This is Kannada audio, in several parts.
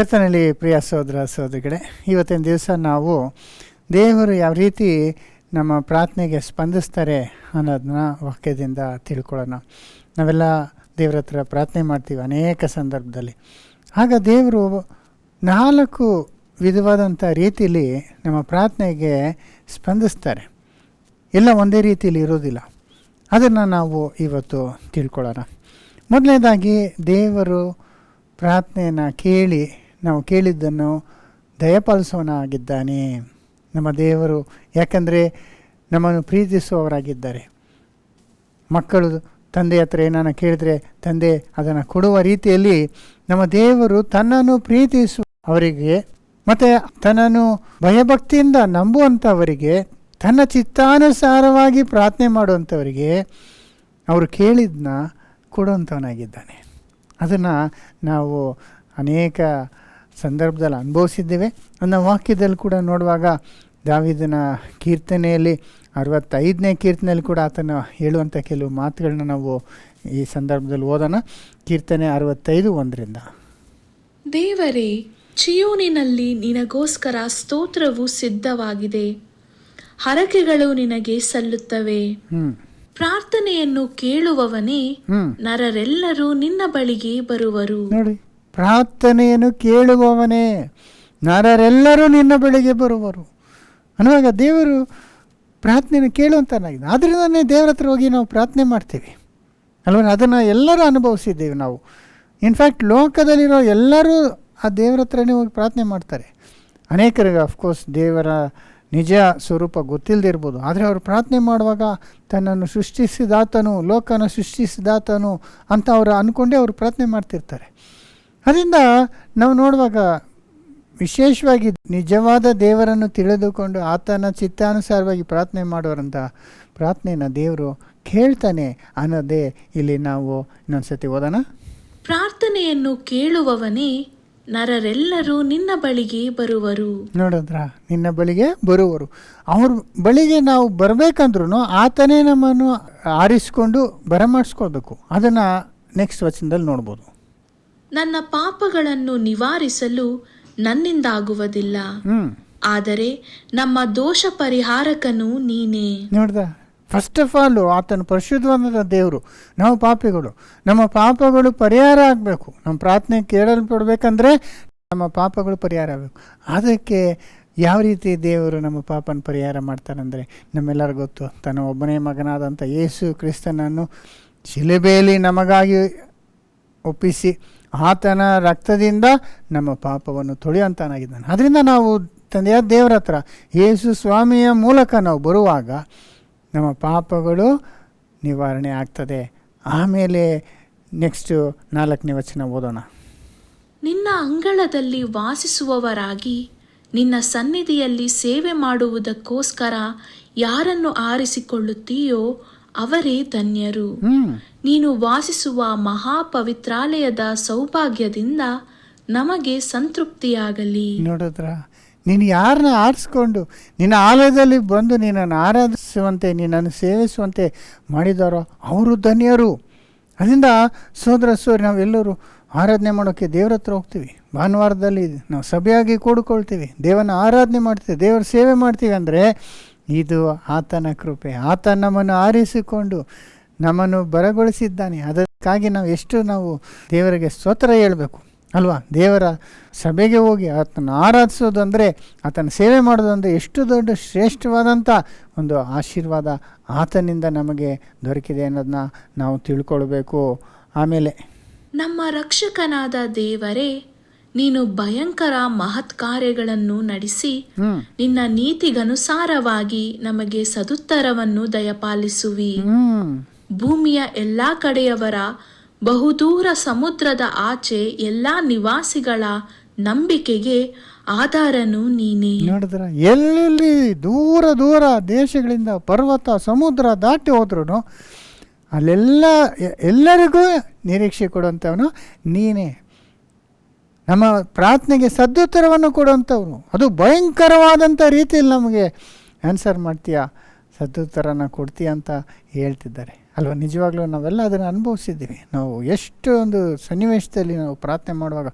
ಕರ್ತನಲ್ಲಿ ಪ್ರಿಯ ಸಹೋದರ ಸಹೋದರಿಗಳೇ, ಇವತ್ತಿನ ದಿವಸ ನಾವು ದೇವರು ಯಾವ ರೀತಿ ನಮ್ಮ ಪ್ರಾರ್ಥನೆಗೆ ಸ್ಪಂದಿಸ್ತಾರೆ ಅನ್ನೋದನ್ನ ವಾಕ್ಯದಿಂದ ತಿಳ್ಕೊಳ್ಳೋಣ. ನಾವೆಲ್ಲ ದೇವರ ಹತ್ರ ಪ್ರಾರ್ಥನೆ ಮಾಡ್ತೀವಿ ಅನೇಕ ಸಂದರ್ಭದಲ್ಲಿ. ಆಗ ದೇವರು 4 ವಿಧವಾದಂಥ ರೀತಿಯಲ್ಲಿ ನಮ್ಮ ಪ್ರಾರ್ಥನೆಗೆ ಸ್ಪಂದಿಸ್ತಾರೆ. ಎಲ್ಲ ಒಂದೇ ರೀತಿಯಲ್ಲಿ ಇರೋದಿಲ್ಲ. ಅದನ್ನು ನಾವು ಇವತ್ತು ತಿಳ್ಕೊಳ್ಳೋಣ. ಮೊದಲನೇದಾಗಿ, ದೇವರು ಪ್ರಾರ್ಥನೆಯನ್ನು ಕೇಳಿ ನಾವು ಕೇಳಿದ್ದನ್ನು ದಯಪಾಲಿಸೋನಾಗಿದ್ದಾನೆ ನಮ್ಮ ದೇವರು. ಯಾಕಂದರೆ ನಮ್ಮನ್ನು ಪ್ರೀತಿಸುವವರಾಗಿದ್ದಾರೆ. ಮಕ್ಕಳು ತಂದೆ ಹತ್ರ ಏನಾನ ಕೇಳಿದರೆ ತಂದೆ ಅದನ್ನು ಕೊಡುವ ರೀತಿಯಲ್ಲಿ ನಮ್ಮ ದೇವರು ತನ್ನನ್ನು ಪ್ರೀತಿಸುವವರಿಗೆ ಮತ್ತು ತನ್ನನ್ನು ಭಯಭಕ್ತಿಯಿಂದ ನಂಬುವಂಥವರಿಗೆ, ತನ್ನ ಚಿತ್ತಾನುಸಾರವಾಗಿ ಪ್ರಾರ್ಥನೆ ಮಾಡುವಂಥವರಿಗೆ ಅವರು ಕೇಳಿದ್ದನ್ನ ಕೊಡುವಂಥವನಾಗಿದ್ದಾನೆ. ಅದನ್ನು ನಾವು ಅನೇಕ ಸಂದರ್ಭದಲ್ಲಿ ಅನುಭವಿಸಿದ್ದೇವೆ. ನನ್ನ ವಾಕ್ಯದಲ್ಲಿ ಕೂಡ ನೋಡುವಾಗ ದಾವೀದನ ಕೀರ್ತನೆಯಲ್ಲಿ 65ನೇ ಕೀರ್ತನೆಯಲ್ಲಿ ಕೂಡ ಆತನ ಹೇಳುವಂಥ ಕೆಲವು ಮಾತುಗಳನ್ನ ನಾವು ಈ ಸಂದರ್ಭದಲ್ಲಿ ಓದೋಣ. ಕೀರ್ತನೆ 65:1. ದೇವರೇ, ಚಿಯೋನಿನಲ್ಲಿ ನಿನಗೋಸ್ಕರ ಸ್ತೋತ್ರವು ಸಿದ್ಧವಾಗಿದೆ, ಹರಕೆಗಳು ನಿನಗೆ ಸಲ್ಲುತ್ತವೆ. ಪ್ರಾರ್ಥನೆಯನ್ನು ಕೇಳುವವನೇ, ನರರೆಲ್ಲರೂ ನಿನ್ನ ಬಳಿಗೆ ಬರುವರು. ನೋಡಿ, ಪ್ರಾರ್ಥನೆಯನ್ನು ಕೇಳುವವನೇ, ನರರೆಲ್ಲರೂ ನಿನ್ನ ಬಳಿಗೆ ಬರುವರು ಅನ್ನುವಾಗ ದೇವರು ಪ್ರಾರ್ಥನೆಯನ್ನು ಕೇಳುವಂತನಾಗಿದೆ. ಆದ್ದರಿಂದನೇ ದೇವರ ಹತ್ರ ಹೋಗಿ ನಾವು ಪ್ರಾರ್ಥನೆ ಮಾಡ್ತೀವಿ ಅಲ್ವ. ಅದನ್ನು ಎಲ್ಲರೂ ಅನುಭವಿಸಿದ್ದೀವಿ ನಾವು. ಇನ್ಫ್ಯಾಕ್ಟ್ ಲೋಕದಲ್ಲಿರೋ ಎಲ್ಲರೂ ಆ ದೇವರ ಹತ್ರನೇ ಹೋಗಿ ಪ್ರಾರ್ಥನೆ ಮಾಡ್ತಾರೆ. ಅನೇಕರಿಗೆ ಅಫ್ಕೋರ್ಸ್ ದೇವರ ನಿಜ ಸ್ವರೂಪ ಗೊತ್ತಿಲ್ಲದಿರ್ಬೋದು, ಆದರೆ ಅವರು ಪ್ರಾರ್ಥನೆ ಮಾಡುವಾಗ ತನ್ನನ್ನು ಸೃಷ್ಟಿಸಿದಾತನು, ಲೋಕನ ಸೃಷ್ಟಿಸಿದಾತನು ಅಂತ ಅವರು ಅಂದ್ಕೊಂಡೇ ಅವರು ಪ್ರಾರ್ಥನೆ ಮಾಡ್ತಿರ್ತಾರೆ. ಅದರಿಂದ ನಾವು ನೋಡುವಾಗ ವಿಶೇಷವಾಗಿ ನಿಜವಾದ ದೇವರನ್ನು ತಿಳಿದುಕೊಂಡು ಆತನ ಚಿತ್ತಾನುಸಾರವಾಗಿ ಪ್ರಾರ್ಥನೆ ಮಾಡೋರಂಥ ಪ್ರಾರ್ಥನೆಯನ್ನು ದೇವರು ಕೇಳ್ತಾನೆ ಅನ್ನೋದೇ ಇಲ್ಲಿ ನಾವು ಇನ್ನೊಂದ್ಸತಿ ಓದೋಣ. ಪ್ರಾರ್ಥನೆಯನ್ನು ಕೇಳುವವನೇ, ನರರೆಲ್ಲರೂ ನಿನ್ನ ಬಳಿಗೆ ಬರುವರು. ನೋಡಿದ್ರ, ನಿನ್ನ ಬಳಿಗೆ ಬರುವರು. ಅವ್ರ ಬಳಿಗೆ ನಾವು ಬರಬೇಕಂದ್ರೂ ಆತನೇ ನಮ್ಮನ್ನು ಆರಿಸ್ಕೊಂಡು ಬರಮಾಡಿಸ್ಕೊಳ್ಬೇಕು. ಅದನ್ನು ನೆಕ್ಸ್ಟ್ ವಚನದಲ್ಲಿ ನೋಡ್ಬೋದು. ನನ್ನ ಪಾಪಗಳನ್ನು ನಿವಾರಿಸಲು ನನ್ನಿಂದಾಗುವುದಿಲ್ಲ, ಆದರೆ ನಮ್ಮ ದೋಷ ಪರಿಹಾರಕನು ನೀನೇ. ನೋಡ್ದ, ಫಸ್ಟ್ ಆಫ್ ಆಲ್ ಆತನ ಪರಿಶುದ್ಧವಾದ ದೇವರು. ನಾವು ಪಾಪಿಗಳು, ನಮ್ಮ ಪಾಪಗಳು ಪರಿಹಾರ ಆಗಬೇಕು. ನಮ್ಮ ಪ್ರಾರ್ಥನೆ ಕೇಳಲ್ಪಡಬೇಕಂದ್ರೆ ನಮ್ಮ ಪಾಪಗಳು ಪರಿಹಾರ ಆಗಬೇಕು. ಅದಕ್ಕೆ ಯಾವ ರೀತಿ ದೇವರು ನಮ್ಮ ಪಾಪನ ಪರಿಹಾರ ಮಾಡ್ತಾರಂದರೆ, ನಮ್ಮೆಲ್ಲರಿಗೂ ಗೊತ್ತು, ತನ್ನ ಒಬ್ಬನೇ ಮಗನಾದಂಥ ಯೇಸು ಕ್ರಿಸ್ತನನ್ನು ಶಿಲುಬೆಯಲ್ಲಿ ನಮಗಾಗಿ ಒಪ್ಪಿಸಿ ಆತನ ರಕ್ತದಿಂದ ನಮ್ಮ ಪಾಪವನ್ನು ತೊಳೆಯುವಂತನಾಗಿದ್ದಾನೆ. ಅದರಿಂದ ನಾವು ತಂದೆಯಾದ ದೇವರ ಹತ್ರ ಯೇಸು ಸ್ವಾಮಿಯ ಮೂಲಕ ನಾವು ಬರುವಾಗ ನಮ್ಮ ಪಾಪಗಳು ನಿವಾರಣೆ ಆಗ್ತದೆ. ಆಮೇಲೆ ನೆಕ್ಸ್ಟು 4ನೇ ವಚನ ಓದೋಣ. ನಿನ್ನ ಅಂಗಳದಲ್ಲಿ ವಾಸಿಸುವವರಾಗಿ ನಿನ್ನ ಸನ್ನಿಧಿಯಲ್ಲಿ ಸೇವೆ ಮಾಡುವುದಕ್ಕೋಸ್ಕರ ಯಾರನ್ನು ಆರಿಸಿಕೊಳ್ಳುತ್ತೀಯೋ ಅವರೇ ಧನ್ಯರು. ನೀನು ವಾಸಿಸುವ ಮಹಾಪವಿತ್ರಾಲಯದ ಸೌಭಾಗ್ಯದಿಂದ ನಮಗೆ ಸಂತೃಪ್ತಿಯಾಗಲಿ. ನೋಡಿದ್ರ, ನೀನು ಯಾರನ್ನ ಆರಿಸ್ಕೊಂಡು ನಿನ್ನ ಆಲಯದಲ್ಲಿ ಬಂದು ನಿನ್ನನ್ನು ಆರಾಧಿಸುವಂತೆ, ನಿನ್ನನ್ನು ಸೇವಿಸುವಂತೆ ಮಾಡಿದಾರೋ ಅವರು ಧನ್ಯರು. ಅದರಿಂದ ಸೋದರ ನಾವೆಲ್ಲರೂ ಆರಾಧನೆ ಮಾಡೋಕ್ಕೆ ದೇವರ ಹತ್ರ ಹೋಗ್ತೀವಿ. ಭಾನುವಾರದಲ್ಲಿ ನಾವು ಸಭೆಯಾಗಿ ಕೂಡಿಕೊಳ್ತೀವಿ, ದೇವನ ಆರಾಧನೆ ಮಾಡ್ತೀವಿ, ದೇವರ ಸೇವೆ ಮಾಡ್ತೀವಿ. ಅಂದರೆ ಇದು ಆತನ ಕೃಪೆ. ಆತ ನಮ್ಮನ್ನು ಆರಿಸಿಕೊಂಡು ನಮ್ಮನ್ನು ಬರಗೊಳಿಸಿದ್ದಾನೆ. ಅದಕ್ಕಾಗಿ ನಾವು ದೇವರಿಗೆ ಸ್ತೋತ್ರ ಹೇಳಬೇಕು ಅಲ್ವಾ. ದೇವರ ಸಭೆಗೆ ಹೋಗಿ ಆತನ ಆರಾಧಿಸೋದು ಅಂದರೆ, ಆತನ ಸೇವೆ ಮಾಡೋದು ಅಂದರೆ ಎಷ್ಟು ದೊಡ್ಡ ಶ್ರೇಷ್ಠವಾದಂಥ ಒಂದು ಆಶೀರ್ವಾದ ಆತನಿಂದ ನಮಗೆ ದೊರಕಿದೆ ಅನ್ನೋದನ್ನ ನಾವು ತಿಳ್ಕೊಳ್ಬೇಕು. ಆಮೇಲೆ, ನಮ್ಮ ರಕ್ಷಕನಾದ ದೇವರೇ, ನೀನು ಭಯಂಕರ ಮಹತ್ ಕಾರ್ಯಗಳನ್ನು ನಡೆಸಿ ನಿನ್ನ ನೀತಿಗನುಸಾರವಾಗಿ ನಮಗೆ ಸದುತ್ತರವನ್ನು ದಯಪಾಲಿಸುವಿ. ಭೂಮಿಯ ಎಲ್ಲಾ ಕಡೆಯವರ, ಬಹುದೂರ ಸಮುದ್ರದ ಆಚೆ ಎಲ್ಲಾ ನಿವಾಸಿಗಳ ನಂಬಿಕೆಗೆ ಆಧಾರನು ನೀನೇ. ನೋಡಿದ್ರ, ಎಲ್ಲೆಲ್ಲಿ ದೂರ ದೂರ ದೇಶಗಳಿಂದ ಪರ್ವತ ಸಮುದ್ರ ದಾಟಿ ಹೋದ್ರೂ ಎಲ್ಲರಿಗೂ ನಿರೀಕ್ಷೆ ಕೊಡುವಂಥವನು ನೀನೇ. ನಮ್ಮ ಪ್ರಾರ್ಥನೆಗೆ ಸದುತ್ತರವನ್ನು ಕೊಡುವಂಥವನು, ಅದು ಭಯಂಕರವಾದಂಥ ರೀತಿಯಲ್ಲಿ ನಮಗೆ ಆನ್ಸರ್ ಮಾಡ್ತೀಯ ಸದುತ್ತರನ ಕೊಡ್ತೀಯ ಅಂತ ಹೇಳ್ತಿದ್ದಾರೆ ಅಲ್ವಾ. ನಿಜವಾಗ್ಲೂ ನಾವೆಲ್ಲ ಅದನ್ನು ಅನುಭವಿಸಿದ್ದೀವಿ. ನಾವು ಎಷ್ಟು ಒಂದು ಸನ್ನಿವೇಶದಲ್ಲಿ ನಾವು ಪ್ರಾರ್ಥನೆ ಮಾಡುವಾಗ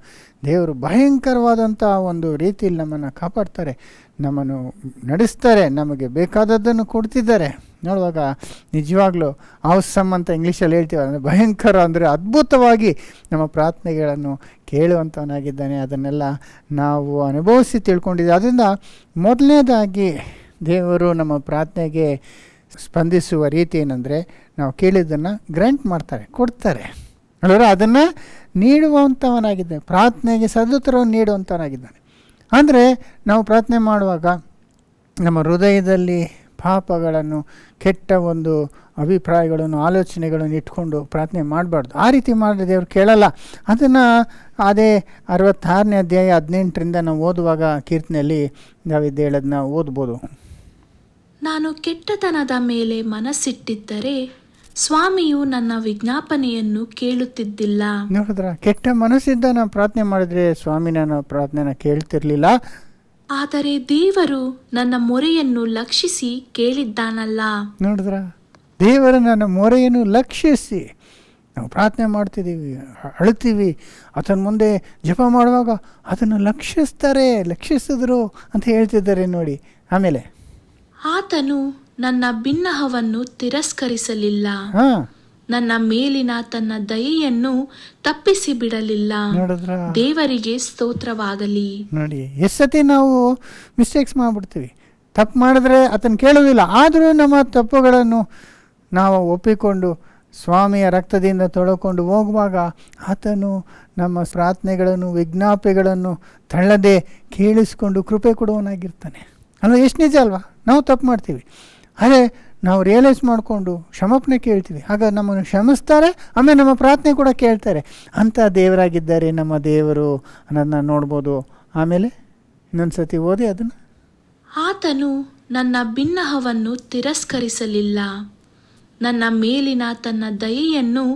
ದೇವರು ಭಯಂಕರವಾದಂಥ ಒಂದು ರೀತಿಯಲ್ಲಿ ನಮ್ಮನ್ನು ಕಾಪಾಡ್ತಾರೆ, ನಮ್ಮನ್ನು ನಡೆಸ್ತಾರೆ, ನಮಗೆ ಬೇಕಾದದ್ದನ್ನು ಕೊಡ್ತಿದ್ದಾರೆ. ನೋಡುವಾಗ ನಿಜವಾಗ್ಲೂ ಆವಸಮ್ ಅಂತ ಇಂಗ್ಲೀಷಲ್ಲಿ ಹೇಳ್ತೀವಿ, ಅಂದರೆ ಭಯಂಕರ ಅಂದರೆ ಅದ್ಭುತವಾಗಿ ನಮ್ಮ ಪ್ರಾರ್ಥನೆಗಳನ್ನು ಕೇಳುವಂಥವನಾಗಿದ್ದಾನೆ. ಅದನ್ನೆಲ್ಲ ನಾವು ಅನುಭವಿಸಿ ತಿಳ್ಕೊಂಡಿದ್ದೀವಿ. ಅದರಿಂದ ಮೊದಲನೇದಾಗಿ ದೇವರು ನಮ್ಮ ಪ್ರಾರ್ಥನೆಗೆ ಸ್ಪಂದಿಸುವ ರೀತಿ ಏನಂದರೆ, ನಾವು ಕೇಳಿದ್ದನ್ನು ಗ್ರಾಂಟ್ ಮಾಡ್ತಾರೆ, ಕೊಡ್ತಾರೆ. ಅಲ್ಲರ ಅದನ್ನು ನೀಡುವಂಥವನಾಗಿದ್ದಾನೆ, ಪ್ರಾರ್ಥನೆಗೆ ಸದುತ್ತರವನ್ನು ನೀಡುವಂಥವನಾಗಿದ್ದಾನೆ. ಅಂದರೆ ನಾವು ಪ್ರಾರ್ಥನೆ ಮಾಡುವಾಗ ನಮ್ಮ ಹೃದಯದಲ್ಲಿ ಪಾಪಗಳನ್ನು, ಕೆಟ್ಟ ಒಂದು ಅಭಿಪ್ರಾಯಗಳನ್ನು, ಆಲೋಚನೆಗಳನ್ನು ಇಟ್ಕೊಂಡು ಪ್ರಾರ್ಥನೆ ಮಾಡಬಾರ್ದು. ಆ ರೀತಿ ಮಾಡಿದ್ರೆ ದೇವರು ಕೇಳಲ್ಲ. ಅದನ್ನು ಅದೇ 66ನೇ ಅಧ್ಯಾಯ 18ರಿಂದ ನಾವು ಓದುವಾಗ ಕೀರ್ತನೆಯಲ್ಲಿ ದಾವೀದ ಹೇಳೋದನ್ನ ಓದ್ಬೋದು. ನಾನು ಕೆಟ್ಟತನದ ಮೇಲೆ ಮನಸ್ಸಿಟ್ಟಿದ್ದರೆ ಸ್ವಾಮಿಯು ನನ್ನ ವಿಜ್ಞಾಪನೆಯನ್ನು ಕೇಳುತ್ತಿದ್ದಿಲ್ಲ. ನೋಡಿದ್ರ, ಕೆಟ್ಟ ಮನಸ್ಸಿಂದ ನಾವು ಪ್ರಾರ್ಥನೆ ಮಾಡಿದ್ರೆ ಸ್ವಾಮಿ ನನ್ನ ಪ್ರಾರ್ಥನೆನ ಕೇಳ್ತಿರ್ಲಿಲ್ಲ. ಆದರೆ ದೇವರು ನನ್ನ ಮೊರೆಯನ್ನು ಲಕ್ಷಿಸಿ ಕೇಳಿದ್ದಾನಲ್ಲ. ನೋಡಿದ್ರ, ದೇವರು ನನ್ನ ಮೊರೆಯನ್ನು ಲಕ್ಷಿಸಿ ನಾವು ಪ್ರಾರ್ಥನೆ ಮಾಡ್ತಿದ್ದೀವಿ, ಅಳ್ತೀವಿ, ಆತನ ಮುಂದೆ ಜಪ ಮಾಡುವಾಗ ಅದನ್ನು ಲಕ್ಷಿಸಿದ್ರು ಅಂತ ಹೇಳ್ತಿದ್ದಾರೆ ನೋಡಿ. ಆಮೇಲೆ ಆತನು ನನ್ನ ಬಿನ್ನಹವನ್ನು ತಿರಸ್ಕರಿಸಲಿಲ್ಲ, ನನ್ನ ಮೇಲಿನ ತನ್ನ ದಯೆಯನ್ನು ತಪ್ಪಿಸಿ ಬಿಡಲಿಲ್ಲ. ದೇವರಿಗೆ ಸ್ತೋತ್ರವಾಗಲಿ. ನೋಡಿ, ಎಷ್ಟು ಸತಿ ನಾವು ಮಿಸ್ಟೇಕ್ಸ್ ಮಾಡಿಬಿಡ್ತೀವಿ, ತಪ್ಪು ಮಾಡಿದ್ರೆ ಆತನ ಕೇಳೋದಿಲ್ಲ. ಆದರೂ ನಮ್ಮ ತಪ್ಪುಗಳನ್ನು ನಾವು ಒಪ್ಪಿಕೊಂಡು ಸ್ವಾಮಿಯ ರಕ್ತದಿಂದ ತೊಳ್ಕೊಂಡು ಹೋಗುವಾಗ ಆತನು ನಮ್ಮ ಪ್ರಾರ್ಥನೆಗಳನ್ನು, ವಿಜ್ಞಾಪನೆಗಳನ್ನು ತಳ್ಳದೆ ಕೇಳಿಸ್ಕೊಂಡು ಕೃಪೆ ಕೊಡುವನಾಗಿರ್ತಾನೆ ಅಲ್ವಾ. ಎಷ್ಟು ನಿಜ ಅಲ್ವಾ. ನಾವು ತಪ್ಪು ಮಾಡ್ತೀವಿ, ಅದೇ ನಾವು ರಿಯಲೈಸ್ ಮಾಡಿಕೊಂಡು ಕ್ಷಮಾಪಣೆ ಕೇಳ್ತೀವಿ, ಆಗ ನಮ್ಮನ್ನು ಕ್ಷಮಿಸ್ತಾರೆ, ಆಮೇಲೆ ನಮ್ಮ ಪ್ರಾರ್ಥನೆ ಕೂಡ ಕೇಳ್ತಾರೆ. ಅಂಥ ದೇವರಾಗಿದ್ದಾರೆ ನಮ್ಮ ದೇವರು ಅನ್ನೋದನ್ನ ನೋಡ್ಬೋದು. ಆಮೇಲೆ ಇನ್ನೊಂದು ಸತಿ ಓದಿ ಅದನ್ನು. ಆತನು ನನ್ನ ಬಿನ್ನಹವನ್ನು ತಿರಸ್ಕರಿಸಲಿಲ್ಲ, ನನ್ನ ಮೇಲಿನ ತನ್ನ ದಯೆಯನ್ನು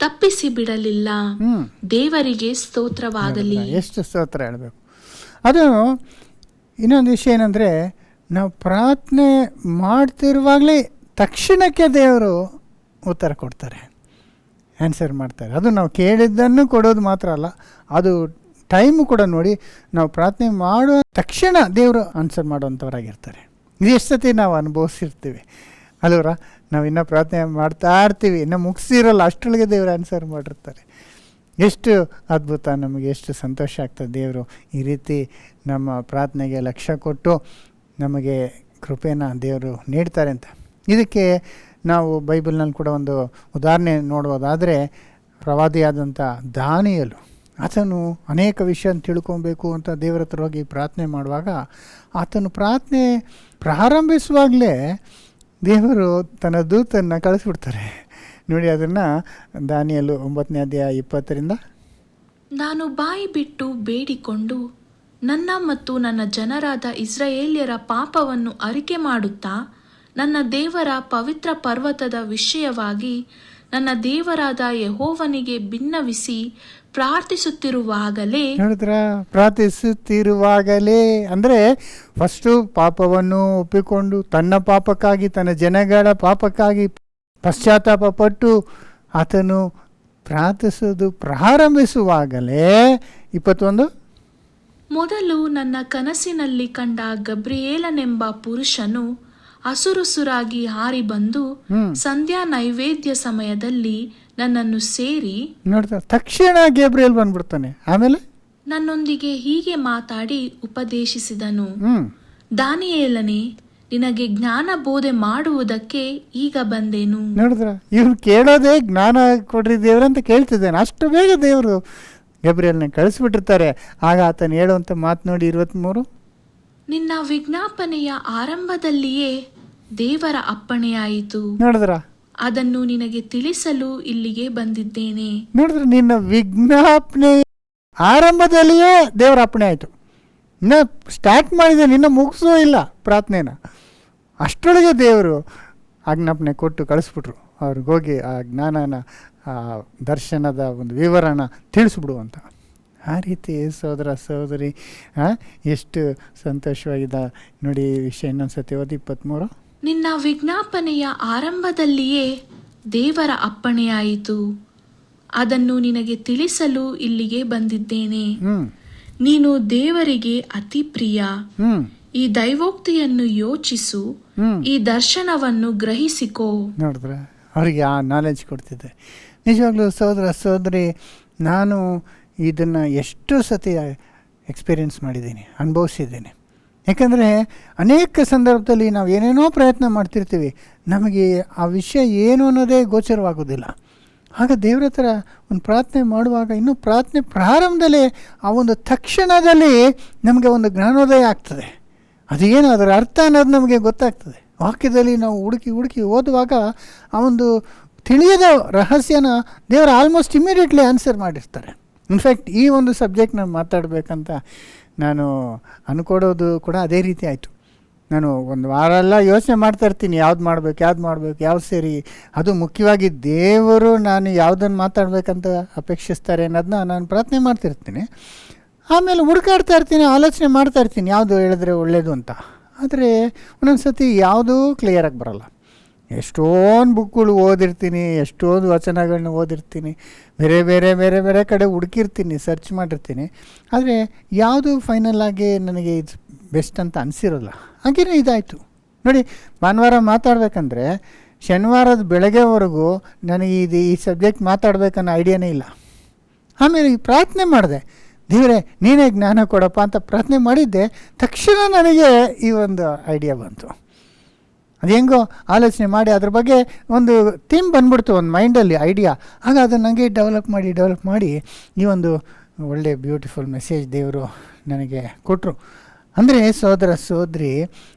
ತಪ್ಪಿಸಿ ಬಿಡಲಿಲ್ಲ. ದೇವರಿಗೆ ಸ್ತೋತ್ರವಾಗಲಿ. ಎಷ್ಟು ಸ್ತೋತ್ರ ಹೇಳಬೇಕು. ಅದು ಇನ್ನೊಂದು ವಿಷಯ ಏನಂದರೆ, ನಾವು ಪ್ರಾರ್ಥನೆ ಮಾಡ್ತಿರುವಾಗಲೇ ತಕ್ಷಣಕ್ಕೆ ದೇವರು ಉತ್ತರ ಕೊಡ್ತಾರೆ, ಆನ್ಸರ್ ಮಾಡ್ತಾರೆ. ಅದು ನಾವು ಕೇಳಿದ್ದನ್ನು ಕೊಡೋದು ಮಾತ್ರ ಅಲ್ಲ, ಅದು ಟೈಮು ಕೂಡ ನೋಡಿ. ನಾವು ಪ್ರಾರ್ಥನೆ ಮಾಡುವ ತಕ್ಷಣ ದೇವರು ಆನ್ಸರ್ ಮಾಡುವಂಥವರಾಗಿರ್ತಾರೆ. ಇದು ಎಷ್ಟು ಸತಿ ನಾವು ಅನುಭವಿಸಿರ್ತೀವಿ ಅಲ್ವರ. ನಾವು ಇನ್ನೂ ಪ್ರಾರ್ಥನೆ ಮಾಡ್ತಾ ಇರ್ತೀವಿ, ಇನ್ನೂ ಮುಗಿಸಿರಲ್ಲ, ಅಷ್ಟರೊಳಗೆ ದೇವರು ಆನ್ಸರ್ ಮಾಡಿರ್ತಾರೆ. ಎಷ್ಟು ಅದ್ಭುತ, ನಮಗೆ ಎಷ್ಟು ಸಂತೋಷ ಆಗ್ತದೆ. ದೇವರು ಈ ರೀತಿ ನಮ್ಮ ಪ್ರಾರ್ಥನೆಗೆ ಲಕ್ಷ್ಯ ಕೊಟ್ಟು ನಮಗೆ ಕೃಪೆನ ದೇವರು ನೀಡ್ತಾರೆ ಅಂತ. ಇದಕ್ಕೆ ನಾವು ಬೈಬಲ್ನಲ್ಲಿ ಕೂಡ ಒಂದು ಉದಾಹರಣೆ ನೋಡುವುದಾದರೆ, ಪ್ರವಾದಿಯಾದಂಥ ದಾನಿಯೇಲು, ಆತನು ಅನೇಕ ವಿಷಯ ತಿಳ್ಕೊಬೇಕು ಅಂತ ದೇವರ ಹತ್ರ ಹೋಗಿ ಪ್ರಾರ್ಥನೆ ಮಾಡುವಾಗ, ಆತನು ಪ್ರಾರ್ಥನೆ ಪ್ರಾರಂಭಿಸುವಾಗಲೇ ದೇವರು ತನ್ನ ದೂತನ್ನು ಕಳಿಸ್ಬಿಡ್ತಾರೆ ನೋಡಿ. ಅದನ್ನು ದಾನಿಯೇಲು 9ನೇ ಅಧ್ಯಾಯ 20ರಿಂದ. ನಾನು ಬಾಯಿ ಬಿಟ್ಟು ಬೇಡಿಕೊಂಡು ನನ್ನ ಮತ್ತು ನನ್ನ ಜನರಾದ ಇಸ್ರಾಯೇಲ್ಯರ ಪಾಪವನ್ನು ಅರಿಕೆ ಮಾಡುತ್ತಾ ನನ್ನ ದೇವರ ಪವಿತ್ರ ಪರ್ವತದ ವಿಷಯವಾಗಿ ನನ್ನ ದೇವರಾದ ಯೆಹೋವನಿಗೆ ಭಿನ್ನವಿಸಿ ಪ್ರಾರ್ಥಿಸುತ್ತಿರುವಾಗಲೇ. ನೋಡಿದ್ರ, ಪ್ರಾರ್ಥಿಸುತ್ತಿರುವಾಗಲೇ ಅಂದರೆ ಫಸ್ಟು ಪಾಪವನ್ನು ಒಪ್ಪಿಕೊಂಡು ತನ್ನ ಪಾಪಕ್ಕಾಗಿ, ತನ್ನ ಜನಗಳ ಪಾಪಕ್ಕಾಗಿ ಪಶ್ಚಾತ್ತಾಪ ಪಟ್ಟು ಆತನು ಪ್ರಾರ್ಥಿಸೋದು ಪ್ರಾರಂಭಿಸುವಾಗಲೇ. 21. ಮೊದಲು ನನ್ನ ಕನಸಿನಲ್ಲಿ ಕಂಡ ಗಬ್ರಿಯೇಲನೆಂಬ ಪುರುಷನು ಹಸುರುಸುರಾಗಿ ಹಾರಿ ಬಂದು ಸಂಧ್ಯಾ ನೈವೇದ್ಯ ಸಮಯದಲ್ಲಿ ನನ್ನನ್ನು ಸೇರಿ. ನೋಡ್ತಾ ತಕ್ಷಣ ಗೇಬ್ರಿಯೇಲ್ ಬಂದ್ಬಿಡ್ತಾನೆ. ಆಮೇಲೆ ನನ್ನೊಂದಿಗೆ ಹೀಗೆ ಮಾತಾಡಿ ಉಪದೇಶಿಸಿದನು, ದಾನಿಯೇಲನೇ, ನಿನಗೆ ಜ್ಞಾನ ಬೋಧೆ ಮಾಡುವುದಕ್ಕೆ ಈಗ ಬಂದೇನು. ನೋಡಿದ್ರ, ಇವ್ರು ಕೇಳೋದೇ ಜ್ಞಾನ ಕೊಡ್ರಿ ದೇವ್ರಂತ ಕೇಳ್ತಿದ್ದೇನೆ. ಅಷ್ಟು ಬೇಗ ದೇವರು ಗಬ್ರಿಯೇಲನ್ನ ಕಳಿಸ್ಬಿಟ್ಟಿರ್ತಾರೆ. ಆಗ ಆತನು ಹೇಳುವಂಥ ಮಾತು ನೋಡಿ 23. ನಿನ್ನ ವಿಜ್ಞಾಪನೆಯ ಆರಂಭದಲ್ಲಿಯೇ ದೇವರ ಅಪ್ಪಣೆಯಾಯಿತು. ನೋಡಿದ್ರ, ಅದನ್ನು ನಿನಗೆ ತಿಳಿಸಲು ಇಲ್ಲಿಗೆ ಬಂದಿದ್ದೇನೆ. ನೋಡಿದ್ರೆ, ನಿನ್ನ ವಿಜ್ಞಾಪನೆ ಆರಂಭದಲ್ಲಿಯೇ ದೇವರ ಅಪ್ಪಣೆ ಆಯಿತು. ಇನ್ನು ಸ್ಟಾರ್ಟ್ ಮಾಡಿದೆ, ನಿನ್ನ ಮುಗಿಸೋ ಇಲ್ಲ ಪ್ರಾರ್ಥನೆನ. ಅಷ್ಟರೊಳಗೆ ದೇವರು ಆಜ್ಞಾಪನೆ ಕೊಟ್ಟು ಕಳಿಸ್ಬಿಟ್ರು ಅವ್ರಿಗೋಗಿ ಆ ಜ್ಞಾನನ, ಆ ದರ್ಶನದ ಒಂದು ವಿವರಣ ತಿಳಿಸ್ಬಿಡುವಂತ. ಆ ರೀತಿ ಸಹೋದರ ಸಹೋದರಿ ಎಷ್ಟು ಸಂತೋಷವಾಗಿದೆ ನೋಡಿ. ಈ ವಿಷಯ ಇನ್ನೊಂದು ಸತಿ ಓದಿ 23. ನಿನ್ನ ವಿಜ್ಞಾಪನೆಯ ಆರಂಭದಲ್ಲಿಯೇ ದೇವರ ಅಪ್ಪಣೆಯಾಯಿತು. ಅದನ್ನು ನಿನಗೆ ತಿಳಿಸಲು ಇಲ್ಲಿಗೆ ಬಂದಿದ್ದೇನೆ. ನೀನು ದೇವರಿಗೆ ಅತಿ ಪ್ರಿಯ. ಈ ದೈವೋಕ್ತಿಯನ್ನು ಯೋಚಿಸು, ಈ ದರ್ಶನವನ್ನು ಗ್ರಹಿಸಿಕೋ. ನೋಡಿದ್ರೆ ಅವರಿಗೆ ಆ ನಾಲೆಜ್ ಕೊಡ್ತಿದ್ದೆ. ನಿಜವಾಗ್ಲೂ ಸಹೋದರ ಸಹೋದರಿ, ನಾನು ಇದನ್ನು ಎಷ್ಟು ಸತಿ ಎಕ್ಸ್ಪೀರಿಯೆನ್ಸ್ ಮಾಡಿದ್ದೀನಿ, ಅನುಭವಿಸಿದ್ದೇನೆ. ಯಾಕಂದರೆ ಅನೇಕ ಸಂದರ್ಭದಲ್ಲಿ ನಾವು ಏನೇನೋ ಪ್ರಯತ್ನ ಮಾಡ್ತಿರ್ತೀವಿ, ನಮಗೆ ಆ ವಿಷಯ ಏನು ಅನ್ನೋದೇ ಗೋಚರವಾಗೋದಿಲ್ಲ. ಆಗ ದೇವರ ಹತ್ರ ಒಂದು ಪ್ರಾರ್ಥನೆ ಮಾಡುವಾಗ, ಇನ್ನೂ ಪ್ರಾರ್ಥನೆ ಪ್ರಾರಂಭದಲ್ಲೇ ಆ ಒಂದು ತಕ್ಷಣದಲ್ಲಿ ನಮಗೆ ಒಂದು ಜ್ಞಾನೋದಯ ಆಗ್ತದೆ. ಅದೇನು ಅದರ ಅರ್ಥ ಅನ್ನೋದು ನಮಗೆ ಗೊತ್ತಾಗ್ತದೆ. ವಾಕ್ಯದಲ್ಲಿ ನಾವು ಹುಡುಕಿ ಓದುವಾಗ ಆ ಒಂದು ತಿಳಿಯದ ರಹಸ್ಯನ ದೇವರು ಆಲ್ಮೋಸ್ಟ್ ಇಮಿಡಿಯೇಟ್ಲಿ ಆನ್ಸರ್ ಮಾಡಿರ್ತಾರೆ. ಇನ್ಫ್ಯಾಕ್ಟ್ ಈ ಒಂದು ಸಬ್ಜೆಕ್ಟ್ ನಾನು ಮಾತಾಡಬೇಕಂತ ನಾನು ಅಂದ್ಕೊಡೋದು ಕೂಡ ಅದೇ ರೀತಿ ಆಯಿತು. ನಾನು ಒಂದು ವಾರ ಎಲ್ಲ ಯೋಚನೆ ಮಾಡ್ತಾಯಿರ್ತೀನಿ, ಯಾವ್ದು ಮಾಡಬೇಕು, ಯಾವ್ದು ಸರಿ. ಅದು ಮುಖ್ಯವಾಗಿ ದೇವರು ನಾನು ಯಾವುದನ್ನು ಮಾತಾಡಬೇಕಂತ ಅಪೇಕ್ಷಿಸ್ತಾರೆ ಅನ್ನೋದನ್ನ ನಾನು ಪ್ರಾರ್ಥನೆ ಮಾಡ್ತಿರ್ತೀನಿ. ಆಮೇಲೆ ಹುಡುಕಾಡ್ತಾ ಇರ್ತೀನಿ, ಆಲೋಚನೆ ಮಾಡ್ತಾಯಿರ್ತೀನಿ ಯಾವುದು ಹೇಳಿದ್ರೆ ಒಳ್ಳೆಯದು ಅಂತ. ಆದರೆ ಒಂದೊಂದು ಸತಿ ಯಾವುದೂ ಕ್ಲಿಯರಾಗಿ ಬರೋಲ್ಲ. ಎಷ್ಟೊಂದು ಬುಕ್ಗಳು ಓದಿರ್ತೀನಿ, ಎಷ್ಟೊಂದು ವಚನಗಳನ್ನ ಓದಿರ್ತೀನಿ, ಬೇರೆ ಕಡೆ ಹುಡುಕಿರ್ತೀನಿ, ಸರ್ಚ್ ಮಾಡಿರ್ತೀನಿ. ಆದರೆ ಯಾವುದು ಫೈನಲ್ ಆಗಿ ನನಗೆ ಇದು ಬೆಸ್ಟ್ ಅಂತ ಅನಿಸಿರೋಲ್ಲ. ಹಾಗೇನೇ ಇದಾಯಿತು ನೋಡಿ. ಭಾನುವಾರ ಮಾತಾಡಬೇಕಂದ್ರೆ ಶನಿವಾರದ ಬೆಳಗ್ಗೆವರೆಗೂ ನನಗೆ ಈ ಸಬ್ಜೆಕ್ಟ್ ಮಾತಾಡಬೇಕನ್ನೋ ಐಡಿಯಾನೇ ಇಲ್ಲ. ಆಮೇಲೆ ಈ ಪ್ರಾರ್ಥನೆ ಮಾಡಿದೆ, ದೇವರೇ ನೀನೇ ಜ್ಞಾನ ಕೊಡಪ್ಪ ಅಂತ ಪ್ರಾರ್ಥನೆ ಮಾಡಿದ್ದೆ. ತಕ್ಷಣ ನನಗೆ ಈ ಒಂದು ಐಡಿಯಾ ಬಂತು. ಅದು ಹೆಂಗೋ ಆಲೋಚನೆ ಮಾಡಿ ಅದ್ರ ಬಗ್ಗೆ ಒಂದು ಥೀಮ್ ಬಂದ್ಬಿಡ್ತು ಒಂದು ಮೈಂಡಲ್ಲಿ, ಐಡಿಯಾ. ಆಗ ಅದನ್ನು ನನಗೆ ಡೆವಲಪ್ ಮಾಡಿ ಈ ಒಂದು ಒಳ್ಳೆ ಬ್ಯೂಟಿಫುಲ್ ಮೆಸೇಜ್ ದೇವರು ನನಗೆ ಕೊಟ್ಟರು. ಅಂದರೆ ಸಹೋದರ ಸಹೋದರಿ,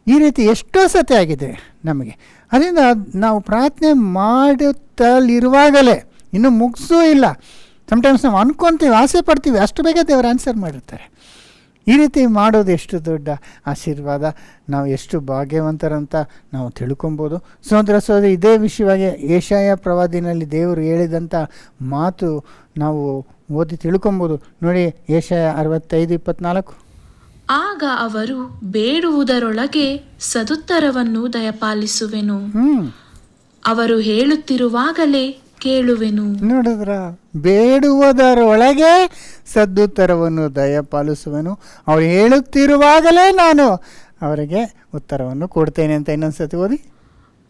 ಈ ರೀತಿ ಎಷ್ಟೋ ಸತಿ ಆಗಿದೆ ನಮಗೆ. ಅದರಿಂದ ನಾವು ಪ್ರಾರ್ಥನೆ ಮಾಡುತ್ತಲಿರುವಾಗಲೇ, ಇನ್ನೂ ಮುಗಿಸೂ ಇಲ್ಲ, ಸಮ್ಟೈಮ್ಸ್ ನಾವು ಅಂದ್ಕೊತೀವಿ, ಆಸೆ ಪಡ್ತೀವಿ, ಅಷ್ಟು ಬೇಗ ದೇವರು ಆನ್ಸರ್ ಮಾಡಿರ್ತಾರೆ. ಈ ರೀತಿ ಮಾಡೋದು ಎಷ್ಟು ದೊಡ್ಡ ಆಶೀರ್ವಾದ, ನಾವು ಎಷ್ಟು ಭಾಗ್ಯವಂತರಂತ ನಾವು ತಿಳ್ಕೊಬೋದು. ಸಹೋದರ ಸಹೋದರಿ, ಇದೇ ವಿಷಯವಾಗಿ ಯೆಶಾಯ ಪ್ರವಾದಿನಲ್ಲಿ ದೇವರು ಹೇಳಿದಂಥ ಮಾತು ನಾವು ಓದಿ ತಿಳ್ಕೊಬೋದು. ನೋಡಿ, ಯೆಶಾಯ 65:24. ಆಗ ಅವರು ಬೇಡುವುದರೊಳಗೆ ಸದುತ್ತರವನ್ನು ದಯಪಾಲಿಸುವೆನು, ಅವರು ಹೇಳುತ್ತಿರುವಾಗಲೇ ಕೇಳುವೆನು. ನೋಡಿದ್ರ, ಬೇಡುವುದರೊಳಗೆ ಸದುತ್ತರವನ್ನು ದಯಪಾಲಿಸುವೆನು, ಅವರು ಹೇಳುತ್ತಿರುವಾಗಲೇ ನಾನು ಅವರಿಗೆ ಉತ್ತರವನ್ನು ಕೊಡ್ತೇನೆ ಅಂತ ಇನ್ನೊಂದು ಸತಿ ಓದಿ.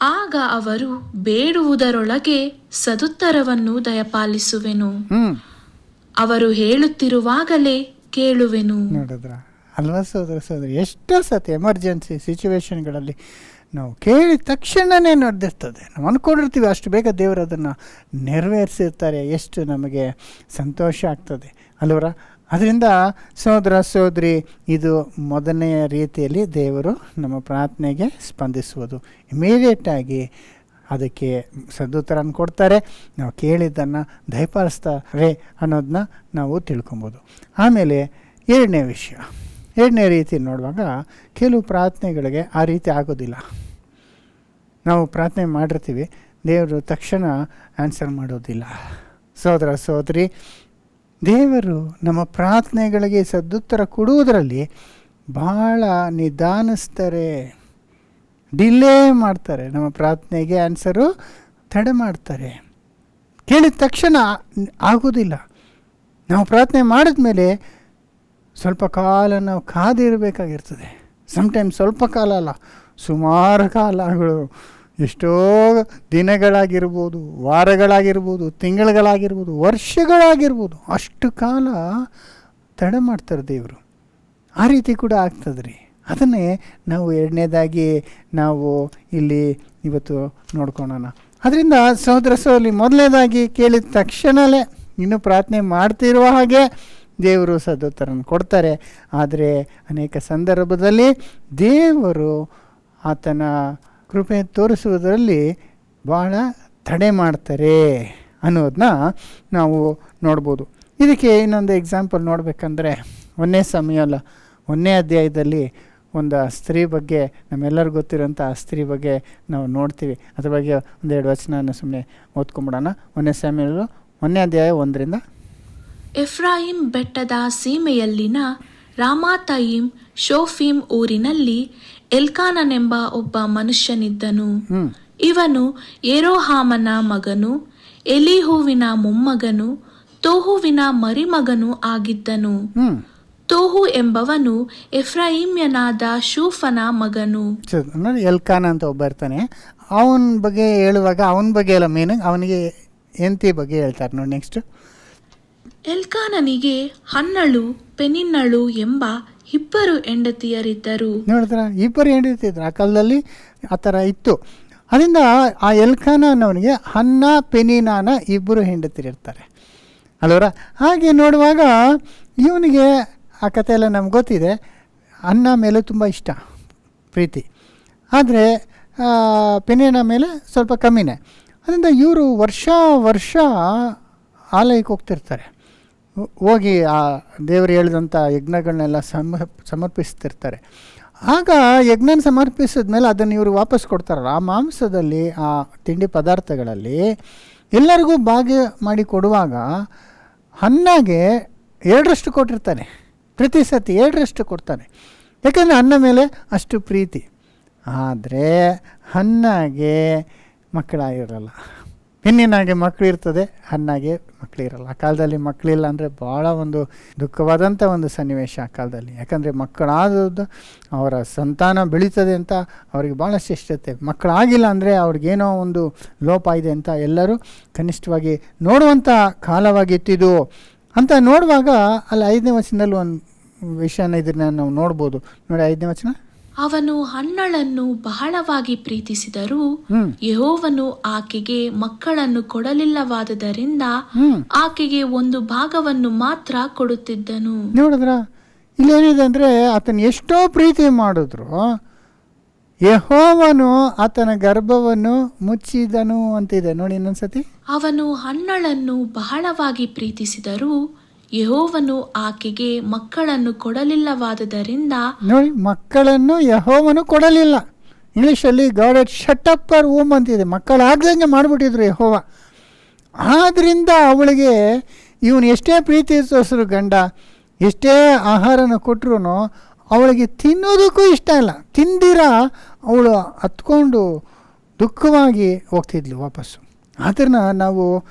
ಆಗ ಅವರು ಬೇಡುವುದರೊಳಗೆ ಸದುತ್ತರವನ್ನು ದಯಪಾಲಿಸುವೆನು, ಅವರು ಹೇಳುತ್ತಿರುವಾಗಲೇ ಕೇಳುವೆನು. ನೋಡಿದ್ರ ಅಲ್ವಾ ಸಹೋದರ ಸಹೋದರಿ, ಎಷ್ಟೋ ಸತಿ ಎಮರ್ಜೆನ್ಸಿ ಸಿಚುವೇಶನ್ಗಳಲ್ಲಿ ನಾವು ಕೇಳಿದ ತಕ್ಷಣವೇ ನಡೆದಿರ್ತದೆ. ನಾವು ಅಂದ್ಕೊಂಡಿರ್ತೀವಿ, ಅಷ್ಟು ಬೇಗ ದೇವರು ಅದನ್ನು ನೆರವೇರಿಸಿರ್ತಾರೆ. ಎಷ್ಟು ನಮಗೆ ಸಂತೋಷ ಆಗ್ತದೆ ಅಲ್ವರ. ಅದರಿಂದ ಸಹೋದರ ಸಹೋದರಿ, ಇದು ಮೊದಲನೆಯ ರೀತಿಯಲ್ಲಿ ದೇವರು ನಮ್ಮ ಪ್ರಾರ್ಥನೆಗೆ ಸ್ಪಂದಿಸುವುದು. ಇಮಿಡಿಯೇಟಾಗಿ ಅದಕ್ಕೆ ಸದುತ್ತರನ ಕೊಡ್ತಾರೆ, ನಾವು ಕೇಳಿದ್ದನ್ನು ದಯಪಾಲಿಸ್ತಾರೆ ಅನ್ನೋದನ್ನ ನಾವು ತಿಳ್ಕೊಬೋದು. ಆಮೇಲೆ ಎರಡನೇ ರೀತಿ ನೋಡುವಾಗ, ಕೆಲವು ಪ್ರಾರ್ಥನೆಗಳಿಗೆ ಆ ರೀತಿ ಆಗೋದಿಲ್ಲ. ನಾವು ಪ್ರಾರ್ಥನೆ ಮಾಡಿರ್ತೀವಿ, ದೇವರು ತಕ್ಷಣ ಆನ್ಸರ್ ಮಾಡೋದಿಲ್ಲ. ಸಹೋದರ ಸಹೋದರಿ, ದೇವರು ನಮ್ಮ ಪ್ರಾರ್ಥನೆಗಳಿಗೆ ಸದುತ್ತರ ಕೊಡುವುದರಲ್ಲಿ ಭಾಳ ನಿಧಾನಿಸ್ತಾರೆ, ಡಿಲೇ ಮಾಡ್ತಾರೆ. ನಮ್ಮ ಪ್ರಾರ್ಥನೆಗೆ ಆನ್ಸರು ತಡೆ ಮಾಡ್ತಾರೆ. ಕೇಳಿದ ತಕ್ಷಣ ಆಗೋದಿಲ್ಲ. ನಾವು ಪ್ರಾರ್ಥನೆ ಮಾಡಿದ್ಮೇಲೆ ಸ್ವಲ್ಪ ಕಾಲ ನಾವು ಕಾದಿರಬೇಕಾಗಿರ್ತದೆ. ಸಮ್ಟೈಮ್ಸ್ ಸ್ವಲ್ಪ ಕಾಲ ಅಲ್ಲ, ಸುಮಾರು ಕಾಲಗಳು, ಎಷ್ಟೋ ದಿನಗಳಾಗಿರ್ಬೋದು, ವಾರಗಳಾಗಿರ್ಬೋದು, ತಿಂಗಳುಗಳಾಗಿರ್ಬೋದು, ವರ್ಷಗಳಾಗಿರ್ಬೋದು, ಅಷ್ಟು ಕಾಲ ತಡೆ ಮಾಡ್ತಾರೆ ದೇವರು. ಆ ರೀತಿ ಕೂಡ ಆಗ್ತದೆ ರೀ. ಅದನ್ನೇ ನಾವು ಎರಡನೇದಾಗಿ ನಾವು ಇಲ್ಲಿ ಇವತ್ತು ನೋಡ್ಕೊಳ್ಳೋಣ. ಅದರಿಂದ ಸಹೋದರ ಸಹೋದರಿ, ಮೊದಲನೇದಾಗಿ ಕೇಳಿದ ತಕ್ಷಣವೇ ಇನ್ನೂ ಪ್ರಾರ್ಥನೆ ಮಾಡ್ತಿರುವ ಹಾಗೆ ದೇವರು ಸದುತ್ತರನ ಕೊಡ್ತಾರೆ. ಆದರೆ ಅನೇಕ ಸಂದರ್ಭದಲ್ಲಿ ದೇವರು ಆತನ ಕೃಪೆ ತೋರಿಸುವುದರಲ್ಲಿ ಭಾಳ ತಡೆ ಮಾಡ್ತಾರೆ ಅನ್ನೋದನ್ನ ನಾವು ನೋಡ್ಬೋದು. ಇದಕ್ಕೆ ಇನ್ನೊಂದು ಎಕ್ಸಾಂಪಲ್ ನೋಡಬೇಕಂದ್ರೆ, 1ನೇ ಸಮುವೇಲ 1ನೇ ಅಧ್ಯಾಯದಲ್ಲಿ ಒಂದು ಸ್ತ್ರೀ ಬಗ್ಗೆ, ನಮ್ಮೆಲ್ಲರಿಗೂ ಗೊತ್ತಿರೋಂಥ ಆ ಸ್ತ್ರೀ ಬಗ್ಗೆ ನಾವು ನೋಡ್ತೀವಿ. ಅದ್ರ ಬಗ್ಗೆ ಒಂದೆರಡು ವಚನ ಸುಮ್ಮನೆ ಓದ್ಕೊಂಬಿಡೋಣ. 1ನೇ ಸಮುವೇಲ 1ನೇ ಅಧ್ಯಾಯ 1ರಿಂದ. ಎಫ್ರಾಯಿಂ ಬೆಟ್ಟದ ಸೀಮೆಯಲ್ಲಿನ ರಾಮಾತಯಿಮ್ ಶೋಫೀಮ್ ಊರಿನಲ್ಲಿ ಎಲ್ಕಾನನೆಂಬ ಒಬ್ಬ ಮನುಷ್ಯನಿದ್ದನು. ಇವನು ಯೆರೋಹಾಮನ ಮಗನು, ಎಲಿಹುವಿನ ಮೊಮ್ಮಗನು, ತೋಹುವಿನ ಮರಿಮಗನು ಆಗಿದ್ದನು. ತೋಹು ಎಂಬವನು ಎಫ್ರಾಯಿಮ್ಯನಾದ ಶೂಫನ ಮಗನು. ನೋಡಿ, ಎಲ್ಕಾನ ಅಂತ ಒಬ್ಬ ಇರ್ತಾನೆ. ಅವನ ಬಗ್ಗೆ ಹೇಳುವಾಗ ಅವನ ಬಗ್ಗೆ ಎಲ್ಲ ಮೀನಿಂಗ್ ಅವನಿಗೆ ಎಂತಿ ಬಗ್ಗೆ ಹೇಳ್ತಾರೆ ನೋಡಿ. ನೆಕ್ಸ್ಟ್, ಎಲ್ಕಾನನಿಗೆ ಹನ್ನಳು ಪೆನಿನ್ನಳು ಎಂಬ ಇಬ್ಬರು ಹೆಂಡತಿಯರಿದ್ದರು. ನೋಡಿದ್ರ, ಇಬ್ಬರು ಹೆಂಡತಿದ್ರು. ಆ ಕಾಲದಲ್ಲಿ ಆ ಥರ ಇತ್ತು. ಅದರಿಂದ ಆ ಎಲ್ಕಾನ ಅನ್ನೋನಿಗೆ ಹನ್ನ ಪೆನಿನಾನ ಇಬ್ಬರು ಹೆಂಡತಿರಿರ್ತಾರೆ ಅಲ್ವರ. ಹಾಗೆ ನೋಡುವಾಗ ಇವನಿಗೆ ಆ ಕಥೆ ಎಲ್ಲ ನಮ್ಗೆ ಗೊತ್ತಿದೆ. ಅನ್ನ ಮೇಲೆ ತುಂಬ ಇಷ್ಟ, ಪ್ರೀತಿ. ಆದರೆ ಪೆನಿನ ಮೇಲೆ ಸ್ವಲ್ಪ ಕಮ್ಮಿನೇ. ಅದರಿಂದ ಇವರು ವರ್ಷ ಆಲಯಕ್ಕೆ ಹೋಗ್ತಿರ್ತಾರೆ. ಹೋಗಿ ಆ ದೇವರು ಹೇಳಿದಂಥ ಯಜ್ಞಗಳನ್ನೆಲ್ಲ ಸಮರ್ಪಿಸ್ತಿರ್ತಾರೆ. ಆಗ ಯಜ್ಞನ ಸಮರ್ಪಿಸಿದ್ಮೇಲೆ ಅದನ್ನು ಇವರು ವಾಪಸ್ ಕೊಡ್ತಾರಲ್ಲ, ಆ ಮಾಂಸದಲ್ಲಿ, ಆ ತಿಂಡಿ ಪದಾರ್ಥಗಳಲ್ಲಿ ಎಲ್ಲರಿಗೂ ಭಾಗ್ಯ ಮಾಡಿ ಕೊಡುವಾಗ ಹನ್ನಾಗೆ 2ರಷ್ಟು ಕೊಟ್ಟಿರ್ತಾನೆ. ಪ್ರತಿ ಸತಿ 2ರಷ್ಟು ಕೊಡ್ತಾನೆ. ಯಾಕಂದರೆ ಅನ್ನ ಮೇಲೆ ಅಷ್ಟು ಪ್ರೀತಿ. ಆದರೆ ಹನ್ನಾಗೆ ಮಕ್ಕಳಾಗಿರಲ್ಲ. ಹೆಣ್ಣಿನಾಗೆ ಮಕ್ಕಳಿರ್ತದೆ, ಹನ್ನಾಗೆ ಮಕ್ಕಳಿರಲ್ಲ. ಆ ಕಾಲದಲ್ಲಿ ಮಕ್ಕಳಿಲ್ಲ ಅಂದರೆ ಭಾಳ ಒಂದು ದುಃಖವಾದಂಥ ಒಂದು ಸನ್ನಿವೇಶ ಆ ಕಾಲದಲ್ಲಿ. ಯಾಕಂದರೆ ಮಕ್ಕಳಾದದ್ದು ಅವರ ಸಂತಾನ ಬೆಳೀತದೆ ಅಂತ ಅವ್ರಿಗೆ ಭಾಳಷ್ಟು ಇಷ್ಟತೆ. ಮಕ್ಕಳಾಗಿಲ್ಲ ಅಂದರೆ ಅವ್ರಿಗೇನೋ ಒಂದು ಲೋಪ ಇದೆ ಅಂತ ಎಲ್ಲರೂ ಕನಿಷ್ಠವಾಗಿ ನೋಡುವಂಥ ಕಾಲವಾಗಿತ್ತಿದು ಅಂತ ನೋಡುವಾಗ ಅಲ್ಲಿ 5ನೇ ವಚನದಲ್ಲಿ ಒಂದು ವಿಷಯನ ಇದನ್ನ ನಾವು ನೋಡ್ಬೋದು ನೋಡಿ. 5ನೇ ವಚನ, ಅವನು ಹನ್ನಳನ್ನು ಬಹಳವಾಗಿ ಪ್ರೀತಿಸಿದರೂ ಯೆಹೋವನು ಆಕೆಗೆ ಮಕ್ಕಳನ್ನು ಕೊಡಲಿಲ್ಲವಾದುದರಿಂದ ಆಕೆಗೆ ಒಂದು ಭಾಗವನ್ನು ಮಾತ್ರ ಕೊಡುತ್ತಿದ್ದನು. ನೋಡಿದ್ರ, ಇಲ್ಲೇನಿದೆ ಅಂದರೆ ಆತನ ಎಷ್ಟೋ ಪ್ರೀತಿ ಮಾಡಿದ್ರು ಯೆಹೋವನು ಆತನ ಗರ್ಭವನ್ನು ಮುಚ್ಚಿದನು ಅಂತಿದೆ ನೋಡಿ. ಇನ್ನೊಂದ್ಸತಿ, ಅವನು ಹನ್ನಳನ್ನು ಬಹಳವಾಗಿ ಪ್ರೀತಿಸಿದರೂ ಯೆಹೋವನು ಆಕೆಗೆ ಮಕ್ಕಳನ್ನು ಕೊಡಲಿಲ್ಲವಾದುದರಿಂದ. ನೋಡಿ, ಮಕ್ಕಳನ್ನು ಯೆಹೋವನು ಕೊಡಲಿಲ್ಲ. ಇಂಗ್ಲೀಷಲ್ಲಿ god had shut up Har whom ಅಂತಿದೆ. ಮಕ್ಕಳಾಗ್ದಂಗೆ ಮಾಡಿಬಿಟ್ಟಿದ್ರು ಯೆಹೋವ. ಆದ್ದರಿಂದ ಅವಳಿಗೆ ಇವನು ಎಷ್ಟೇ ಪ್ರೀತಿ ತೋರಿಸಿದ್ರು ಗಂಡ, ಎಷ್ಟೇ ಆಹಾರನ ಕೊಟ್ಟರು ಅವಳಿಗೆ ತಿನ್ನೋದಕ್ಕೂ ಇಷ್ಟ ಇಲ್ಲ. ತಿಂದಿರ ಅವಳು ಹತ್ಕೊಂಡು ದುಃಖವಾಗಿ ಹೋಗ್ತಿದ್ಲು ವಾಪಸ್ಸು. ಅದನ್ನು ನಾವು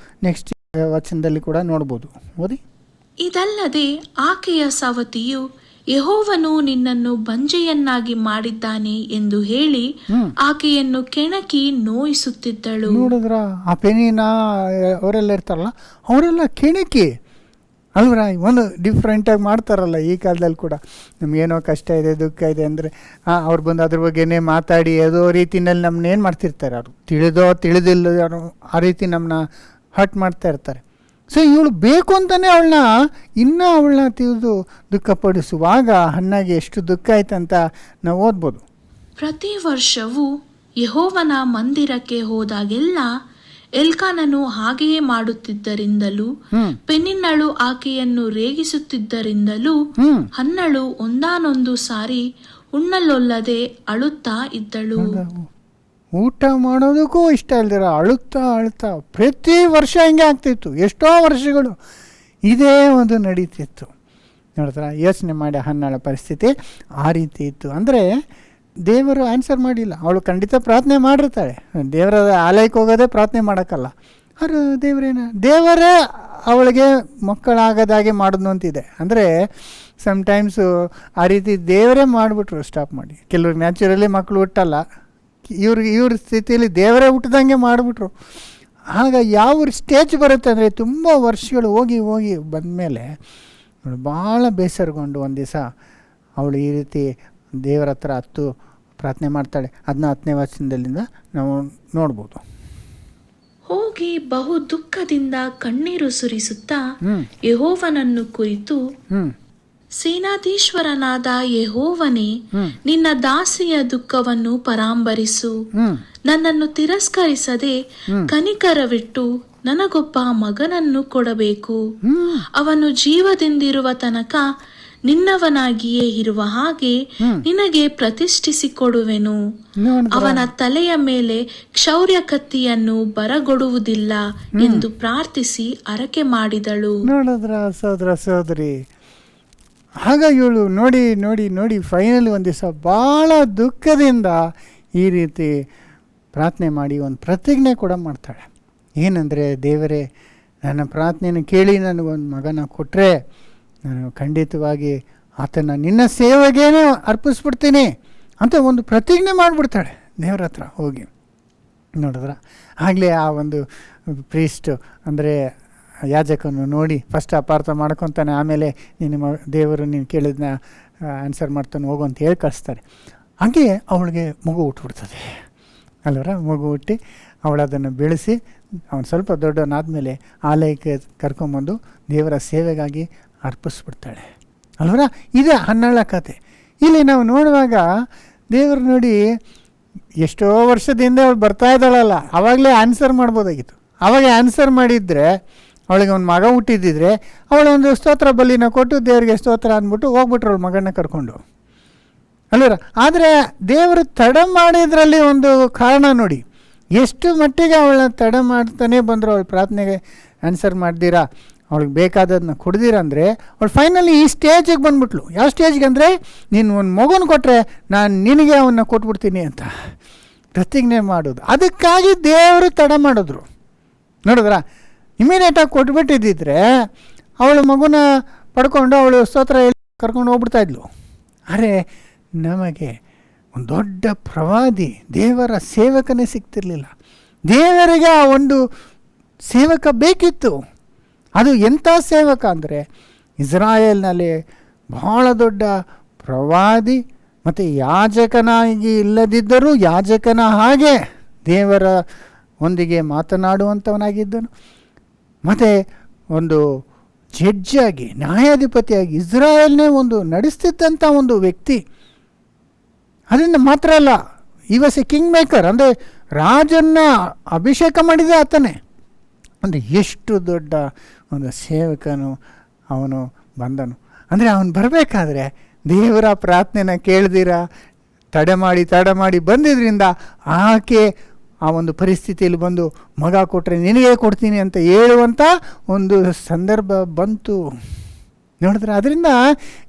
ನೆಕ್ಸ್ಟ್ ವಚನದಲ್ಲಿ ಕೂಡ ನೋಡ್ಬೋದು. ಓದಿ. ಇದಲ್ಲದೆ ಆಕೆಯ ಸವತಿಯು ಯೆಹೋವನು ನಿನ್ನನ್ನು ಬಂಜೆಯನ್ನಾಗಿ ಮಾಡಿದ್ದಾನೆ ಎಂದು ಹೇಳಿ ಆಕೆಯನ್ನು ಕೆಣಕಿ ನೋಯಿಸುತ್ತಿದ್ದಳು. ನೋಡಿದ್ರ, ಆ ಪೆನಿನ ಅವರೆಲ್ಲ ಇರ್ತಾರಲ್ಲ, ಅವರೆಲ್ಲ ಕೆಣಕಿ ಅಲ್ವರ ಒಂದು ಡಿಫ್ರೆಂಟಾಗಿ ಮಾಡ್ತಾರಲ್ಲ ಈ ಕಾಲದಲ್ಲಿ ಕೂಡ. ನಮಗೇನೋ ಕಷ್ಟ ಇದೆ, ದುಃಖ ಇದೆ ಅಂದರೆ ಅವ್ರು ಬಂದು ಅದ್ರ ಬಗ್ಗೆನೇ ಮಾತಾಡಿ ಯಾವುದೋ ರೀತಿಯಲ್ಲಿ ನಮ್ಮನ್ನ ಏನು ಮಾಡ್ತಿರ್ತಾರೆ. ಅವರು ತಿಳಿದೋ ತಿಳಿದಿಲ್ಲ ಆ ರೀತಿ ನಮ್ಮನ್ನ ಹರ್ಟ್ ಮಾಡ್ತಾ ಇರ್ತಾರೆ. ಸೊ ಇವಳು ಬೇಕು ಅಂತಲೇ ಅವಳನ್ನ ತಿಳಿದು ದುಃಖಪಡಿಸುವಾಗ ಹಣ್ಣಾಗಿ ಎಷ್ಟು ದುಃಖ ಆಯ್ತಂತ ನಾವು ಓದ್ಬೋದು. ಪ್ರತಿ ವರ್ಷವೂ ಯೆಹೋವನ ಮಂದಿರಕ್ಕೆ ಹೋದಾಗೆಲ್ಲ ಎಲ್ಕಾನನು ಹಾಗೆಯೇ ಮಾಡುತ್ತಿದ್ದರಿಂದಲೂ ಪೆನಿನ್ನಳು ಆಕೆಯನ್ನು ರೇಗಿಸುತ್ತಿದ್ದರಿಂದಲೂ ಹನ್ನಳು ಒಂದಾನೊಂದು ಸಾರಿ ಉಣ್ಣಲೊಲ್ಲದೆ ಅಳುತ್ತಾ ಇದ್ದಳು. ಊಟ ಮಾಡೋದಕ್ಕೂ ಇಷ್ಟ ಇಲ್ದಿರ ಅಳುತ್ತಾ ಪ್ರತಿ ವರ್ಷ ಹಿಂಗೆ ಆಗ್ತಿತ್ತು. ಎಷ್ಟೋ ವರ್ಷಗಳು ಇದೇ ಒಂದು ನಡೀತಿತ್ತು. ನೋಡಿದ್ರ, ಯೋಚನೆ ಮಾಡಿ ಹನ್ನಳ ಪರಿಸ್ಥಿತಿ ಆ ರೀತಿ ಇತ್ತು. ಅಂದರೆ ದೇವರು ಆನ್ಸರ್ ಮಾಡಿಲ್ಲ. ಅವಳು ಖಂಡಿತ ಪ್ರಾರ್ಥನೆ ಮಾಡಿರ್ತಾಳೆ. ದೇವರ ಆಲಯಕ್ಕೆ ಹೋಗೋದೇ ಪ್ರಾರ್ಥನೆ ಮಾಡೋಕ್ಕಲ್ಲ. ಆದ್ರೆ ದೇವರೇ ಅವಳಿಗೆ ಮಕ್ಕಳಾಗದಾಗೆ ಮಾಡಿದ್ನು ಅಂತಿದೆ. ಅಂದರೆ ಸಮ್ಟೈಮ್ಸು ಆ ರೀತಿ ದೇವರೇ ಮಾಡಿಬಿಟ್ರು ಸ್ಟಾಪ್ ಮಾಡಿ. ಕೆಲವ್ರಿಗೆ ನ್ಯಾಚುರಲಿ ಮಕ್ಕಳು ಹುಟ್ಟಲ್ಲ, ಇವ್ರ ಸ್ಥಿತಿಯಲ್ಲಿ ದೇವರೇ ಹುಟ್ಟಿದಂಗೆ ಮಾಡಿಬಿಟ್ರು. ಆಗ ಯಾವ ಸ್ಟೇಜ್ ಬರುತ್ತೆ ಅಂದರೆ ತುಂಬ ವರ್ಷಗಳು ಹೋಗಿ ಬಂದಮೇಲೆ ಭಾಳ ಬೇಸರಗೊಂಡು ಒಂದು ದಿವಸ ಅವಳು ಈ ರೀತಿ ದೇವರ ಹತ್ರ ಪ್ರಾರ್ಥನೆ ಮಾಡ್ತಾಳೆ. ಅದನ್ನ 10ನೇ ವಚನದಲ್ಲಿಂದ ನಾವು ನೋಡ್ಬೋದು. ಹೋಗಿ ಬಹು ದುಃಖದಿಂದ ಕಣ್ಣೀರು ಸುರಿಸುತ್ತಾ ಯೆಹೋವನನ್ನು ಕುರಿತು, ಸೇನಾಧೀಶ್ವರನಾದ ಯೆಹೋವನೇ, ನಿನ್ನ ದಾಸಿಯ ದುಃಖವನ್ನು ಪರಾಂಬರಿಸು. ನನ್ನನ್ನು ತಿರಸ್ಕರಿಸದೆ ಕನಿಕರವಿಟ್ಟು ನನಗೊಬ್ಬ ಮಗನನ್ನು ಕೊಡಬೇಕು. ಅವನು ಜೀವದಿಂದಿರುವ ತನಕ ನಿನ್ನವನಾಗಿಯೇ ಇರುವ ಹಾಗೆ ನಿನಗೆ ಪ್ರತಿಷ್ಠಿಸಿಕೊಡುವೆನು. ಅವನ ತಲೆಯ ಮೇಲೆ ಕ್ಷೌರ್ಯ ಕತ್ತಿಯನ್ನು ಬರಗೊಡುವುದಿಲ್ಲ ಎಂದು ಪ್ರಾರ್ಥಿಸಿ ಹರಕೆ ಮಾಡಿದಳು. ನೋಡಿದ್ರ ಸಹೋದರ ಸಹೋದರಿ, ಆಗ ಇವಳು ನೋಡಿ ನೋಡಿ ನೋಡಿ ಫೈನಲಿ ಒಂದು ದಿವಸ ಭಾಳ ದುಃಖದಿಂದ ಈ ರೀತಿ ಪ್ರಾರ್ಥನೆ ಮಾಡಿ ಒಂದು ಪ್ರತಿಜ್ಞೆ ಕೂಡ ಮಾಡ್ತಾಳೆ. ಏನಂದರೆ, ದೇವರೇ, ನನ್ನ ಪ್ರಾರ್ಥನೆಯನ್ನು ಕೇಳಿ ನನಗೊಂದು ಮಗನ ಕೊಟ್ಟರೆ ನಾನು ಖಂಡಿತವಾಗಿ ಆತನ ನಿನ್ನ ಸೇವೆಗೇನೆ ಅರ್ಪಿಸ್ಬಿಡ್ತೀನಿ ಅಂತ ಒಂದು ಪ್ರತಿಜ್ಞೆ ಮಾಡಿಬಿಡ್ತಾಳೆ ದೇವರ ಹತ್ರ ಹೋಗಿ. ನೋಡಿದ್ರ, ಆಗಲೇ ಆ ಒಂದು ಪ್ರೀಸ್ಟ್ ಅಂದರೆ ಯಾಜಕನು ನೋಡಿ ಫಸ್ಟ್ ಅಪಾರ್ಥ ಮಾಡ್ಕೊತಾನೆ, ಆಮೇಲೆ ನಿನ್ನ ದೇವರು ನೀನು ಕೇಳಿದ್ನ ಆನ್ಸರ್ ಮಾಡ್ತಾನೆ ಹೋಗು ಅಂತ ಹೇಳಿ ಕಳಿಸ್ತಾರೆ. ಹಾಗೆ ಅವಳಿಗೆ ಮಗು ಹುಟ್ಬಿಡ್ತದೆ ಅಲ್ವರ. ಮಗು ಹುಟ್ಟಿ ಅವಳು ಅದನ್ನು ಬೆಳೆಸಿ ಅವನು ಸ್ವಲ್ಪ ದೊಡ್ಡವನಾದಮೇಲೆ ಆಲಯಕ್ಕೆ ಕರ್ಕೊಂಬಂದು ದೇವರ ಸೇವೆಗಾಗಿ ಅರ್ಪಿಸ್ಬಿಡ್ತಾಳೆ ಅಲ್ವರ. ಇದೇ ಹನ್ನಳ ಕತೆ. ಇಲ್ಲಿ ನಾವು ನೋಡುವಾಗ ದೇವರು ನೋಡಿ ಎಷ್ಟೋ ವರ್ಷದಿಂದ ಅವಳು ಬರ್ತಾ ಇದ್ದಾಳಲ್ಲ, ಆವಾಗಲೇ ಆನ್ಸರ್ ಮಾಡ್ಬೋದಾಗಿತ್ತು. ಆವಾಗ ಆನ್ಸರ್ ಮಾಡಿದರೆ ಅವಳಿಗೆ ಒಂದು ಮಗ ಹುಟ್ಟಿದ್ದಿದ್ರೆ ಅವಳೊಂದು ಸ್ತೋತ್ರ ಬಲಿನ ಕೊಟ್ಟು ದೇವರಿಗೆ ಸ್ತೋತ್ರ ಅಂದ್ಬಿಟ್ಟು ಹೋಗ್ಬಿಟ್ರು ಅವಳು ಮಗನ ಕರ್ಕೊಂಡು ಅಲ್ವರ. ಆದರೆ ದೇವರು ತಡ ಮಾಡಿದ್ರಲ್ಲಿ ಒಂದು ಕಾರಣ ನೋಡಿ, ಎಷ್ಟು ಮಟ್ಟಿಗೆ ಅವಳನ್ನ ತಡ ಮಾಡ್ತಾನೆ ಬಂದರು. ಅವಳು ಪ್ರಾರ್ಥನೆಗೆ ಆನ್ಸರ್ ಮಾಡ್ದಿರಾ, ಅವಳಿಗೆ ಬೇಕಾದದನ್ನ ಕೊಡ್ದಿರ ಅಂದರೆ ಅವಳು ಫೈನಲಿ ಈ ಸ್ಟೇಜಿಗೆ ಬಂದ್ಬಿಟ್ಲು. ಯಾವ ಸ್ಟೇಜ್ಗೆ ಅಂದರೆ, ನೀನು ಒಂದು ಮಗುನ ಕೊಟ್ಟರೆ ನಾನು ನಿನಗೆ ಅವನ್ನ ಕೊಟ್ಬಿಡ್ತೀನಿ ಅಂತ ಪ್ರತಿಜ್ಞೆ ಮಾಡೋದು. ಅದಕ್ಕಾಗಿ ದೇವರು ತಡ ಮಾಡಿದ್ರು. ನೋಡಿದ್ರಾ, ಇಮಿಡಿಯೇಟಾಗಿ ಕೊಟ್ಬಿಟ್ಟಿದ್ದಿದ್ರೆ ಅವಳು ಮಗುನ ಪಡ್ಕೊಂಡು ಅವಳು ಸ್ತೋತ್ರ ಹೇಳಿ ಕರ್ಕೊಂಡು ಹೋಗ್ಬಿಡ್ತಾಯಿದ್ಲು. ಅರೆ, ನಮಗೆ ಒಂದು ದೊಡ್ಡ ಪ್ರವಾದಿ ದೇವರ ಸೇವಕನೇ ಸಿಗ್ತಿರ್ಲಿಲ್ಲ. ದೇವರಿಗೆ ಆ ಒಂದು ಸೇವಕ ಬೇಕಿತ್ತು. ಅದು ಎಂಥ ಸೇವಕ ಅಂದರೆ, ಇಸ್ರಾಯೇಲ್ನಲ್ಲಿ ಬಹಳ ದೊಡ್ಡ ಪ್ರವಾದಿ ಮತ್ತು ಯಾಜಕನಾಗಿ ಇಲ್ಲದಿದ್ದರೂ ಯಾಜಕನ ಹಾಗೆ ದೇವರ ಒಂದಿಗೆ ಮಾತನಾಡುವಂಥವನಾಗಿದ್ದನು. ಮತ್ತು ಒಂದು ಜಡ್ಜಾಗಿ, ನ್ಯಾಯಾಧಿಪತಿಯಾಗಿ ಇಸ್ರಾಯೇಲ್ನೇ ಒಂದು ನಡೆಸ್ತಿದ್ದಂಥ ಒಂದು ವ್ಯಕ್ತಿ. ಅದರಿಂದ ಮಾತ್ರ ಅಲ್ಲ, ಈ ವಾಸ್ ಎ ಕಿಂಗ್ ಮೇಕರ್, ಅಂದರೆ ರಾಜನ್ನು ಅಭಿಷೇಕ ಮಾಡಿದೆ ಆತನೇ. ಅಂದರೆ ಎಷ್ಟು ದೊಡ್ಡ ಒಂದು ಸೇವಕನು ಅವನು ಬಂದನು. ಅಂದರೆ ಅವನು ಬರಬೇಕಾದ್ರೆ ದೇವರ ಪ್ರಾರ್ಥನೆನ ಕೇಳ್ದಿರ ತಡ ಮಾಡಿ ಬಂದಿದ್ದರಿಂದ ಆಕೆ ಆ ಒಂದು ಪರಿಸ್ಥಿತಿಯಲ್ಲಿ ಬಂದು ಮಗ ಕೊಟ್ಟರೆ ನಿನಗೆ ಕೊಡ್ತೀನಿ ಅಂತ ಹೇಳುವಂಥ ಒಂದು ಸಂದರ್ಭ ಬಂತು. ನೋಡಿದ್ರೆ, ಅದರಿಂದ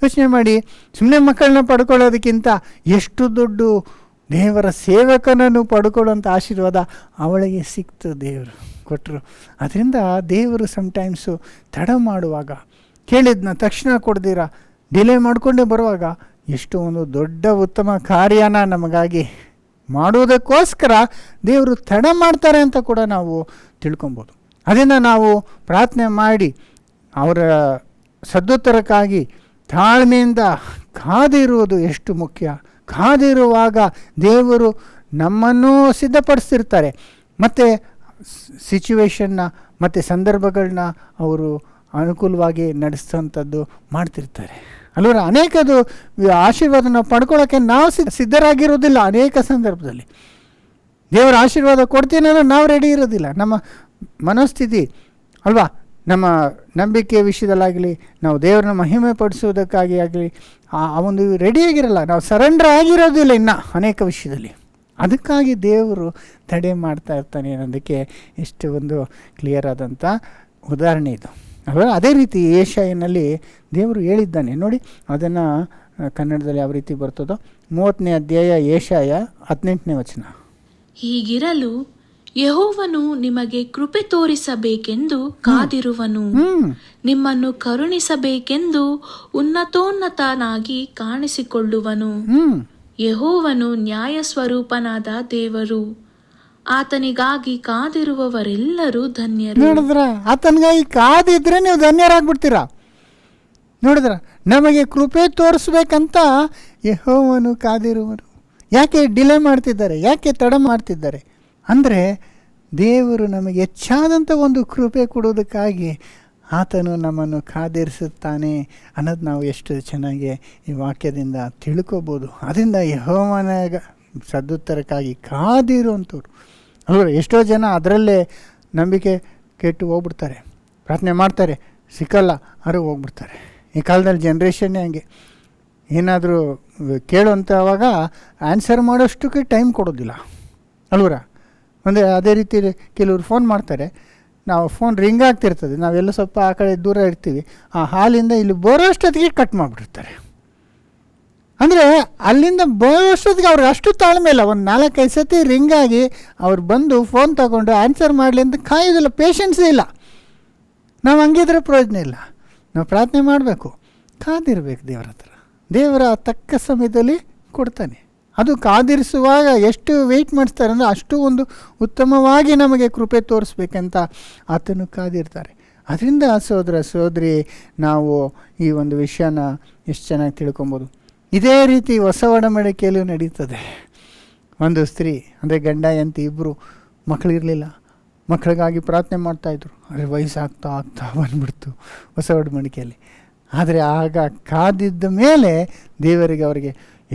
ಯೋಚನೆ ಮಾಡಿ, ಸುಮ್ಮನೆ ಮಕ್ಕಳನ್ನ ಪಡ್ಕೊಳ್ಳೋದಕ್ಕಿಂತ ಎಷ್ಟು ದೊಡ್ಡ ದೇವರ ಸೇವಕನನ್ನು ಪಡ್ಕೊಳ್ಳೋಂಥ ಆಶೀರ್ವಾದ ಅವಳಿಗೆ ಸಿಕ್ತು, ದೇವರು ಕೊಟ್ಟರು. ಅದರಿಂದ ದೇವರು ಸಮ್ಟೈಮ್ಸು ತಡ ಮಾಡುವಾಗ, ಕೇಳಿದ್ನ ತಕ್ಷಣ ಕೊಡ್ದಿರ ಡಿಲೇ ಮಾಡಿಕೊಂಡೇ ಬರುವಾಗ ಎಷ್ಟು ಒಂದು ದೊಡ್ಡ ಉತ್ತಮ ಕಾರ್ಯನ ನಮಗಾಗಿ ಮಾಡುವುದಕ್ಕೋಸ್ಕರ ದೇವರು ತಡ ಮಾಡ್ತಾರೆ ಅಂತ ಕೂಡ ನಾವು ತಿಳ್ಕೊಬೋದು. ಅದನ್ನು ನಾವು ಪ್ರಾರ್ಥನೆ ಮಾಡಿ ಅವರ ಸದುತ್ತರಕ್ಕಾಗಿ ತಾಳ್ಮೆಯಿಂದ ಕಾದಿರುವುದು ಎಷ್ಟು ಮುಖ್ಯ. ಕಾದಿರುವಾಗ ದೇವರು ನಮ್ಮನ್ನೂ ಸಿದ್ಧಪಡಿಸ್ತಿರ್ತಾರೆ, ಮತ್ತು ಸಿಚುವೇಶನ್ನ ಮತ್ತು ಸಂದರ್ಭಗಳನ್ನ ಅವರು ಅನುಕೂಲವಾಗಿ ನಡೆಸೋಂಥದ್ದು ಮಾಡ್ತಿರ್ತಾರೆ ಅಲ್ವರ. ಅನೇಕದು ಆಶೀರ್ವಾದನ ಪಡ್ಕೊಳ್ಳೋಕ್ಕೆ ನಾವು ಸಿದ್ಧರಾಗಿರೋದಿಲ್ಲ. ಅನೇಕ ಸಂದರ್ಭದಲ್ಲಿ ದೇವರ ಆಶೀರ್ವಾದ ಕೊಡ್ತೀನಿ ಅಂದರೆ ನಾವು ರೆಡಿ ಇರೋದಿಲ್ಲ. ನಮ್ಮ ಮನಸ್ಥಿತಿ ಅಲ್ವಾ, ನಮ್ಮ ನಂಬಿಕೆ ವಿಷಯದಲ್ಲಾಗಲಿ, ನಾವು ದೇವರನ್ನ ಮಹಿಮೆ ಪಡಿಸೋದಕ್ಕಾಗಿ ಆಗಲಿ ಆ ಒಂದು ರೆಡಿಯಾಗಿರಲ್ಲ. ನಾವು ಸರೆಂಡರ್ ಆಗಿರೋದಿಲ್ಲ ಇನ್ನು ಅನೇಕ ವಿಷಯದಲ್ಲಿ. ಅದಕ್ಕಾಗಿ ದೇವರು ತಡೆ ಮಾಡ್ತಾ ಇರ್ತಾನೆ ಅನ್ನೋದಕ್ಕೆ ಎಷ್ಟು ಒಂದು ಕ್ಲಿಯರ್ ಆದಂಥ ಉದಾಹರಣೆ ಇದು ಅಲ್ವಾ. ಅದೇ ರೀತಿ ಯೆಶಾಯನಲ್ಲಿ ದೇವರು ಹೇಳಿದ್ದಾನೆ ನೋಡಿ, ಅದನ್ನು ಕನ್ನಡದಲ್ಲಿ ಯಾವ ರೀತಿ ಬರ್ತದೋ, 30ನೇ ಅಧ್ಯಾಯ ಯೆಶಾಯ 18ನೇ ವಚನ. ಹೀಗಿರಲು ಯೆಹೋವನು ನಿಮಗೆ ಕೃಪೆ ತೋರಿಸಬೇಕೆಂದು ಕಾದಿರುವನು, ನಿಮ್ಮನ್ನು ಕರುಣಿಸಬೇಕೆಂದು ಉನ್ನತೋನ್ನತನಾಗಿ ಕಾಣಿಸಿಕೊಳ್ಳುವನು. ಯೆಹೋವನು ನ್ಯಾಯ ಸ್ವರೂಪನಾದ ದೇವರು, ಆತನಿಗಾಗಿ ಕಾದಿರುವವರೆಲ್ಲರೂ ಧನ್ಯರು. ನೋಡಿದ್ರ, ಆತನಿಗಾಗಿ ಕಾದಿದ್ರೆ ನೀವು ಧನ್ಯರಾಗ್ಬಿಡ್ತೀರಾ. ನೋಡಿದ್ರ, ನಮಗೆ ಕೃಪೆ ತೋರಿಸ್ಬೇಕಂತ ಯೆಹೋವನು ಕಾದಿರುವರು. ಯಾಕೆ ಡಿಲೇ ಮಾಡ್ತಿದ್ದಾರೆ, ಯಾಕೆ ತಡ ಮಾಡ್ತಿದ್ದಾರೆ ಅಂದರೆ, ದೇವರು ನಮಗೆ ಹೆಚ್ಚಾದಂಥ ಒಂದು ಕೃಪೆ ಕೊಡೋದಕ್ಕಾಗಿ ಆತನು ನಮ್ಮನ್ನು ಕಾದಿರಿಸುತ್ತಾನೆ ಅನ್ನೋದು ನಾವು ಎಷ್ಟು ಚೆನ್ನಾಗಿ ಈ ವಾಕ್ಯದಿಂದ ತಿಳ್ಕೊಬೋದು. ಅದರಿಂದ ಯೆಹೋವನ ಸದುತ್ತರಕ್ಕಾಗಿ ಕಾದಿರುವಂಥವ್ರು ಅಲ್ವ. ಎಷ್ಟೋ ಜನ ಅದರಲ್ಲೇ ನಂಬಿಕೆ ಕೆಟ್ಟು ಹೋಗ್ಬಿಡ್ತಾರೆ, ಪ್ರಾರ್ಥನೆ ಮಾಡ್ತಾರೆ, ಸಿಕ್ಕಲ್ಲ ಅವರು ಹೋಗ್ಬಿಡ್ತಾರೆ. ಈ ಕಾಲದಲ್ಲಿ ಜನ್ರೇಷನ್ನೇ ಹಂಗೆ. ಏನಾದರೂ ಕೇಳುವಂಥವಾಗ ಆನ್ಸರ್ ಮಾಡೋಷ್ಟಕ್ಕೆ ಟೈಮ್ ಕೊಡೋದಿಲ್ಲ ಅಲ್ವರ. ಅದೇ ರೀತಿ ಕೆಲವರು ಫೋನ್ ಮಾಡ್ತಾರೆ, ನಾವು ಫೋನ್ ರಿಂಗ್ ಆಗ್ತಿರ್ತದೆ, ನಾವೆಲ್ಲ ಸ್ವಲ್ಪ ಆ ಕಡೆ ದೂರ ಇರ್ತೀವಿ, ಆ ಹಾಲಿಂದ ಇಲ್ಲಿ ಬರೋಷ್ಟೊತ್ತಿಗೆ ಕಟ್ ಮಾಡಿಬಿಡ್ತಾರೆ. ಅಂದರೆ ಅಲ್ಲಿಂದ ಬರೋಷ್ಟೊತ್ತಿಗೆ ಅವ್ರಿಗೆ ಅಷ್ಟು ತಾಳ್ಮೆ ಇಲ್ಲ. ಒಂದು 4-5 ಸತಿ ರಿಂಗ್ ಆಗಿ ಅವ್ರು ಬಂದು ಫೋನ್ ತಗೊಂಡು ಆನ್ಸರ್ ಮಾಡಲಿ ಅಂತ ಕಾಯೋದಿಲ್ಲ, ಪೇಷನ್ಸೇ ಇಲ್ಲ. ನಾವು ಹಂಗಿದ್ರೆ ಪ್ರಯೋಜನ ಇಲ್ಲ. ನಾವು ಪ್ರಾರ್ಥನೆ ಮಾಡಬೇಕು, ಕಾದಿರಬೇಕು ದೇವರ ಹತ್ರ. ದೇವರ ತಕ್ಕ ಸಮಯದಲ್ಲಿ ಕೊಡ್ತಾನೆ. ಅದು ಕಾದಿರಿಸುವಾಗ ಎಷ್ಟು ವೆಯ್ಟ್ ಮಾಡಿಸ್ತಾರೆ ಅಂದರೆ ಅಷ್ಟು ಒಂದು ಉತ್ತಮವಾಗಿ ನಮಗೆ ಕೃಪೆ ತೋರಿಸ್ಬೇಕಂತ ಆತನು ಕಾದಿರ್ತಾರೆ. ಅದರಿಂದ ಸಹೋದರ ಸಹೋದರಿ, ನಾವು ಈ ಒಂದು ವಿಷಯನ ಎಷ್ಟು ಚೆನ್ನಾಗಿ ತಿಳ್ಕೊಬೋದು. ಇದೇ ರೀತಿ ಹೊಸ ಒಡಂಬಡಿಕೆಯಲ್ಲೂ ನಡೀತದೆ. ಒಂದು ಸ್ತ್ರೀ ಅಂದರೆ ಗಂಡ ಹೆಂಡತಿ ಇಬ್ಬರು ಮಕ್ಕಳಿರಲಿಲ್ಲ, ಮಕ್ಕಳಿಗಾಗಿ ಪ್ರಾರ್ಥನೆ ಮಾಡ್ತಾಯಿದ್ರು. ಆದರೆ ವಯಸ್ಸಾಗ್ತಾ ಬಂದ್ಬಿಡ್ತು ಹೊಸ ಒಡಂಬಡಿಕೆಯಲ್ಲಿ. ಆದರೆ ಆಗ ಕಾದಿದ್ದ ಮೇಲೆ ದೇವರಿಗೆ ಅವರಿಗೆ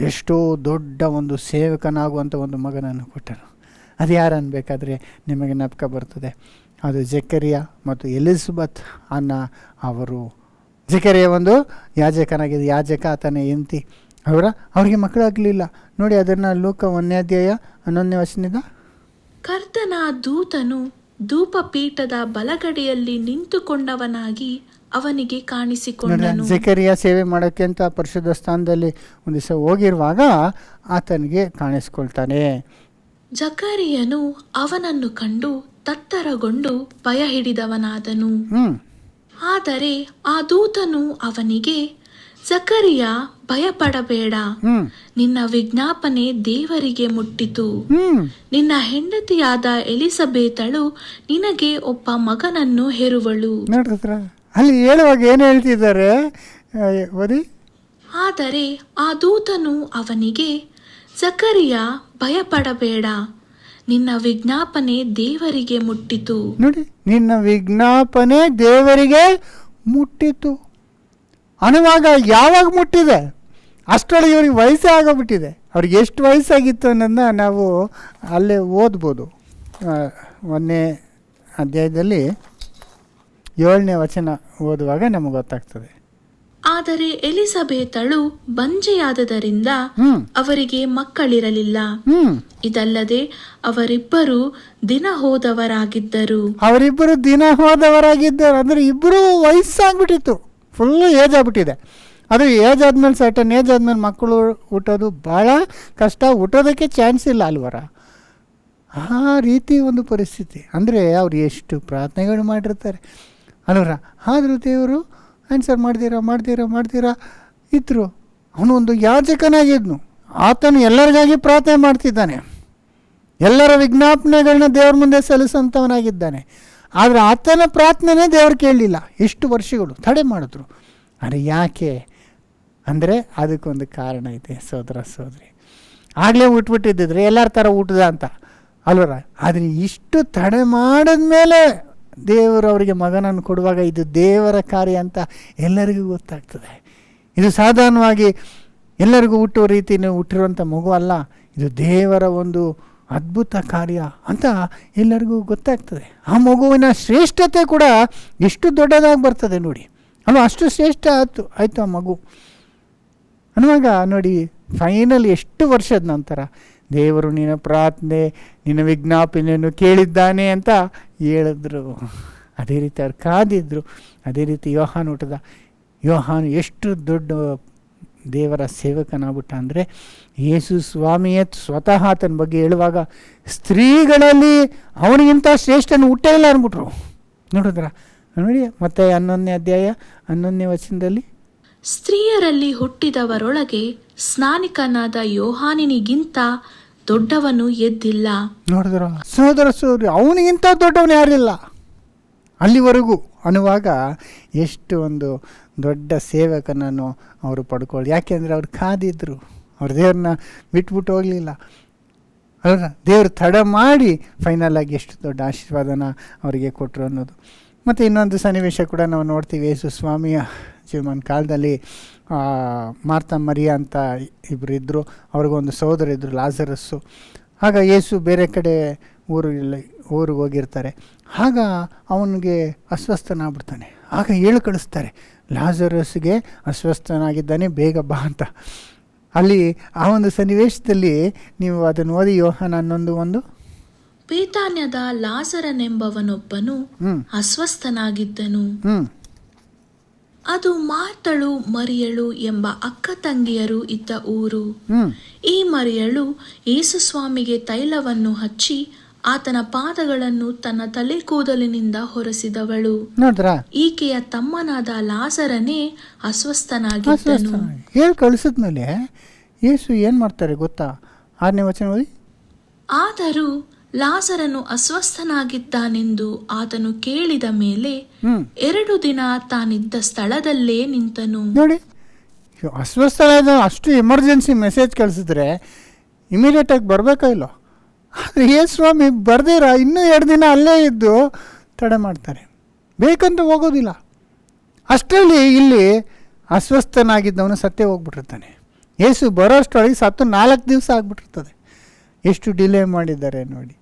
ಎಷ್ಟೋ ದೊಡ್ಡ ಒಂದು ಸೇವಕನಾಗುವಂಥ ಒಂದು ಮಗನನ್ನು ಕೊಟ್ಟರು. ಅದು ಯಾರು ಅನ್ಬೇಕಾದ್ರೆ ನಿಮಗೆ ಜ್ಞಾಪಕ ಬರ್ತದೆ, ಅದು ಜಕರಿಯ ಮತ್ತು ಎಲಿಜಬೆತ್ ಅವರು. ಜಕರಿಯ ಒಂದು ಯಾಜಕನಾಗಿದೆ, ಯಾಜಕ ಆತನ ಹೆಂಡತಿ ಅವರಿಗೆ ಮಕ್ಕಳಾಗಲಿಲ್ಲ. ನೋಡಿ ಅದನ್ನು ಲೂಕ 1:11 ಕರ್ತನ ದೂತನು ಧೂಪಪೀಠದ ಬಲಗಡೆಯಲ್ಲಿ ನಿಂತುಕೊಂಡವನಾಗಿ ಅವನಿಗೆ ಕಾಣಿಸಿಕೊಂಡನು. ಜಕರಿಯ ಸೇವೆ ಮಾಡೋಕ್ಕೆ ಅಂತ ಪರಿಶುದ್ಧ ಸ್ಥಾನದಲ್ಲಿ ಒಂದು ದಿವಸ ಹೋಗಿರುವಾಗ ಆತನಿಗೆ ಕಾಣಿಸ್ಕೊಳ್ತಾನೆ. ಜಕರಿಯನು ಅವನನ್ನು ಕಂಡು ತತ್ತರಗೊಂಡು ಭಯ ಹಿಡಿದವನಾದನು. ಆದರೆ ಆ ದೂತನು ಅವನಿಗೆ, ಜಕರಿಯ ಭಯಪಡಬೇಡ, ನಿನ್ನ ವಿಜ್ಞಾಪನೆ ದೇವರಿಗೆ ಮುಟ್ಟಿತು. ನಿನ್ನ ಹೆಂಡತಿಯಾದ ಎಲಿಸಬೇತಳು ನಿನಗೆ ಒಬ್ಬ ಮಗನನ್ನು ಹೆರುವಳು. ಅಲ್ಲಿ ಹೇಳುವಾಗ ಏನು ಹೇಳ್ತಿದ್ದಾರೆ ಓದಿ. ಆದರೆ ಆ ದೂತನು ಅವನಿಗೆ, ಜಕರಿಯ ಭಯಪಡಬೇಡ, ನಿನ್ನ ವಿಜ್ಞಾಪನೆ ದೇವರಿಗೆ ಮುಟ್ಟಿತು. ನೋಡಿ, ನಿನ್ನ ವಿಜ್ಞಾಪನೆ ದೇವರಿಗೆ ಮುಟ್ಟಿತು ಅನ್ನುವಾಗ ಯಾವಾಗ ಮುಟ್ಟಿದೆ? ಅಷ್ಟರೊಳಗೆ ಇವ್ರಿಗೆ ವಯಸ್ಸೇ ಆಗೋಗ್ಬಿಟ್ಟಿದೆ. ಅವ್ರಿಗೆ ಎಷ್ಟು ವಯಸ್ಸಾಗಿತ್ತು ಅನ್ನೋದನ್ನ ನಾವು ಅಲ್ಲೇ ಓದ್ಬೋದು. 1ನೇ ಅಧ್ಯಾಯದಲ್ಲಿ 7ನೇ ವಚನ ಓದುವಾಗ ನಮಗೆ ಗೊತ್ತಾಗ್ತದೆ. ಆದರೆ ಎಲಿಸಬೇತಳು ಬಂಜೆಯಾದದರಿಂದ ಅವರಿಗೆ ಮಕ್ಕಳಿರಲಿಲ್ಲ. ಇದಲ್ಲದೆ ಅವರಿಬ್ಬರು ದಿನ ಹೋದವರಾಗಿದ್ದರು. ಅಂದರೆ ಇಬ್ಬರು ವಯಸ್ಸಾಗ್ಬಿಟ್ಟಿತ್ತು, ಫುಲ್ ಏಜ್ ಆಗ್ಬಿಟ್ಟಿದೆ. ಅದು ಏಜ್ ಆದ್ಮೇಲೆ, ಸರ್ಟನ್ ಏಜ್ ಆದ್ಮೇಲೆ ಮಕ್ಕಳು ಹುಟ್ಟೋದು ಭಾಳ ಕಷ್ಟ, ಹುಟ್ಟೋದಕ್ಕೆ ಚಾನ್ಸ್ ಇಲ್ಲ ಅಲ್ವರ. ಆ ರೀತಿ ಒಂದು ಪರಿಸ್ಥಿತಿ. ಅಂದರೆ ಅವ್ರು ಎಷ್ಟು ಪ್ರಾರ್ಥನೆಗಳು ಮಾಡಿರ್ತಾರೆ ಅಲ್ವರ. ಆದರೂ ದೇವರು ಆನ್ಸರ್ ಮಾಡ್ತೀರಾ ಇದ್ರು. ಅವನು ಒಂದು ಯಾಜಕನಾಗಿದ್ನು, ಆತನು ಎಲ್ಲರಿಗಾಗಿ ಪ್ರಾರ್ಥನೆ ಮಾಡ್ತಿದ್ದಾನೆ, ಎಲ್ಲರ ವಿಜ್ಞಾಪನೆಗಳನ್ನ ದೇವ್ರ ಮುಂದೆ ಸಲ್ಲಿಸೋಂಥವನಾಗಿದ್ದಾನೆ. ಆದರೆ ಆತನ ಪ್ರಾರ್ಥನೆ ದೇವ್ರು ಕೇಳಲಿಲ್ಲ. ಎಷ್ಟು ವರ್ಷಗಳು ತಡೆ ಮಾಡಿದ್ರು. ಆದರೆ ಯಾಕೆ ಅಂದರೆ ಅದಕ್ಕೊಂದು ಕಾರಣ ಇದೆ ಸಹೋದರ ಸಹೋದರಿ. ಆಗಲೇ ಹುಟ್ಬಿಟ್ಟಿದ್ದಿದ್ರೆ ಎಲ್ಲರ ಥರ ಹುಟ್ಟದ ಅಂತ ಅಲ್ವರ. ಆದರೆ ಇಷ್ಟು ತಡೆ ಮಾಡಿದ್ಮೇಲೆ ದೇವರು ಅವರಿಗೆ ಮಗನನ್ನು ಕೊಡುವಾಗ ಇದು ದೇವರ ಕಾರ್ಯ ಅಂತ ಎಲ್ಲರಿಗೂ ಗೊತ್ತಾಗ್ತದೆ. ಇದು ಸಾಧಾರಣವಾಗಿ ಎಲ್ಲರಿಗೂ ಹುಟ್ಟುವ ರೀತಿ ಹುಟ್ಟಿರುವಂಥ ಮಗು ಅಲ್ಲ, ಇದು ದೇವರ ಒಂದು ಅದ್ಭುತ ಕಾರ್ಯ ಅಂತ ಎಲ್ಲರಿಗೂ ಗೊತ್ತಾಗ್ತದೆ. ಆ ಮಗುವಿನ ಶ್ರೇಷ್ಠತೆ ಕೂಡ ಎಷ್ಟು ದೊಡ್ಡದಾಗಿ ಬರ್ತದೆ ನೋಡಿ ಅಲ್ವ. ಅಷ್ಟು ಶ್ರೇಷ್ಠ ಆಯಿತು ಆ ಮಗು ಅನ್ನುವಾಗ ನೋಡಿ, ಫೈನಲ್ ಎಷ್ಟು ವರ್ಷದ ನಂತರ ದೇವರು ನಿನ್ನ ಪ್ರಾರ್ಥನೆ, ನಿನ್ನ ವಿಜ್ಞಾಪನೆಯನ್ನು ಕೇಳಿದ್ದಾನೆ ಅಂತ ಹೇಳಿದ್ರು. ಅದೇ ರೀತಿ ಅವ್ರು ಕಾದಿದ್ರು. ಅದೇ ರೀತಿ ಯೋಹಾನು ಎಷ್ಟು ದೊಡ್ಡ ದೇವರ ಸೇವಕನಾಗ್ಬಿಟ್ಟ ಅಂದರೆ, ಯೇಸು ಸ್ವಾಮಿಯೇ ಸ್ವತಃ ಆತನ ಬಗ್ಗೆ ಹೇಳುವಾಗ ಸ್ತ್ರೀಗಳಲ್ಲಿ ಅವನಿಗಿಂತ ಶ್ರೇಷ್ಠನ ಹುಟ್ಟೇ ಇಲ್ಲ ಅಂದ್ಬಿಟ್ರು. ನೋಡಿದ್ರ ನೋಡಿ, ಮತ್ತೆ 11ನೇ ಅಧ್ಯಾಯ 11ನೇ ವಚನದಲ್ಲಿ, ಸ್ತ್ರೀಯರಲ್ಲಿ ಹುಟ್ಟಿದವರೊಳಗೆ ಸ್ನಾನಿಕನಾದ ಯೋಹಾನಿನಿಗಿಂತ ದೊಡ್ಡವನು ಎದ್ದಿಲ್ಲ. ನೋಡಿದ್ರ ಸಹೋದರ ಸಹೋದರಿ, ಅವನಿಗಿಂತ ದೊಡ್ಡವನು ಯಾರಿಲ್ಲ ಅಲ್ಲಿವರೆಗೂ ಅನ್ನುವಾಗ ಎಷ್ಟು ಒಂದು ದೊಡ್ಡ ಸೇವಕನನ್ನು ಅವರು ಪಡ್ಕೊಳ್ಳಿ. ಯಾಕೆಂದರೆ ಅವ್ರು ಕಾದಿದ್ರು, ಅವ್ರ ದೇವ್ರನ್ನ ಬಿಟ್ಬಿಟ್ಟು ಹೋಗಲಿಲ್ಲ ಅಲ್ವ. ದೇವರು ತಡ ಮಾಡಿ ಫೈನಲಾಗಿ ಎಷ್ಟು ದೊಡ್ಡ ಆಶೀರ್ವಾದನ ಅವರಿಗೆ ಕೊಟ್ಟರು ಅನ್ನೋದು. ಮತ್ತು ಇನ್ನೊಂದು ಸನ್ನಿವೇಶ ಕೂಡ ನಾವು ನೋಡ್ತೀವಿ. ಯೇಸು ಸ್ವಾಮಿಯ ಜೀವಮಾನ ಕಾಲದಲ್ಲಿ ಮಾರ್ತಾ ಮರಿಯಾ ಅಂತ ಇಬ್ಬರು ಇದ್ದರು. ಅವ್ರಿಗೊಂದು ಸಹೋದರ ಇದ್ದರು, ಲಾಜರಸ್ಸು. ಆಗ ಯೇಸು ಬೇರೆ ಕಡೆ ಊರಿಗೆ ಹೋಗಿರ್ತಾರೆ. ಆಗ ಅವನಿಗೆ ಅಸ್ವಸ್ಥನಾಗ್ಬಿಡ್ತಾನೆ. ಆಗ ಹೇಳಿ ಕಳಿಸ್ತಾರೆ, ಲಾಜರಸ್ಗೆ ಅಸ್ವಸ್ಥನಾಗಿದ್ದಾನೆ, ಬೇಗ ಬಾ ಅಂತ. ಅಲ್ಲಿ ಆ ಒಂದು ಸನ್ನಿವೇಶದಲ್ಲಿ ನೀವು ಅದನ್ನು ಓದಿ ಯೋಹಾನ 11:1. ಬೇತಾನ್ಯದ ಲಾಸರನೆಂಬವನೊಬ್ಬನು ಅಸ್ವಸ್ಥನಾಗಿದ್ದನು. ಅದು ಮಾರ್ತಳು ಮರಿಯಳು ಎಂಬ ಅಕ್ಕ ತಂಗಿಯರು ಇದ್ದ ಊರು. ಈ ಮರಿಯಳು ಯೇಸುಸ್ವಾಮಿಗೆ ತೈಲವನ್ನು ಹಚ್ಚಿ ಆತನ ಪಾದಗಳನ್ನು ತನ್ನ ತಲೆ ಕೂದಲಿನಿಂದ ಹೊರಸಿದವಳು. ಈಕೆಯ ತಮ್ಮನಾದ ಲಾಸರನೇ ಅಸ್ವಸ್ಥನಾಗಿದ್ದನು. ಹೇಳಿ ಕಳಿಸಿದ್ಮೇಲೆ ಯೇಸು ಏನ್ ಮಾಡ್ತಾರೆ ಗೊತ್ತಾ? 6ನೇ ವಚನ ಓದಿ. ಆದರೂ ಲಾಸರನು ಅಸ್ವಸ್ಥನಾಗಿದ್ದಾನೆಂದು ಆತನು ಕೇಳಿದ ಮೇಲೆ 2 ದಿನ ತಾನಿದ್ದ ಸ್ಥಳದಲ್ಲೇ ನಿಂತನು. ನೋಡಿ, ಅಸ್ವಸ್ಥನಾದ ಅಷ್ಟು ಎಮರ್ಜೆನ್ಸಿ ಮೆಸೇಜ್ ಕಳಿಸಿದ್ರೆ ಇಮಿಡಿಯೇಟ್ ಆಗಿ ಬರಬೇಕಾ ಇಲ್ಲೋ? ಆದರೆ ಯೇಸು ಸ್ವಾಮಿ ಬರ್ದಿರ ಇನ್ನೂ 2 ದಿನ ಅಲ್ಲೇ ಇದ್ದು ತಡೆ ಮಾಡ್ತಾರೆ, ಬೇಕಂತ ಹೋಗೋದಿಲ್ಲ. ಅಷ್ಟರಲ್ಲಿ ಇಲ್ಲಿ ಅಸ್ವಸ್ಥನಾಗಿದ್ದವನು ಸತ್ತೇ ಹೋಗ್ಬಿಟ್ಟಿರ್ತಾನೆ. ಯೇಸು ಬರೋ ಅಷ್ಟರೊಳಗೆ ಸತ್ತು 4 ದಿವಸ ಆಗ್ಬಿಟ್ಟಿರ್ತದೆ. ಎಷ್ಟು ಡಿಲೇ ಮಾಡಿದ್ದಾರೆ ನೋಡಿ,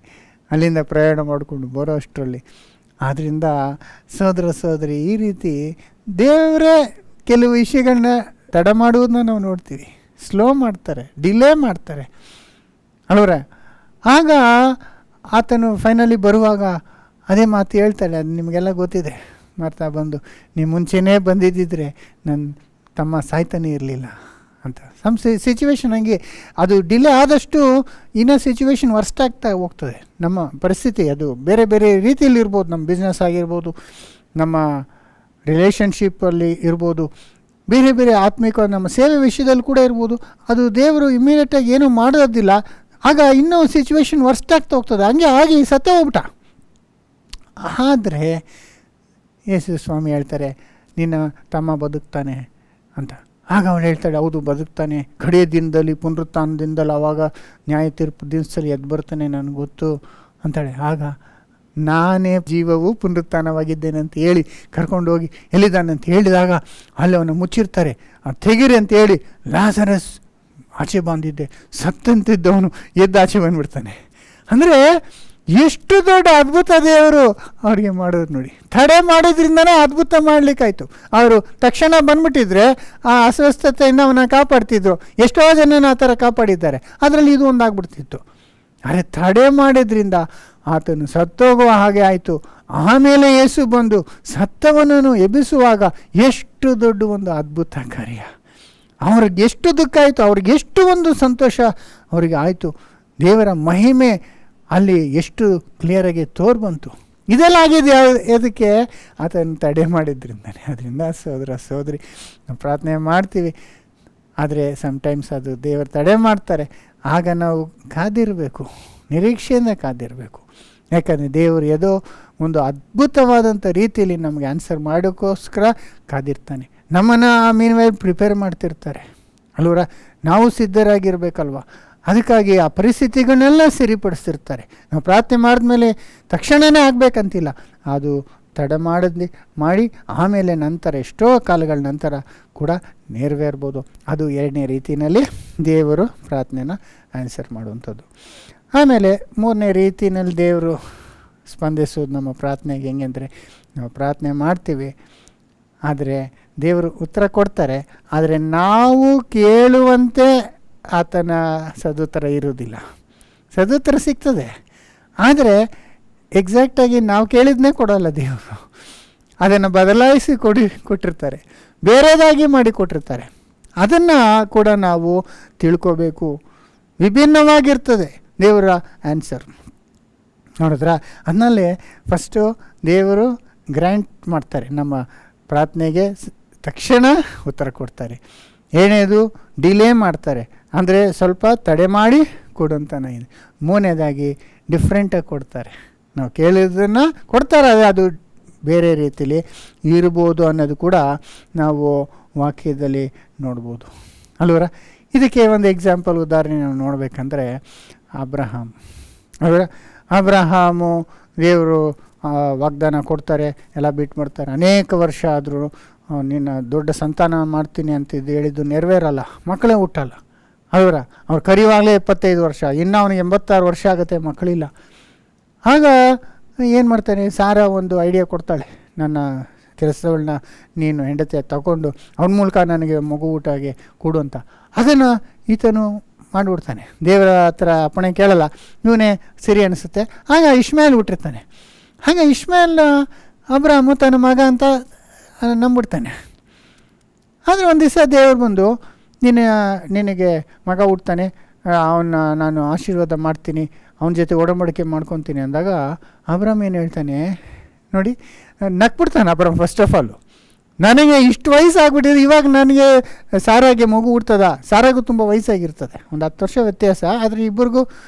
ಅಲ್ಲಿಂದ ಪ್ರಯಾಣ ಮಾಡಿಕೊಂಡು ಬರೋ ಅಷ್ಟರಲ್ಲಿ. ಆದ್ದರಿಂದ ಸಹೋದರ ಸಹೋದರಿ, ಈ ರೀತಿ ದೇವರೇ ಕೆಲವು ವಿಷಯಗಳನ್ನ ತಡ ಮಾಡುವುದನ್ನ ನಾವು ನೋಡ್ತೀವಿ. ಸ್ಲೋ ಮಾಡ್ತಾರೆ, ಡಿಲೇ ಮಾಡ್ತಾರೆ ಅಲ್ವರ. ಆಗ ಆತನು ಫೈನಲಿ ಬರುವಾಗ ಅದೇ ಮಾತು ಹೇಳ್ತಾಳೆ, ಅದು ನಿಮಗೆಲ್ಲ ಗೊತ್ತಿದೆ. ಮಾರ್ತಾ ಬಂದು, ನೀವು ಮುಂಚೆನೇ ಬಂದಿದ್ದಿದ್ರೆ ನನ್ನ ತಮ್ಮ ಸಾಯ್ತಾನೆ ಇರಲಿಲ್ಲ ಅಂತ. ಸಿಚುವೇಶನ್ ಹಂಗೆ ಅದು ಡಿಲೇ ಆದಷ್ಟು ಇನ್ನೂ ಸಿಚುವೇಶನ್ ವರ್ಸ್ಟ್ ಆಗ್ತಾ ಹೋಗ್ತದೆ. ನಮ್ಮ ಪರಿಸ್ಥಿತಿ ಅದು ಬೇರೆ ಬೇರೆ ರೀತಿಯಲ್ಲಿ ಇರ್ಬೋದು. ನಮ್ಮ ಬಿಸ್ನೆಸ್ ಆಗಿರ್ಬೋದು, ನಮ್ಮ ರಿಲೇಷನ್ಶಿಪ್ಪಲ್ಲಿ ಇರ್ಬೋದು, ಬೇರೆ ಬೇರೆ ಆತ್ಮಿಕ ನಮ್ಮ ಸೇವೆ ವಿಷಯದಲ್ಲಿ ಕೂಡ ಇರ್ಬೋದು. ಅದು ದೇವರು ಇಮಿಡಿಯೇಟಾಗಿ ಏನೂ ಮಾಡೋದಿಲ್ಲ. ಆಗ ಇನ್ನೂ ಸಿಚುವೇಶನ್ ವರ್ಸ್ಟ್ ಆಗ್ತಾ ಹೋಗ್ತದೆ. ಹಂಗೆ ಆಗಿ ಸತ್ತೇ ಹೋಗ್ಬಿಟ್ಟ. ಆದರೆ ಯೇಸು ಸ್ವಾಮಿ ಹೇಳ್ತಾರೆ, ನಿನ್ನ ತಮ್ಮ ಬದುಕ್ತಾನೆ ಅಂತ. ಆಗ ಅವಳು ಹೇಳ್ತಾಳೆ, ಹೌದು ಬದುಕ್ತಾನೆ, ಕಡೆಯ ದಿನದಲ್ಲಿ ಪುನರುತ್ಥಾನದಿಂದಲೂ ಆವಾಗ ನ್ಯಾಯ ತೀರ್ಪು ದಿವಸದಲ್ಲಿ ಎದ್ದು ಬರ್ತಾನೆ, ನನಗೆ ಗೊತ್ತು ಅಂತಾಳೆ. ಆಗ ನಾನೇ ಜೀವವು ಪುನರುತ್ಥಾನವಾಗಿದ್ದೇನೆ ಅಂತ ಹೇಳಿ ಕರ್ಕೊಂಡು ಹೋಗಿ ಎಲ್ಲಿದ್ದಾನೆ ಅಂತ ಹೇಳಿದಾಗ ಅಲ್ಲಿ ಅವನು ಮುಚ್ಚಿರ್ತಾರೆ. ತೆಗಿರಿ ಅಂತ ಹೇಳಿ ಲಾಜರಸ್ ಆಚೆ ಬಂದಿದ್ದೆ, ಸತ್ತಂತಿದ್ದವನು ಎದ್ದು ಆಚೆ ಬಂದುಬಿಡ್ತಾನೆ. ಅಂದರೆ ಎಷ್ಟು ದೊಡ್ಡ ಅದ್ಭುತ ದೇವರು ಅವ್ರಿಗೆ ಮಾಡೋದು ನೋಡಿ. ತಡೆ ಮಾಡೋದ್ರಿಂದನೇ ಅದ್ಭುತ ಮಾಡಲಿಕ್ಕಾಯ್ತು. ಅವರು ತಕ್ಷಣ ಬಂದ್ಬಿಟ್ಟಿದ್ರೆ ಆ ಅಸ್ವಸ್ಥತೆಯಿಂದ ಅವನ್ನ ಕಾಪಾಡ್ತಿದ್ರು. ಎಷ್ಟೋ ಜನನ ಆ ಥರ ಕಾಪಾಡಿದ್ದಾರೆ, ಅದರಲ್ಲಿ ಇದು ಒಂದಾಗ್ಬಿಡ್ತಿತ್ತು. ಆದರೆ ತಡೆ ಮಾಡಿದ್ರಿಂದ ಆತನು ಸತ್ತೋಗುವ ಹಾಗೆ ಆಯಿತು. ಆಮೇಲೆ ಯೇಸು ಬಂದು ಸತ್ತವನನ್ನು ಎಬ್ಬಿಸುವಾಗ ಎಷ್ಟು ದೊಡ್ಡ ಒಂದು ಅದ್ಭುತ ಕಾರ್ಯ. ಅವ್ರಿಗೆ ಎಷ್ಟು ದುಃಖ ಆಯಿತು, ಅವ್ರಿಗೆ ಎಷ್ಟು ಒಂದು ಸಂತೋಷ ಅವರಿಗೆ ಆಯಿತು. ದೇವರ ಮಹಿಮೆ ಅಲ್ಲಿ ಎಷ್ಟು ಕ್ಲಿಯರಾಗಿ ಬಂತು. ಇದೆಲ್ಲ ಆಗಿದೆ ಅದಕ್ಕೆ ಆತನ ತಡೆ ಮಾಡಿದ್ರಿಂದನೇ. ಅದರಿಂದ ಸಹೋದರ ಸಹೋದರಿ, ನಾವು ಪ್ರಾರ್ಥನೆ ಮಾಡ್ತೀವಿ, ಆದರೆ ಸಮ್ಟೈಮ್ಸ್ ಅದು ದೇವರು ತಡೆ ಮಾಡ್ತಾರೆ. ಆಗ ನಾವು ಕಾದಿರಬೇಕು, ನಿರೀಕ್ಷೆಯಿಂದ ಕಾದಿರಬೇಕು. ಯಾಕಂದರೆ ದೇವರು ಏನೋ ಒಂದು ಅದ್ಭುತವಾದಂಥ ರೀತಿಯಲ್ಲಿ ನಮಗೆ ಆನ್ಸರ್ ಮಾಡೋಕ್ಕೋಸ್ಕರ ಕಾದಿರ್ತಾನೆ. ನಮ್ಮನ್ನು ಆ ಮೀನ್ವೇಲ್ ಪ್ರಿಪೇರ್ ಮಾಡ್ತಿರ್ತಾರೆ ಅಲ್ವರ. ನಾವು ಸಿದ್ಧರಾಗಿರ್ಬೇಕಲ್ವ. ಅದಕ್ಕಾಗಿ ಆ ಪರಿಸ್ಥಿತಿಗಳನ್ನೆಲ್ಲ ಸರಿಪಡಿಸ್ತಿರ್ತಾರೆ. ನಾವು ಪ್ರಾರ್ಥನೆ ಮಾಡಿದ್ಮೇಲೆ ತಕ್ಷಣವೇ ಆಗಬೇಕಂತಿಲ್ಲ, ಅದು ತಡ ಮಾಡಿ ಆಮೇಲೆ ನಂತರ ಎಷ್ಟೋ ಕಾಲಗಳ ನಂತರ ಕೂಡ ನೆರವೇರ್ಬೋದು. ಅದು 2ನೇ ರೀತಿಯಲ್ಲಿ ದೇವರು ಪ್ರಾರ್ಥನೆನ ಆನ್ಸರ್ ಮಾಡುವಂಥದ್ದು. ಆಮೇಲೆ 3ನೇ ರೀತಿಯಲ್ಲಿ ದೇವರು ಸ್ಪಂದಿಸೋದು ನಮ್ಮ ಪ್ರಾರ್ಥನೆಗೆ ಹೆಂಗೆ ಅಂದರೆ, ನಾವು ಪ್ರಾರ್ಥನೆ ಮಾಡ್ತೀವಿ, ಆದರೆ ದೇವರು ಉತ್ತರ ಕೊಡ್ತಾರೆ. ಆದರೆ ನಾವು ಕೇಳುವಂತೆ ಆತನ ಸದುತ್ತರ ಇರುವುದಿಲ್ಲ. ಸದುತ್ತರ ಸಿಗ್ತದೆ, ಆದರೆ ನಾವು ಕೇಳಿದ್ನೇ ಕೊಡೋಲ್ಲ ದೇವರು. ಅದನ್ನು ಬದಲಾಯಿಸಿ ಕೊಟ್ಟಿರ್ತಾರೆ, ಬೇರೆದಾಗಿ ಮಾಡಿ ಕೊಟ್ಟಿರ್ತಾರೆ. ಅದನ್ನು ಕೂಡ ನಾವು ತಿಳ್ಕೋಬೇಕು. ವಿಭಿನ್ನವಾಗಿರ್ತದೆ ದೇವರ ಆನ್ಸರ್. ನೋಡಿದ್ರ, ಅದನ್ನಲ್ಲಿ ಫಸ್ಟು ದೇವರು ಗ್ರ್ಯಾಂಟ್ ಮಾಡ್ತಾರೆ, ನಮ್ಮ ಪ್ರಾರ್ಥನೆಗೆ ತಕ್ಷಣ ಉತ್ತರ ಕೊಡ್ತಾರೆ. ಏನೇದು ಡಿಲೇ ಮಾಡ್ತಾರೆ, ಅಂದರೆ ಸ್ವಲ್ಪ ತಡೆ ಮಾಡಿ ಕೊಡುವಂತನೇ ಇದೆ. 3ನೇದಾಗಿ ಡಿಫ್ರೆಂಟಾಗಿ ಕೊಡ್ತಾರೆ. ನಾವು ಕೇಳಿದ್ದನ್ನು ಕೊಡ್ತಾರೆ, ಅದು ಬೇರೆ ರೀತಿಯಲ್ಲಿ ಇರ್ಬೋದು ಅನ್ನೋದು ಕೂಡ ನಾವು ವಾಕ್ಯದಲ್ಲಿ ನೋಡ್ಬೋದು ಅಲ್ವರ. ಇದಕ್ಕೆ ಒಂದು ಎಕ್ಸಾಂಪಲ್ ಉದಾಹರಣೆ ನಾವು ನೋಡಬೇಕಂದ್ರೆ ಅಬ್ರಹಾಮು ದೇವರು ವಾಗ್ದಾನ ಕೊಡ್ತಾರೆ, ಎಲ್ಲ ಬಿಟ್ಟು ಮಾಡ್ತಾರೆ. ಅನೇಕ ವರ್ಷ ಆದರೂ ನಿನ್ನ ದೊಡ್ಡ ಸಂತಾನ ಮಾಡ್ತೀನಿ ಅಂತಿದ್ದು ಹೇಳಿದ್ದು ನೆರವೇರಲ್ಲ, ಮಕ್ಕಳೇ ಹುಟ್ಟಲ್ಲ ಅವ್ರು ಕರೆಯುವಾಗಲೇ 25 ವರ್ಷ, ಇನ್ನು ಅವನಿಗೆ 86 ವರ್ಷ ಆಗುತ್ತೆ, ಮಕ್ಕಳಿಲ್ಲ. ಆಗ ಏನು ಮಾಡ್ತಾನೆ, ಸಾರಾ ಒಂದು ಐಡಿಯಾ ಕೊಡ್ತಾಳೆ, ನನ್ನ ಕೆಲಸಗಳನ್ನ ನೀನು ಹೆಂಡತಿ ತಗೊಂಡು ಅವನ ಮೂಲಕ ನನಗೆ ಮಗು ಊಟಗೆ ಕೊಡು ಅಂತ. ಅದನ್ನು ಈತನು ಮಾಡಿಬಿಡ್ತಾನೆ. ದೇವರ ಹತ್ರ ಅಪ್ಪಣೆ ಕೇಳಲ್ಲ, ಇವನೇ ಸರಿ ಅನಿಸುತ್ತೆ. ಆಗ ಇಷ್ಮಾಯೇಲ್ ಹುಟ್ಟಿರ್ತಾನೆ. ಹಾಗೆ ಇಷ್ಮಾಯೇಲ್ ಅಬ್ರಾಮು ತನ್ನ ಮಗ ಅಂತ ನಂಬಿಡ್ತಾನೆ. ಆದರೆ ಒಂದು ದಿವಸ ದೇವರು ಬಂದು ನಿನಗೆ ಮಗ ಹುಡ್ತಾನೆ, ನಾನು ಆಶೀರ್ವಾದ ಮಾಡ್ತೀನಿ, ಅವನ ಜೊತೆ ಒಡಂಬಡಿಕೆ ಮಾಡ್ಕೊತೀನಿ ಅಂದಾಗ ಅಬ್ರಾಮ್ ಏನು ಹೇಳ್ತಾನೆ ನೋಡಿ, ನಕ್ಬಿಡ್ತಾನೆ ಅಬ್ರಾಮ್. ಫಸ್ಟ್ ಆಫ್ ಆಲು, ನನಗೆ ಇಷ್ಟು ವಯಸ್ಸಾಗ್ಬಿಟ್ಟಿದೆ, ಇವಾಗ ನನಗೆ ಸಾರಾಗೆ ಮಗು ಹುಡ್ತದ? ಸಾರಾಗೂ ತುಂಬ ವಯಸ್ಸಾಗಿರ್ತದೆ, ಒಂದು 10 ವರ್ಷ ವ್ಯತ್ಯಾಸ. ಆದರೆ ಇಬ್ಬರಿಗೂ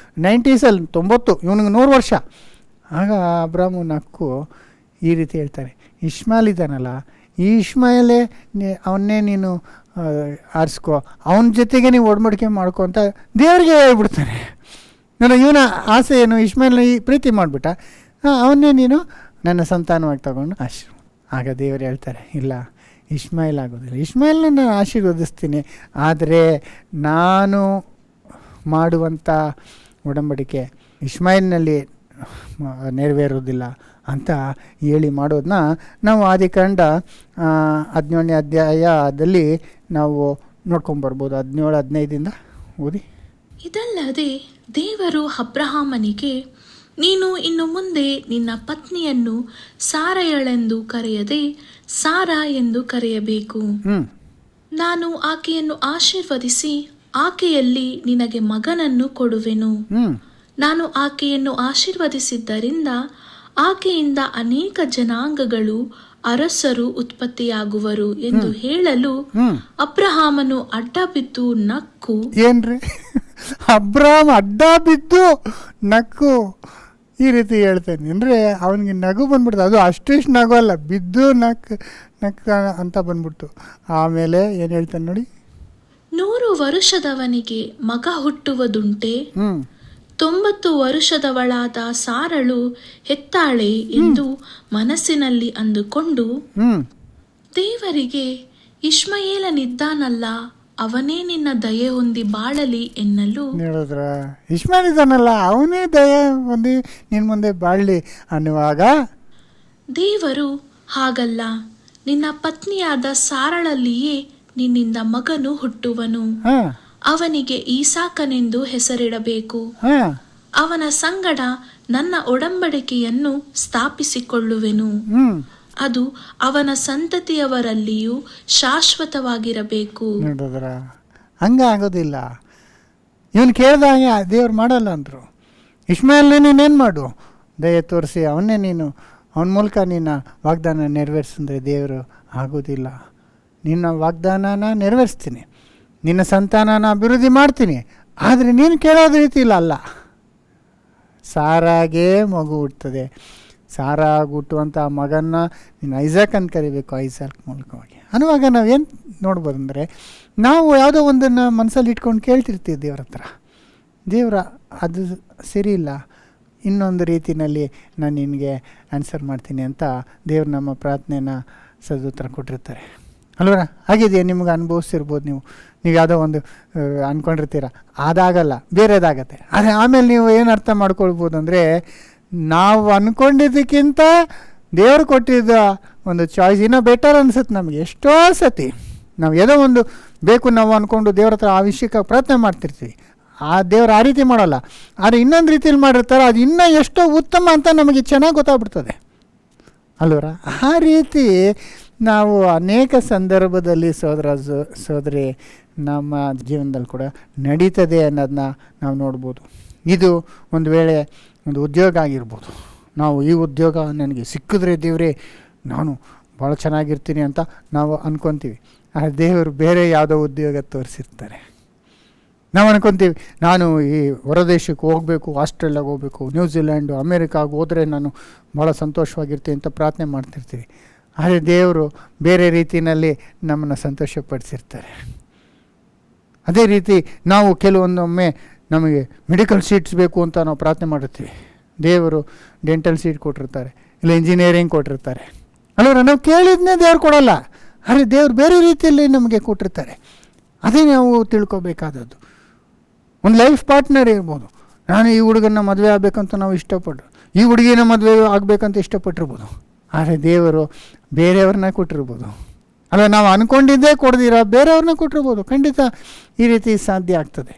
90ಸಲ್ಲಿ 90, ಇವನಿಗೆ 100 ವರ್ಷ. ಆಗ ಅಬ್ರಾಮು ನಕ್ಕು ಈ ರೀತಿ ಹೇಳ್ತಾರೆ, ಇಷ್ಮಾಯೇಲ್ ಇದ್ದಾನಲ್ಲ, ಈ ಇಷ್ಮಾಯೇಲೇ ಅವನ್ನೇ ನೀನು ಆರಿಸ್ಕೊ, ಅವನ ಜೊತೆಗೆ ನೀವು ಒಡಂಬಡಿಕೆ ಮಾಡ್ಕೊ ಅಂತ ದೇವರಿಗೆ ಹೇಳ್ಬಿಡ್ತಾನೆ. ಇವನ ಆಸೆ ಏನು, ಇಷ್ಮಾಯೇಲ್ನ ಈ ಪ್ರೀತಿ ಮಾಡಿಬಿಟ್ಟ, ಅವನ್ನೇ ನೀನು ನನ್ನ ಸಂತಾನವಾಗಿ ತಗೊಂಡು ಆಶೀರ್ವಾದ. ಆಗ ದೇವರು ಹೇಳ್ತಾರೆ, ಇಲ್ಲ, ಇಷ್ಮಾಯೇಲ್ ಆಗೋದಿಲ್ಲ, ಇಷ್ಮಾಯೇಲ್ನ ನಾನು ಆಶೀರ್ವದಿಸ್ತೀನಿ, ಆದರೆ ನಾನು ಮಾಡುವಂಥ ಒಡಂಬಡಿಕೆ ಇಷ್ಮಾಯೇಲ್ನಲ್ಲಿ ನೆರವೇರೋದಿಲ್ಲ ಅಂತ ಹೇಳಿ ಮಾಡೋದನ್ನ ನಾವು ಆದಿಕಾಂಡ 17ನೇ ಅಧ್ಯಾಯದಲ್ಲಿ ನಾವು ನೋಡ್ಕೊಂಬರ್ಬೋದು. 17-15 ಓದಿ. ಇದಲ್ಲದೆ ದೇವರು ಅಬ್ರಹಾಮನಿಗೆ, ನೀನು ಇನ್ನು ಮುಂದೆ ನಿನ್ನ ಪತ್ನಿಯನ್ನು ಸಾರಯಳೆಂದು ಕರೆಯದೆ ಸಾರಾ ಎಂದು ಕರೆಯಬೇಕು. ನಾನು ಆಕೆಯನ್ನು ಆಶೀರ್ವದಿಸಿ ಆಕೆಯಲ್ಲಿ ನಿನಗೆ ಮಗನನ್ನು ಕೊಡುವೆನು. ನಾನು ಆಕೆಯನ್ನು ಆಶೀರ್ವದಿಸಿದ್ದರಿಂದ ಆಕೆಯಿಂದ ಅನೇಕ ಜನಾಂಗಗಳು ಅರಸರು ಉತ್ಪತ್ತಿಯಾಗುವರು ಎಂದು ಹೇಳಲು ಅಬ್ರಹಾಮನು ಅಡ್ಡ ಬಿದ್ದು ನಕ್ಕು. ಏನ್ರಿ, ಅಬ್ರಹಾಮ್ ಅಡ್ಡ ಬಿದ್ದು ನಕ್ಕು ಈ ರೀತಿ ಹೇಳ್ತಾನೆ ಅಂದರೆ ಅವನಿಗೆ ನಗು ಬಂದ್ಬಿಡ್ತು. ಅದು ಅಷ್ಟಿಷ್ಟು ನಗು ಅಲ್ಲ, ಬಿದ್ದು ನಕ್ಕ ಅಂತ ಬಂದ್ಬಿಡ್ತು. ಆಮೇಲೆ ಏನು ಹೇಳ್ತಾನೆ ನೋಡಿ, 100 ವರುಷದವನಿಗೆ ಮಗ ಹುಟ್ಟುವುದುಂಟೆ, 90 ವರುಷದವಳಾದ ಸಾರಳು ಹೆತ್ತಾಳೆ ಎಂದು ಮನಸ್ಸಿನಲ್ಲಿ ಅಂದುಕೊಂಡು ದೇವರಿಗೆ, ಇಷ್ಮಾಯೇಲನಿದ್ದಾನಲ್ಲ, ಅವನೇ ನಿನ್ನ ದಯೆ ಹೊಂದಿ ಬಾಳಲಿ ಎನ್ನಲು. ಹೇಳಿದ್ರ ಇಷ್ಮಾಯೇಲ್ ಇದ್ದಾನಲ್ಲ, ಅವನೇ ದಯೆ ಹೊಂದಿ ನಿನ್ನ ಮುಂದೆ ಬಾಳಲಿ ಅನ್ನುವಾಗ ದೇವರು, ಹಾಗಲ್ಲ, ನಿನ್ನ ಪತ್ನಿಯಾದ ಸಾರಳಲ್ಲಿಯೇ ನಿನ್ನಿಂದ ಮಗನು ಹುಟ್ಟುವನು, ಅವನಿಗೆ ಈಸಾಕನೆಂದು ಹೆಸರಿಡಬೇಕು. ಅವನ ಸಂಗಡ ನನ್ನ ಒಡಂಬಡಿಕೆಯನ್ನು ಸ್ಥಾಪಿಸಿಕೊಳ್ಳುವೆನು, ಅದು ಅವನ ಸಂತತಿಯವರಲ್ಲಿಯೂ ಶಾಶ್ವತವಾಗಿರಬೇಕು. ನೋಡಿದ್ರ, ಹಂಗ ಆಗೋದಿಲ್ಲ. ಇವನು ಕೇಳ್ದಾಗ ದೇವ್ರು ಮಾಡಲ್ಲ ಅಂದರು. ಇಷ್ಮಾಯೇಲ್ನೇ ನೀನೇನು ಮಾಡು, ದಯೆ ತೋರಿಸಿ ಅವನ್ನೇ ನೀನು ಅವನ ಮೂಲಕ ನಿನ್ನ ವಾಗ್ದಾನ ನೆರವೇರಿಸಿದ್ರೆ ದೇವರು ಆಗೋದಿಲ್ಲ. ನಿನ್ನ ವಾಗ್ದಾನನ ನೆರವೇರಿಸ್ತೀನಿ, ನಿನ್ನ ಸಂತಾನನ ಅಭಿವೃದ್ಧಿ ಮಾಡ್ತೀನಿ, ಆದರೆ ನೀನು ಕೇಳೋದ ರೀತಿ ಅಲ್ಲ. ಸಾರಾಗೆ ಮಗು ಹುಡ್ತದೆ, ಸಾರಾಗಿ ಹುಟ್ಟುವಂಥ ಮಗನ್ನ ನೀನು ಐಸಾಕ್ ಅಂತ ಕರಿಬೇಕು, ಐಸಾಕ್ ಮೂಲಕವಾಗಿ ಅನ್ನುವಾಗ ನಾವೇನು ನೋಡ್ಬೋದು ಅಂದರೆ, ನಾವು ಯಾವುದೋ ಒಂದನ್ನು ಮನಸ್ಸಲ್ಲಿ ಇಟ್ಕೊಂಡು ಕೇಳ್ತಿರ್ತೀವಿ ದೇವ್ರ ಹತ್ರ. ದೇವರ ಅದು ಸರಿ ಇಲ್ಲ, ಇನ್ನೊಂದು ರೀತಿಯಲ್ಲಿ ನಾನು ನಿನಗೆ ಆನ್ಸರ್ ಮಾಡ್ತೀನಿ ಅಂತ ದೇವ್ರು ನಮ್ಮ ಪ್ರಾರ್ಥನೆನ ಸದುತ್ತರ ಕೊಟ್ಟಿರ್ತಾರೆ ಅಲ್ವರ. ಹಾಗಿದೆಯಾ, ನಿಮ್ಗೆ ಅನುಭವಿಸಿರ್ಬೋದು. ನೀವು ಯಾವುದೋ ಒಂದು ಅಂದ್ಕೊಂಡಿರ್ತೀರ, ಅದಾಗಲ್ಲ, ಬೇರೆದಾಗತ್ತೆ. ಆದರೆ ಆಮೇಲೆ ನೀವು ಏನು ಅರ್ಥ ಮಾಡ್ಕೊಳ್ಬೋದು ಅಂದರೆ, ನಾವು ಅಂದ್ಕೊಂಡಿದ್ದಕ್ಕಿಂತ ದೇವರು ಕೊಟ್ಟಿದ್ದ ಒಂದು ಚಾಯ್ಸ್ ಇನ್ನೂ ಬೆಟರ್ ಅನಿಸುತ್ತೆ ನಮಗೆ. ಎಷ್ಟೋ ಸತಿ ನಾವು ಏನೋ ಒಂದು ಬೇಕು ನಾವು ಅಂದ್ಕೊಂಡು ದೇವ್ರ ಹತ್ರ ಆ ವಿಷಯಕ್ಕೆ ಪ್ರಯತ್ನ ಮಾಡ್ತಿರ್ತೀವಿ. ಆ ದೇವ್ರು ಆ ರೀತಿ ಮಾಡೋಲ್ಲ, ಆದರೆ ಇನ್ನೊಂದು ರೀತಿಯಲ್ಲಿ ಮಾಡಿರ್ತಾರೆ, ಅದು ಇನ್ನೂ ಎಷ್ಟೋ ಉತ್ತಮ ಅಂತ ನಮಗೆ ಚೆನ್ನಾಗಿ ಗೊತ್ತಾಗ್ಬಿಡ್ತದೆ ಅಲ್ವರ. ಆ ರೀತಿ ನಾವು ಅನೇಕ ಸಂದರ್ಭದಲ್ಲಿ ಸೋದರಿ ನಮ್ಮ ಜೀವನದಲ್ಲಿ ಕೂಡ ನಡೀತದೆ ಅನ್ನೋದನ್ನ ನಾವು ನೋಡ್ಬೋದು. ಇದು ಒಂದು ವೇಳೆ ಒಂದು ಉದ್ಯೋಗ ಆಗಿರ್ಬೋದು. ನಾವು ಈ ಉದ್ಯೋಗ ನನಗೆ ಸಿಕ್ಕಿದ್ರೆ ದೇವರೇ ನಾನು ಭಾಳ ಚೆನ್ನಾಗಿರ್ತೀನಿ ಅಂತ ನಾವು ಅಂದ್ಕೊತೀವಿ. ಆ ದೇವರು ಬೇರೆ ಯಾವುದೋ ಉದ್ಯೋಗ ತೋರಿಸಿರ್ತಾರೆ. ನಾವು ಅನ್ಕೊತೀವಿ, ನಾನು ಈ ಹೊರದೇಶಕ್ಕೆ ಹೋಗಬೇಕು, ಆಸ್ಟ್ರೇಲಿಯಾಗೆ ಹೋಗಬೇಕು, ನ್ಯೂಜಿಲ್ಯಾಂಡು, ಅಮೇರಿಕಾಗೆ ಹೋದರೆ ನಾನು ಭಾಳ ಸಂತೋಷವಾಗಿರ್ತೀನಿ ಅಂತ ಪ್ರಾರ್ಥನೆ ಮಾಡ್ತಿರ್ತೀವಿ. ಆದರೆ ದೇವರು ಬೇರೆ ರೀತಿಯಲ್ಲಿ ನಮ್ಮನ್ನು ಸಂತೋಷಪಡಿಸಿರ್ತಾರೆ. ಅದೇ ರೀತಿ ನಾವು ಕೆಲವೊಂದೊಮ್ಮೆ ನಮಗೆ ಮೆಡಿಕಲ್ ಸೀಟ್ಸ್ ಬೇಕು ಅಂತ ನಾವು ಪ್ರಾರ್ಥನೆ ಮಾಡಿರ್ತೀವಿ, ದೇವರು ಡೆಂಟಲ್ ಸೀಟ್ ಕೊಟ್ಟಿರ್ತಾರೆ, ಇಲ್ಲ ಇಂಜಿನಿಯರಿಂಗ್ ಕೊಟ್ಟಿರ್ತಾರೆ ಅಲ್ಲವ್ರ. ನಾವು ಕೇಳಿದ್ನೇ ದೇವ್ರು ಕೊಡೋಲ್ಲ, ಆದರೆ ದೇವ್ರು ಬೇರೆ ರೀತಿಯಲ್ಲಿ ನಮಗೆ ಕೊಟ್ಟಿರ್ತಾರೆ. ಅದೇ ನಾವು ತಿಳ್ಕೊಬೇಕಾದದ್ದು. ಒಂದು ಲೈಫ್ ಪಾರ್ಟ್ನರ್ ಇರ್ಬೋದು. ನಾನು ಈ ಹುಡುಗನ ಮದುವೆ ಆಗಬೇಕಂತ ನಾವು ಇಷ್ಟಪಟ್ಟು, ಈ ಹುಡುಗಿನ ಮದುವೆ ಆಗಬೇಕಂತ ಇಷ್ಟಪಟ್ಟಿರ್ಬೋದು, ಆದರೆ ದೇವರು ಬೇರೆಯವ್ರನ್ನ ಕೊಟ್ಟಿರ್ಬೋದು. ಅಲ್ಲ, ನಾವು ಅಂದ್ಕೊಂಡಿದ್ದೇ ಕೊಡ್ದಿರ ಬೇರೆಯವ್ರನ್ನ ಕೊಟ್ಟಿರ್ಬೋದು. ಖಂಡಿತ ಈ ರೀತಿ ಸಾಧ್ಯ ಆಗ್ತದೆ.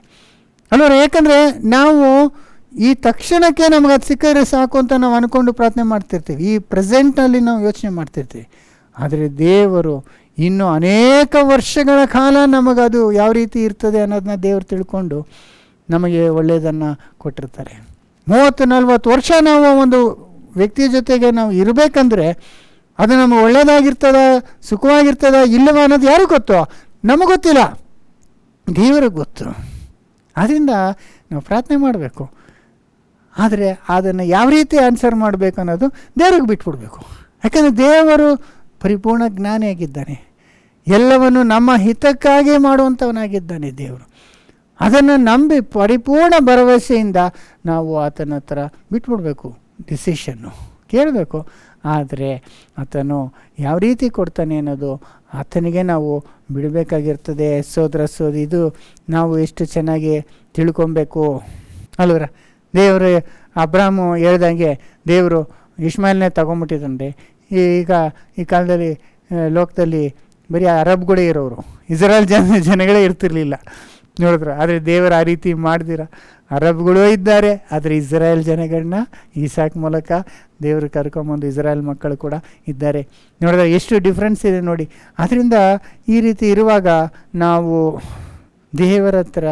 ಅಲ್ವರ. ಯಾಕಂದರೆ ನಾವು ಈ ತಕ್ಷಣಕ್ಕೆ ನಮಗೆ ಅದು ಸಿಕ್ಕಿದ್ರೆ ಸಾಕು ಅಂತ ನಾವು ಅಂದ್ಕೊಂಡು ಪ್ರಾರ್ಥನೆ ಮಾಡ್ತಿರ್ತೀವಿ, ಈ ಪ್ರೆಸೆಂಟಲ್ಲಿ ನಾವು ಯೋಚನೆ ಮಾಡ್ತಿರ್ತೀವಿ. ಆದರೆ ದೇವರು ಇನ್ನೂ ಅನೇಕ ವರ್ಷಗಳ ಕಾಲ ನಮಗದು ಯಾವ ರೀತಿ ಇರ್ತದೆ ಅನ್ನೋದನ್ನ ದೇವರು ತಿಳ್ಕೊಂಡು ನಮಗೆ ಒಳ್ಳೆಯದನ್ನು ಕೊಟ್ಟಿರ್ತಾರೆ. 30-40 ವರ್ಷ ನಾವು ಒಂದು ವ್ಯಕ್ತಿಯ ಜೊತೆಗೆ ನಾವು ಇರಬೇಕಂದ್ರೆ ಅದು ನಮಗೆ ಒಳ್ಳೆಯದಾಗಿರ್ತದ, ಸುಖವಾಗಿರ್ತದ ಇಲ್ಲವ ಅನ್ನೋದು ಯಾರಿಗೂ ಗೊತ್ತು? ನಮಗೆ ಗೊತ್ತಿಲ್ಲ, ದೇವರಿಗೆ ಗೊತ್ತು. ಆದ್ದರಿಂದ ನಾವು ಪ್ರಾರ್ಥನೆ ಮಾಡಬೇಕು. ಆದರೆ ಅದನ್ನು ಯಾವ ರೀತಿ ಆನ್ಸರ್ ಮಾಡಬೇಕು ಅನ್ನೋದು ದೇವರಿಗೆ ಬಿಟ್ಬಿಡ್ಬೇಕು. ಯಾಕಂದರೆ ದೇವರು ಪರಿಪೂರ್ಣ ಜ್ಞಾನಿಯಾಗಿದ್ದಾನೆ, ಎಲ್ಲವನ್ನು ನಮ್ಮ ಹಿತಕ್ಕಾಗಿ ಮಾಡುವಂಥವನಾಗಿದ್ದಾನೆ ದೇವರು. ಅದನ್ನು ನಂಬಿ ಪರಿಪೂರ್ಣ ಭರವಸೆಯಿಂದ ನಾವು ಆತನ ಹತ್ರ ಬಿಟ್ಬಿಡ್ಬೇಕು, ಡಿಸಿಷನ್ನು ಕೇಳಬೇಕು. ಆದರೆ ಆತನು ಯಾವ ರೀತಿ ಕೊಡ್ತಾನೆ ಅನ್ನೋದು ಆತನಿಗೆ ನಾವು ಬಿಡಬೇಕಾಗಿರ್ತದೆ. ಸೋದರ ಇದು ನಾವು ಎಷ್ಟು ಚೆನ್ನಾಗಿ ತಿಳ್ಕೊಬೇಕು ಅಲ್ವರ. ದೇವರು ಅಬ್ರಾಹ್ಮ ಹೇಳ್ದಂಗೆ ದೇವರು ಇಷ್ಮಾಯಿಲ್ನೇ ತಗೊಂಬಿಟ್ಟಿದ್ದಾನೆ. ಈಗ ಈ ಕಾಲದಲ್ಲಿ ಲೋಕದಲ್ಲಿ ಬರೀ ಅರಬ್ಗಳೇ ಇರೋರು, ಇಸ್ರಾಯೇಲ್ ಜನಗಳೇ ಇರ್ತಿರ್ಲಿಲ್ಲ ನೋಡಿದ್ರು. ಆದರೆ ದೇವರು ಆ ರೀತಿ ಮಾಡ್ದಿರ ಅರಬ್ಗಳೂ ಇದ್ದಾರೆ, ಆದರೆ ಇಸ್ರಾಯೇಲ್ ಜನಗಳನ್ನ ಈಸಾಕ್ ಮೂಲಕ ದೇವರು ಕರ್ಕೊಂಬಂದು ಇಸ್ರಾಯೇಲ್ ಮಕ್ಕಳು ಕೂಡ ಇದ್ದಾರೆ. ನೋಡಿದ್ರೆ ಎಷ್ಟು ಡಿಫ್ರೆನ್ಸ್ ಇದೆ ನೋಡಿ. ಆದ್ದರಿಂದ ಈ ರೀತಿ ಇರುವಾಗ ನಾವು ದೇವರ ಹತ್ರ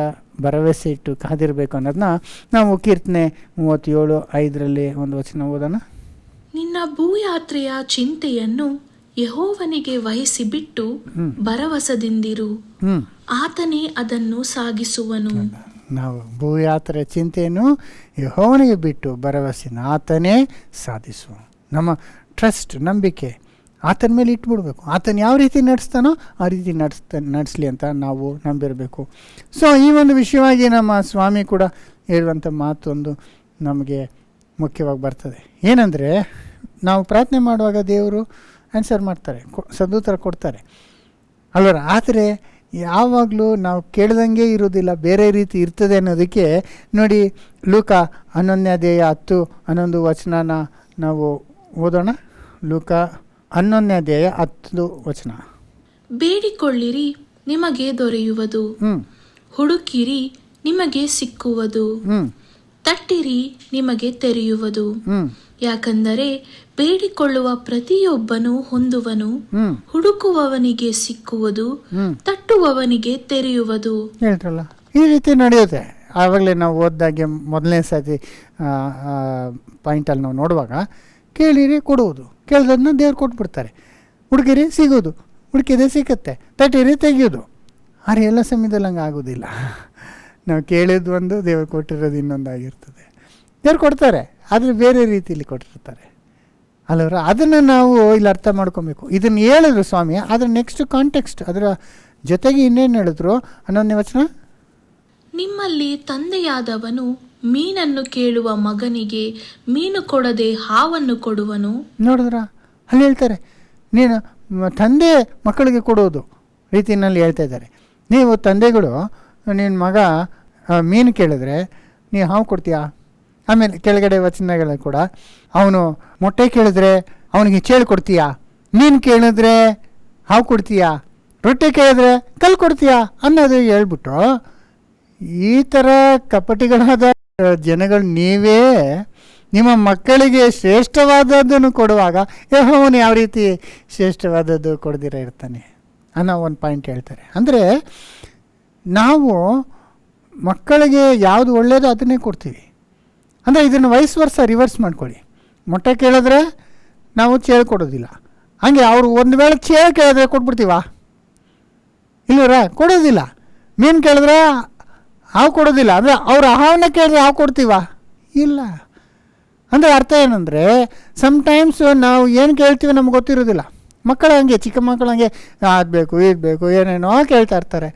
ಭರವಸೆ ಇಟ್ಟು ಕಾದಿರಬೇಕು ಅನ್ನೋದನ್ನ ನಾವು ಕೀರ್ತನೆ 37:5 ಒಂದು ವಚನ ಓದೋಣ. ನಿನ್ನ ಭೂಯಾತ್ರೆಯ ಚಿಂತೆಯನ್ನು ಯೆಹೋವನಿಗೆ ವಹಿಸಿಬಿಟ್ಟು ಭರವಸದಿಂದಿರು, ಆತನೇ ಅದನ್ನು ಸಾಗಿಸುವನು. ನಾವು ಭೂಯಾತ್ರೆ ಚಿಂತೆಯನ್ನು ಯೆಹೋವನಿಗೆ ಬಿಟ್ಟು ಭರವಸೆನ ಆತನೇ ಸಾಧಿಸುವ. ನಮ್ಮ ಟ್ರಸ್ಟ್, ನಂಬಿಕೆ ಆತನ ಮೇಲೆ ಇಟ್ಬಿಡ್ಬೇಕು. ಆತನ ಯಾವ ರೀತಿ ನಡೆಸ್ತಾನೋ ಆ ರೀತಿ ನಡೆಸಲಿ ಅಂತ ನಾವು ನಂಬಿರಬೇಕು. ಸೊ ಈ ಒಂದು ವಿಷಯವಾಗಿ ನಮ್ಮ ಸ್ವಾಮಿ ಕೂಡ ಹೇಳುವಂಥ ಮಾತೊಂದು ನಮಗೆ ಮುಖ್ಯವಾಗಿ ಬರ್ತದೆ. ಏನಂದರೆ ನಾವು ಪ್ರಾರ್ಥನೆ ಮಾಡುವಾಗ ದೇವರು ಆನ್ಸರ್ ಮಾಡ್ತಾರೆ, ಸದುತ್ತರ ಕೊಡ್ತಾರೆ ಅಲ್ವರ. ಆದರೆ ಯಾವಾಗಲೂ ನಾವು ಕೇಳ್ದಂಗೆ ಇರೋದಿಲ್ಲ, ಬೇರೆ ರೀತಿ ಇರ್ತದೆ ಅನ್ನೋದಕ್ಕೆ ನೋಡಿ, ಲೂಕ 11:10-11 ವಚನನ ನಾವು ಓದೋಣ. ಲೂಕ 11:10 ಬೇಡಿಕೊಳ್ಳಿರಿ, ನಿಮಗೆ ದೊರೆಯುವುದು, ಹುಡುಕಿರಿ, ನಿಮಗೆ ಸಿಕ್ಕುವುದು, ತಟ್ಟಿರಿ, ನಿಮಗೆ ತೆರೆಯುವುದು. ಯಾಕಂದರೆ ಬೇಡಿಕೊಳ್ಳುವ ಪ್ರತಿಯೊಬ್ಬನು ಹೊಂದುವನು, ಹುಡುಕುವವನಿಗೆ ಸಿಕ್ಕುವುದು, ತಟ್ಟುವವನಿಗೆ ತೆರೆಯುವುದು. ಹೇಳ್ರಲ್ಲ, ಈ ರೀತಿ ನಡೆಯುತ್ತೆ. ಆವಾಗಲೇ ನಾವು ಓದ್ದಾಗೆ ಮೊದಲನೇ ಸಾರಿ ಪಾಯಿಂಟಲ್ಲಿ ನಾವು ನೋಡುವಾಗ, ಕೇಳಿರಿ ಕೊಡುವುದು, ಕೇಳಿದನ್ನ ದೇವ್ರು ಕೊಟ್ಬಿಡ್ತಾರೆ. ಹುಡುಕಿರಿ ಸಿಗೋದು, ಹುಡುಕಿದೆ ಸಿಕ್ಕತ್ತೆ, ತಟ್ಟಿರಿ ತೆಗೆಯೋದು. ಆದರೆ ಎಲ್ಲ ಸಮಯದಲ್ಲಿ ಹಂಗೆ ಆಗೋದಿಲ್ಲ. ನಾವು ಕೇಳಿದ್ದು ಒಂದು, ದೇವ್ರು ಕೊಟ್ಟಿರೋದು ಇನ್ನೊಂದು ಆಗಿರ್ತದೆ. ದೇವ್ರು ಕೊಡ್ತಾರೆ, ಆದರೆ ಬೇರೆ ರೀತಿಯಲ್ಲಿ ಕೊಟ್ಟಿರ್ತಾರೆ ಅಲ್ಲವ್ರ. ಅದನ್ನು ನಾವು ಇಲ್ಲಿ ಅರ್ಥ ಮಾಡ್ಕೊಬೇಕು. ಇದನ್ನು ಹೇಳಿದ್ರು ಸ್ವಾಮಿ, ಆದರೆ ನೆಕ್ಸ್ಟ್ ಕಾಂಟೆಕ್ಸ್ಟ್, ಅದರ ಜೊತೆಗೆ ಇನ್ನೇನು ಹೇಳಿದ್ರು 11ನೇ ವಚನ. ನಿಮ್ಮಲ್ಲಿ ತಂದೆಯಾದವನು ಮೀನನ್ನು ಕೇಳುವ ಮಗನಿಗೆ ಮೀನು ಕೊಡದೆ ಹಾವನ್ನು ಕೊಡುವನು. ನೋಡಿದ್ರ, ಅಲ್ಲಿ ಹೇಳ್ತಾರೆ, ನೀನು ತಂದೆ ಮಕ್ಕಳಿಗೆ ಕೊಡೋದು ರೀತಿಯಲ್ಲಿ ಹೇಳ್ತಾ ಇದ್ದಾರೆ. ನೀವು ತಂದೆಗಳು ನಿನ್ನ ಮಗ ಮೀನು ಕೇಳಿದ್ರೆ ನೀವು ಹಾವು ಕೊಡ್ತೀಯಾ? ಆಮೇಲೆ ಕೆಳಗಡೆ ವಚನಗಳು ಕೂಡ, ಅವನು ಮೊಟ್ಟೆ ಕೇಳಿದ್ರೆ ಅವನಿಗೆ ಚೇಳು ಕೊಡ್ತೀಯಾ? ಮೀನು ಕೇಳಿದ್ರೆ ಹಾವು ಕೊಡ್ತೀಯಾ? ರೊಟ್ಟಿ ಕೇಳಿದ್ರೆ ಕಲ್ಲು ಕೊಡ್ತೀಯಾ ಅನ್ನೋದು ಹೇಳ್ಬಿಟ್ಟು, ಈ ಥರ ಕಪಟಿಗಳಾದ ಜನಗಳು ನೀವೇ ನಿಮ್ಮ ಮಕ್ಕಳಿಗೆ ಶ್ರೇಷ್ಠವಾದದ್ದನ್ನು ಕೊಡುವಾಗ ಯೆಹೋವನು ಯಾವ ರೀತಿ ಶ್ರೇಷ್ಠವಾದದ್ದು ಕೊಡದಿರ ಇರ್ತಾನೆ ಅನ್ನೋ ಒಂದು ಪಾಯಿಂಟ್ ಹೇಳ್ತಾರೆ. ಅಂದರೆ ನಾವು ಮಕ್ಕಳಿಗೆ ಯಾವುದು ಒಳ್ಳೆಯದು ಅದನ್ನೇ ಕೊಡ್ತೀವಿ. ಅಂದರೆ ಇದನ್ನು ವಯಸ್ಸು ವರ್ಷ ರಿವರ್ಸ್ ಮಾಡ್ಕೊಳ್ಳಿ. ಮೊಟ್ಟೆ ಕೇಳಿದ್ರೆ ನಾವು ಚೇಳು ಕೊಡೋದಿಲ್ಲ, ಹಾಗೆ ಅವರು ಒಂದು ವೇಳೆ ಚೇಳು ಕೇಳಿದ್ರೆ ಕೊಟ್ಬಿಡ್ತೀವ? ಇಲ್ಲರ, ಕೊಡೋದಿಲ್ಲ. ಮೀನು ಕೇಳಿದ್ರೆ ಹಾವು ಕೊಡೋದಿಲ್ಲ. ಅಂದರೆ ಅವ್ರು ಹಾವನ್ನ ಕೇಳಿದ್ರೆ ಹಾವು ಕೊಡ್ತೀವ? ಇಲ್ಲ. ಅಂದರೆ ಅರ್ಥ ಏನಂದರೆ, ಸಮ್ಟೈಮ್ಸ್ ನಾವು ಏನು ಕೇಳ್ತೀವಿ ನಮ್ಗೆ ಗೊತ್ತಿರೋದಿಲ್ಲ. ಮಕ್ಕಳು ಹಂಗೆ, ಚಿಕ್ಕ ಮಕ್ಕಳು ಹಂಗೆ ಅದು ಬೇಕು ಇದು ಬೇಕು ಏನೇನೋ ಕೇಳ್ತಾ ಇರ್ತಾರೆ.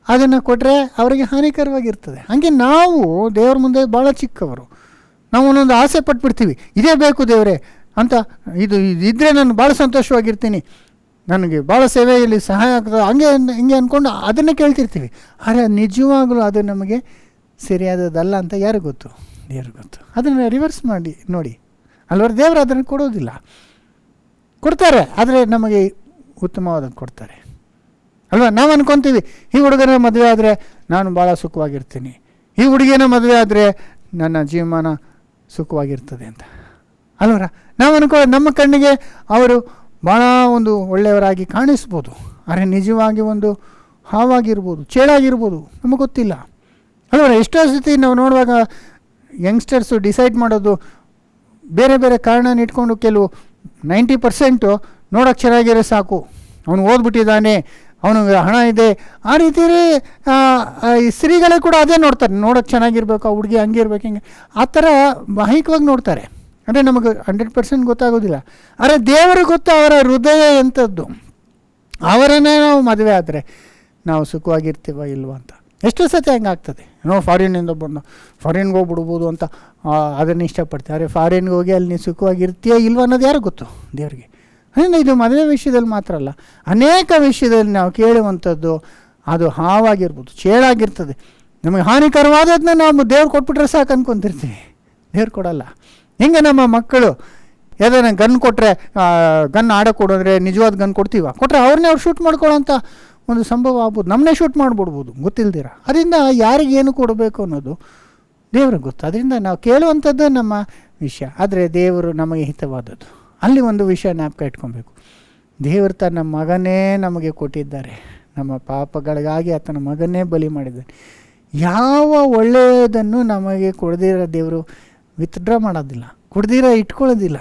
ಅದನ್ನು ಕೊಟ್ಟರೆ ಅವರಿಗೆ ಹಾನಿಕರವಾಗಿರ್ತದೆ. ಹಾಗೆ ನಾವು ದೇವ್ರ ಮುಂದೆ ಭಾಳ ಚಿಕ್ಕವರು, ನಾವು ಒಂದೊಂದು ಆಸೆ ಪಟ್ಬಿಡ್ತೀವಿ, ಇದೇ ಬೇಕು ದೇವರೇ ಅಂತ, ಇದು ಇದ್ದರೆ ನಾನು ಭಾಳ ಸಂತೋಷವಾಗಿರ್ತೀನಿ, ನನಗೆ ಭಾಳ ಸೇವೆಯಲ್ಲಿ ಸಹಾಯ ಆಗ್ತದೆ, ಹಂಗೆ ಹಿಂಗೆ ಅಂದ್ಕೊಂಡು ಅದನ್ನೇ ಕೇಳ್ತಿರ್ತೀವಿ. ಆದರೆ ನಿಜವಾಗಲೂ ಅದು ನಮಗೆ ಸರಿಯಾದದಲ್ಲ ಅಂತ ಯಾರಿಗೆ ಗೊತ್ತು? ದೇವ್ರಿಗೆ ಗೊತ್ತು. ಅದನ್ನು ರಿವರ್ಸ್ ಮಾಡಿ ನೋಡಿ ಅಲ್ವರ. ದೇವರು ಅದನ್ನು ಕೊಡೋದಿಲ್ಲ, ಕೊಡ್ತಾರೆ, ಆದರೆ ನಮಗೆ ಉತ್ತಮವಾದದ್ದು ಕೊಡ್ತಾರೆ ಅಲ್ವಾ? ನಾವು ಅನ್ಕೊತೀವಿ ಈ ಹುಡುಗನ ಮದುವೆ ಆದರೆ ನಾನು ಭಾಳ ಸುಖವಾಗಿರ್ತೀನಿ, ಈ ಹುಡುಗಿನ ಮದುವೆ ಆದರೆ ನನ್ನ ಜೀವಮಾನ ಸುಖವಾಗಿರ್ತದೆ ಅಂತ ಅಲ್ವರ. ನಾವು ನಮ್ಮ ಕಣ್ಣಿಗೆ ಅವರು ಭಾಳ ಒಂದು ಒಳ್ಳೆಯವರಾಗಿ ಕಾಣಿಸ್ಬೋದು, ಆದರೆ ನಿಜವಾಗಿ ಒಂದು ಹಾವಾಗಿರ್ಬೋದು, ಚೇಳಾಗಿರ್ಬೋದು, ನಮಗೆ ಗೊತ್ತಿಲ್ಲ ಅಲ್ವರ. ಎಷ್ಟೋ ಸತಿ ನಾವು ನೋಡುವಾಗ ಯಂಗ್ಸ್ಟರ್ಸು ಡಿಸೈಡ್ ಮಾಡೋದು ಬೇರೆ ಬೇರೆ ಕಾರಣನ ಇಟ್ಕೊಂಡು, ಕೆಲವು 90% ನೋಡೋಕ್ಕೆ ಚೆನ್ನಾಗಿರೋ ಸಾಕು, ಅವನು ಓದ್ಬಿಟ್ಟಿದ್ದಾನೆ, ಅವನಿಗೆ ಹಣ ಇದೆ, ಆ ರೀತಿ ಈ ಸ್ತ್ರೀಗಳೇ ಕೂಡ ಅದೇ ನೋಡ್ತಾರೆ, ನೋಡೋಕ್ಕೆ ಚೆನ್ನಾಗಿರ್ಬೇಕು, ಆ ಹುಡುಗಿ ಹಂಗಿರ್ಬೇಕು, ಹಿಂಗೆ ಆ ಥರ ಬಾಹಿಕವಾಗಿ ನೋಡ್ತಾರೆ. ಅಂದರೆ ನಮಗೆ 100% ಗೊತ್ತಾಗೋದಿಲ್ಲ. ಆದರೆ ದೇವರಿಗೆ ಗೊತ್ತು ಅವರ ಹೃದಯ ಎಂಥದ್ದು. ಅವರನ್ನೇ ನಾವು ಮದುವೆ ಆದರೆ ನಾವು ಸುಖವಾಗಿರ್ತೀವ ಇಲ್ವ ಅಂತ. ಎಷ್ಟೋ ಸತಿ ಹಂಗೆ ಆಗ್ತದೆ. ಫಾರಿನ್ನಿಂದ ಬಂದು ಫಾರಿನ್ಗೆ ಹೋಗ್ಬಿಡ್ಬೋದು ಅಂತ ಅದನ್ನು ಇಷ್ಟಪಡ್ತಾರೆ. ಫಾರಿನ್ಗೆ ಹೋಗಿ ಅಲ್ಲಿ ನೀವು ಸುಖವಾಗಿರ್ತೀಯ ಇಲ್ವ ಅನ್ನೋದು ಯಾರು ಗೊತ್ತು ದೇವರಿಗೆ. ಅಂದರೆ ಇದು ಮದುವೆ ವಿಷಯದಲ್ಲಿ ಮಾತ್ರ ಅಲ್ಲ, ಅನೇಕ ವಿಷಯದಲ್ಲಿ ನಾವು ಕೇಳುವಂಥದ್ದು ಅದು ಹಾವಾಗಿರ್ಬೋದು, ಚೇಳಾಗಿರ್ತದೆ. ನಮಗೆ ಹಾನಿಕರವಾದದನ್ನ ನಾವು ದೇವ್ರು ಕೊಟ್ಬಿಟ್ರೆ ಸಾಕು ಅನ್ಕೊತಿರ್ತೀವಿ. ದೇವ್ರು ಕೊಡಲ್ಲ. ಹಿಂಗೆ ನಮ್ಮ ಮಕ್ಕಳು ಯಾವ್ದಾರ ಗನ್ ಕೊಟ್ಟರೆ, ಗನ್ ಆಡೋಕೆ ಕೊಡೋದ್ರೆ ನಿಜವಾದ ಗನ್ ಕೊಡ್ತೀವ, ಕೊಟ್ಟರೆ ಅವ್ರನ್ನೇ ಅವ್ರು ಶೂಟ್ ಮಾಡ್ಕೊಳ್ಳೋಂಥ ಒಂದು ಸಂಭವ ಆಗ್ಬೋದು, ನಮ್ಮನ್ನೇ ಶೂಟ್ ಮಾಡಿಬಿಡ್ಬೋದು ಗೊತ್ತಿಲ್ದಿರ. ಅದರಿಂದ ಯಾರಿಗೇನು ಕೊಡಬೇಕು ಅನ್ನೋದು ದೇವ್ರಿಗೆ ಗೊತ್ತು. ಅದರಿಂದ ನಾವು ಕೇಳುವಂಥದ್ದು ನಮ್ಮ ವಿಷಯ, ಆದರೆ ದೇವರು ನಮಗೆ ಹಿತವಾದದ್ದು. ಅಲ್ಲಿ ಒಂದು ವಿಷಯ ಜ್ಞಾಪಕ ಇಟ್ಕೊಬೇಕು, ದೇವರು ತನ್ನ ಮಗನೇ ನಮಗೆ ಕೊಟ್ಟಿದ್ದಾರೆ. ನಮ್ಮ ಪಾಪಗಳಿಗಾಗಿ ಆತನ ಮಗನ್ನೇ ಬಲಿ ಮಾಡಿದ್ದಾನೆ. ಯಾವ ಒಳ್ಳೆಯದನ್ನು ನಮಗೆ ಕೊಡದಿರೋ ದೇವರು ವಿತ್ಡ್ರಾ ಮಾಡೋದಿಲ್ಲ, ಕೊಡ್ದಿರ ಇಟ್ಕೊಳ್ಳೋದಿಲ್ಲ